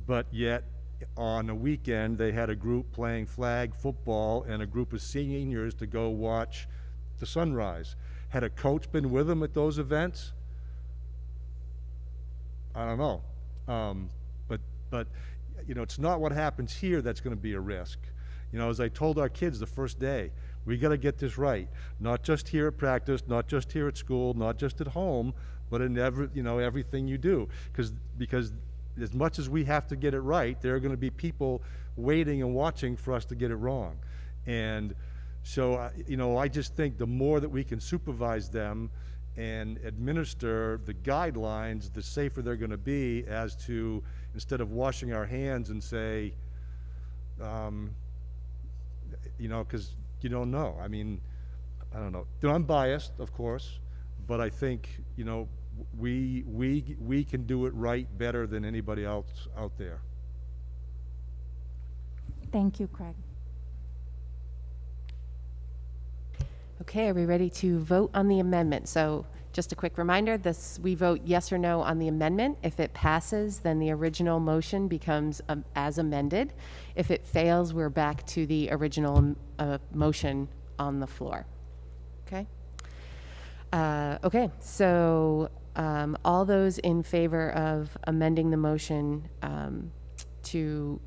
but yet on a weekend they had a group playing flag football and a group of seniors to go watch the sunrise. Had a coach been with them at those events? I don't know. But you know, it's not what happens here that's going to be a risk. You know, as I told our kids the first day, we got to get this right. Not just here at practice, not just here at school, not just at home, but in everything you do. Because as much as we have to get it right, there are going to be people waiting and watching for us to get it wrong. And so, you know, I just think the more that we can supervise them and administer the guidelines, the safer they're going to be as to, instead of washing our hands and say, you know, because you don't know. I mean, I don't know. I'm biased, of course, but I think, you know, we can do it right better than anybody else out there. Thank you, Craig. Okay, are we ready to vote on the amendment? So just a quick reminder, we vote yes or no on the amendment. If it passes, then the original motion becomes as amended. If it fails, we're back to the original motion on the floor. Okay? Okay, so all those in favor of amending the motion to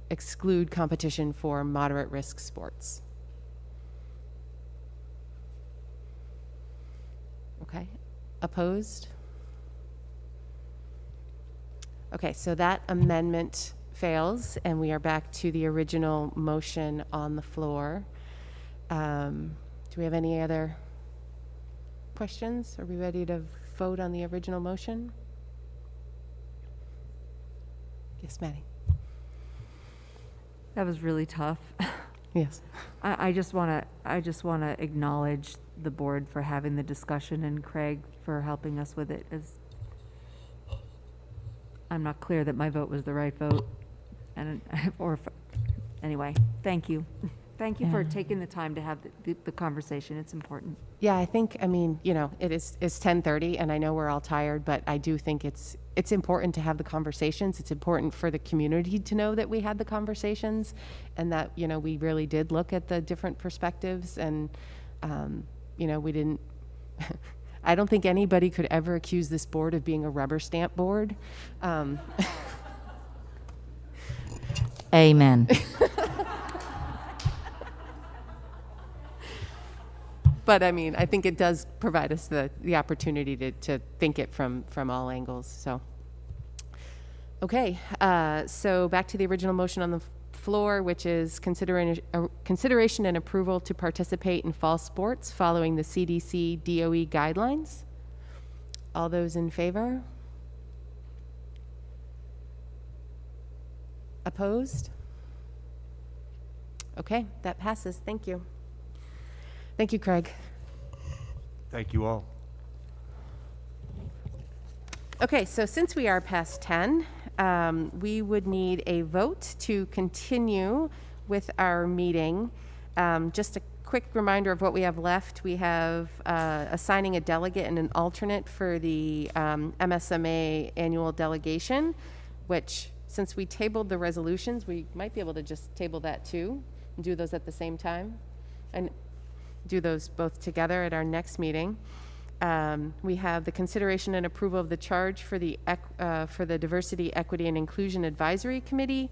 exclude competition for moderate risk sports? Okay, opposed? Okay, so that amendment fails, and we are back to the original motion on the floor. Do we have any other questions? Are we ready to vote on the original motion? Yes, Maddie. That was really tough. Yes. I just want to acknowledge the board for having the discussion and Craig for helping us with it. I'm not clear that my vote was the right vote, anyway. Thank you. Thank you for taking the time to have the conversation. It's important. Yeah, I think, I mean, you know, it's 10:30 and I know we're all tired, but I do think it's important to have the conversations. It's important for the community to know that we had the conversations and that, you know, we really did look at the different perspectives and, you know, we didn't, I don't think anybody could ever accuse this board of being a rubber stamp board. Amen. But I mean, I think it does provide us the opportunity to think it from all angles. So, okay. So back to the original motion on the floor, which is consideration and approval to participate in fall sports following the CDC DOE guidelines. All those in favor? Opposed? Okay, that passes. Thank you. Thank you, Craig. Thank you all. Okay, so since we are past 10, we would need a vote to continue with our meeting. Just a quick reminder of what we have left. We have assigning a delegate and an alternate for the MSMA annual delegation, which since we tabled the resolutions, we might be able to just table that too and do those at the same time and do those both together at our next meeting. We have the consideration and approval of the charge for the Diversity, Equity, and Inclusion Advisory Committee.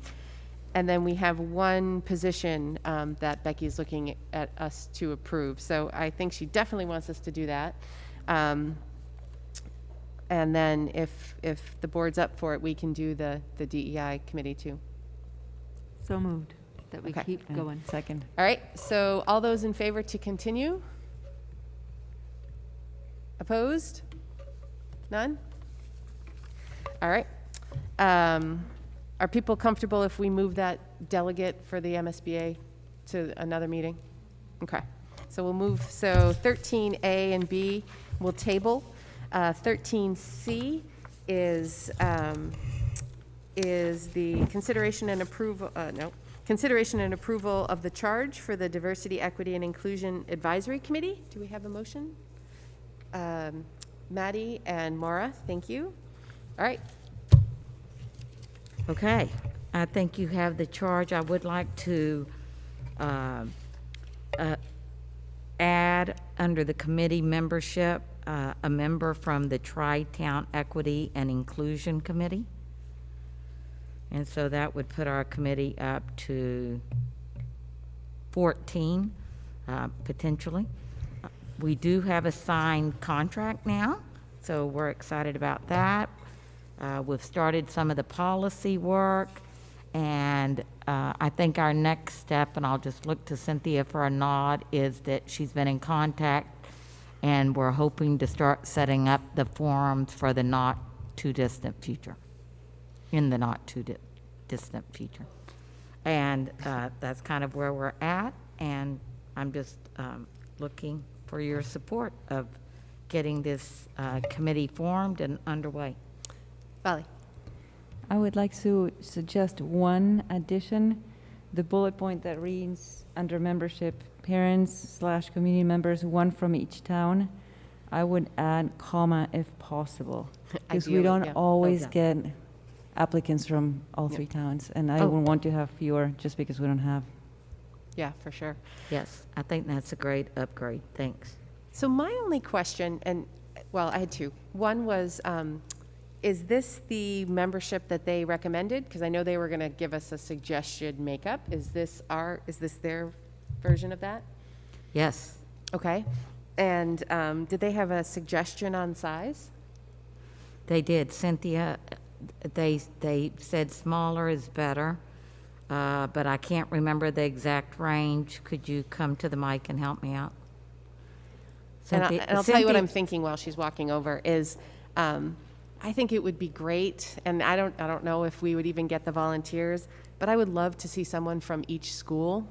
And then we have one position that Becky is looking at us to approve. So I think she definitely wants us to do that. And then if the board's up for it, we can do the DEI committee too. So moved that we keep going. Second. All right, so all those in favor to continue? Opposed? None? All right. Are people comfortable if we move that delegate for the MSBA to another meeting? Okay. So we'll move, so 13A and B will table. 13C is the consideration and approval, consideration and approval of the charge for the Diversity, Equity, and Inclusion Advisory Committee. Do we have a motion? Maddie and Maura, thank you. All right. Okay, I think you have the charge. I would like to add under the committee membership a member from the Tri-Town Equity and Inclusion Committee. And so that would put our committee up to 14, potentially. We do have a signed contract now, so we're excited about that. We've started some of the policy work, and I think our next step, and I'll just look to Cynthia for a nod, is that she's been in contact, and we're hoping to start setting up the forums for the not too distant future, in the not too distant future. And that's kind of where we're at, and I'm just looking for your support of getting this committee formed and underway. Valerie. I would like to suggest one addition. The bullet point that reads under membership, parents/community members, one from each town. I would add comma if possible, because we don't always get applicants from all three towns, and I wouldn't want to have fewer just because we don't have. Yeah, for sure. Yes, I think that's a great upgrade. Thanks. So my only question, and well, I had two. One was, is this the membership that they recommended? Because I know they were going to give us a suggested makeup. Is this their version of that? Yes. Okay. And did they have a suggestion on size? They did. Cynthia, they said smaller is better, but I can't remember the exact range. Could you come to the mic and help me out? And I'll tell you what I'm thinking while she's walking over is, I think it would be great, and I don't know if we would even get the volunteers, but I would love to see someone from each school,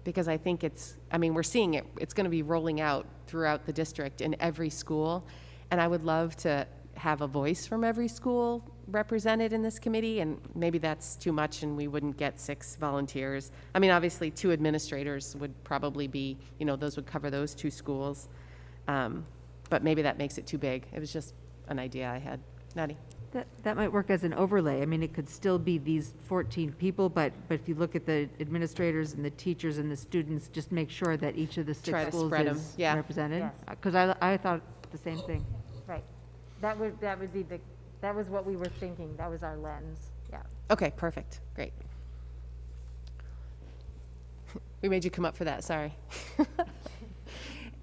because I think we're seeing it. It's going to be rolling out throughout the district in every school, and I would love to have a voice from every school represented in this committee, and maybe that's too much and we wouldn't get 6 volunteers. I mean, obviously 2 administrators would probably be, those would cover those 2 schools. But maybe that makes it too big. It was just an idea I had. Natty? That might work as an overlay. I mean, it could still be these 14 people, but if you look at the administrators and the teachers and the students, just make sure that each of the 6 Try to schools spread 'em. is Yeah. represented. Yes. Because I thought the same thing. Right. That would be that was what we were thinking. That was our lens. Yeah. Okay, perfect. Great. We made you come up for that, sorry.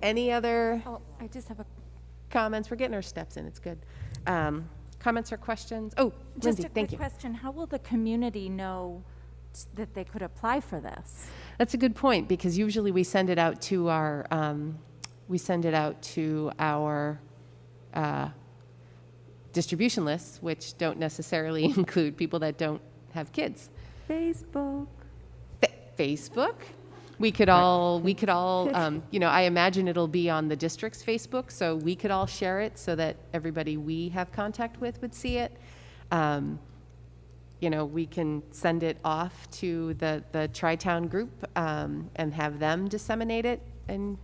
Any other I just have a comments? We're getting our steps in, it's good. Comments or questions? Oh, Just Lindsay, a thank quick you. question. How will the community know that they could apply for this? That's a good point, because usually we send it out to our, distribution lists, which don't necessarily include people that don't have kids. Facebook. Facebook. We could all, I imagine it'll be on the district's Facebook, so we could all share it so that everybody we have contact with would see it. We can send it off to the Tri-Town group and have them disseminate it and,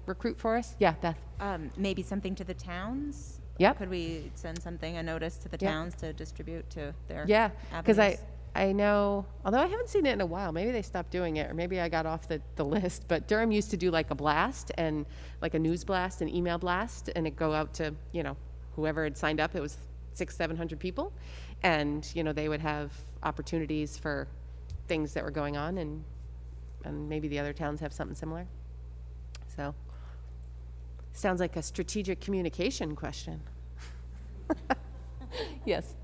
recruit for us. Yeah, Beth. Maybe something to the towns? Yep. Could we send a notice to the Yep. towns to distribute to their Yeah, because avenues? I know, although I haven't seen it in a while, maybe they stopped doing it, or maybe I got off the list, but Durham used to do like a blast, and like a news blast, an email blast, and it'd go out to, whoever had signed up. It was 600-700 people, and, they would have opportunities for things that were going on, and maybe the other towns have something similar. So, sounds like a strategic communication question. Yes.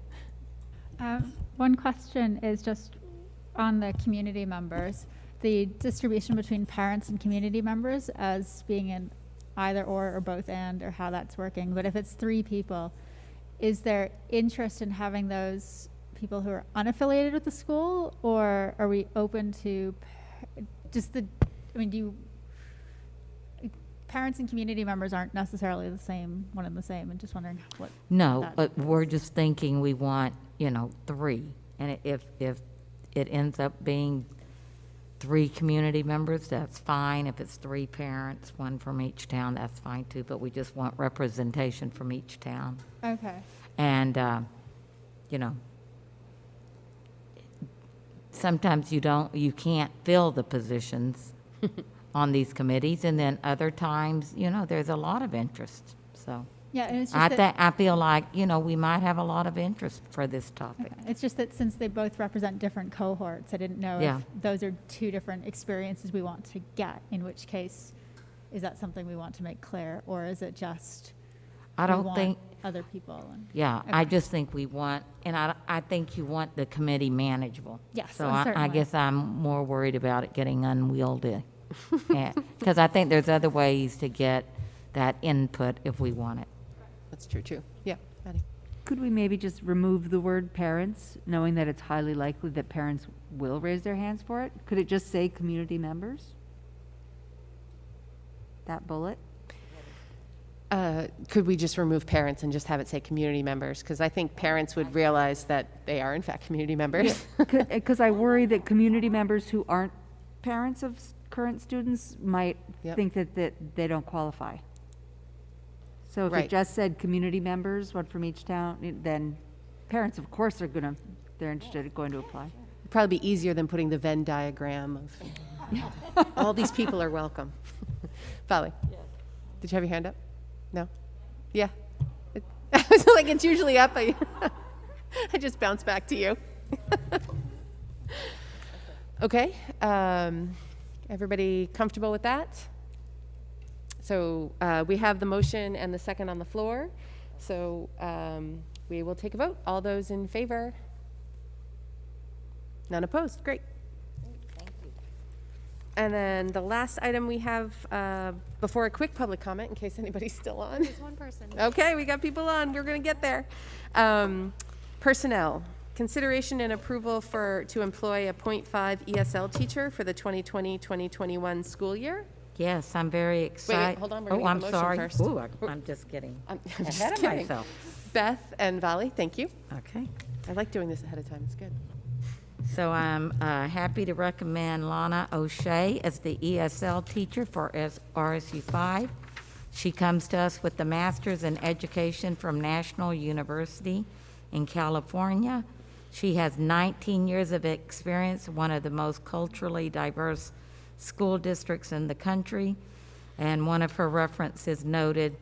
One question is just on the community members, the distribution between parents and community members as being in either or both and, or how that's working. But if it's 3 people, is there interest in having those people who are unaffiliated with the school, or are we open to parents and community members aren't necessarily the same, one and the same, and just wondering what. No, that- but we're just thinking we want, 3. And if it ends up being 3 community members, that's fine. If it's 3 parents, 1 from each town, that's fine too. But we just want representation from each town. Okay. And, sometimes you can't fill the positions on these committees, and then other times, there's a lot of interest, so. Yeah, and it's just I feel like, we might have a lot of interest for this topic. Okay. It's just that since they both represent different cohorts, I didn't know Yeah. if those are 2 different experiences we want to get, in which case, is that something we want to make clear, or is it just I we don't want think, other people? yeah, I Okay. just think we want, and I think you want the committee manageable. Yes, So oh, I certainly. guess I'm more worried about it getting unwieldy. Because I think there's other ways to get that input if we want it. That's true, too. Yeah, Maddie. Could we maybe just remove the word parents, knowing that it's highly likely that parents will raise their hands for it? Could it just say community members? That bullet? Could we just remove parents and just have it say community members? Because I think parents would realize that they are in fact community members. Because I worry that community members who aren't parents of current students might Yep. think that they don't qualify. So if Right. it just said community members, 1 from each town, then parents, of course, they're interested in going to apply. It'd probably be easier than putting the Venn diagram of all these people are welcome. Valerie, did you have your hand up? No? Yeah. I was like, it's usually up. I just bounce back to you. Okay. Everybody comfortable with that? So we have the motion and the second on the floor. So we will take a vote. All those in favor? None opposed. Great. Thank you. And then the last item we have before a quick public comment, in case anybody's still on. There's one person. Okay, we got people on. We're going to get there. Personnel. Consideration and approval to employ a .5 ESL teacher for the 2020-2021 school year. Yes, I'm very excited. Wait, hold on. We're Oh, gonna I'm get the motion sorry. first. Ooh, I'm just getting just ahead of kidding. myself. Beth and Vali, thank you. Okay. I like doing this ahead of time. It's good. So I'm happy to recommend Lana O'Shea as the ESL teacher for RSU5. She comes to us with the Master's in Education from National University in California. She has 19 years of experience, one of the most culturally diverse school districts in the country. And one of her references noted,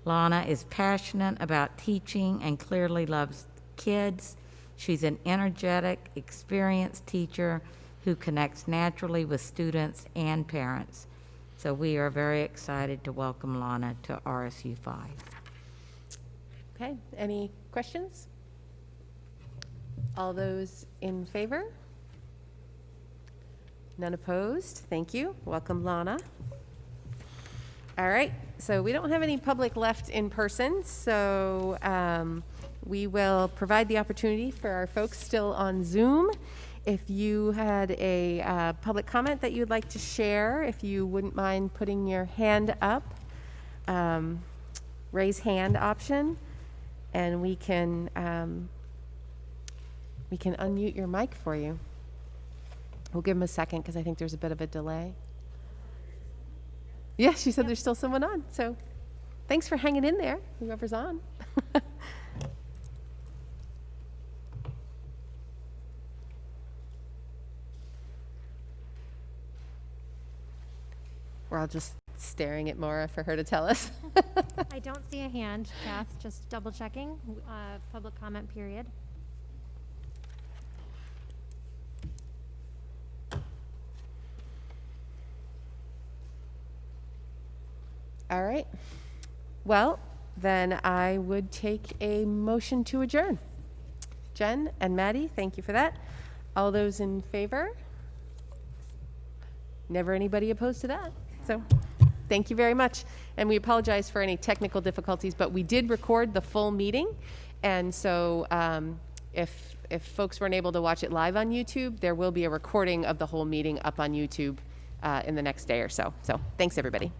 Lana is passionate about teaching and clearly loves kids. She's an energetic, experienced teacher who connects naturally with students and parents. So we are very excited to welcome Lana to RSU5. Okay, any questions? All those in favor? None opposed? Thank you. Welcome, Lana. All right, so we don't have any public left in person, so we will provide the opportunity for our folks still on Zoom. If you had a public comment that you'd like to share, if you wouldn't mind putting your hand up, raise hand option, and we can unmute your mic for you. We'll give them a second because I think there's a bit of a delay. Yeah, she said there's still someone on, so thanks for hanging in there, whoever's on. We're all just staring at Maura for her to tell us. I don't see a hand, Kath, just double checking. Public comment period. All right. Well, then I would take a motion to adjourn. Jen and Maddie, thank you for that. All those in favor? Never anybody opposed to that. So thank you very much. And we apologize for any technical difficulties, but we did record the full meeting. And so if folks weren't able to watch it live on YouTube, there will be a recording of the whole meeting up on YouTube in the next day or so. So thanks, everybody.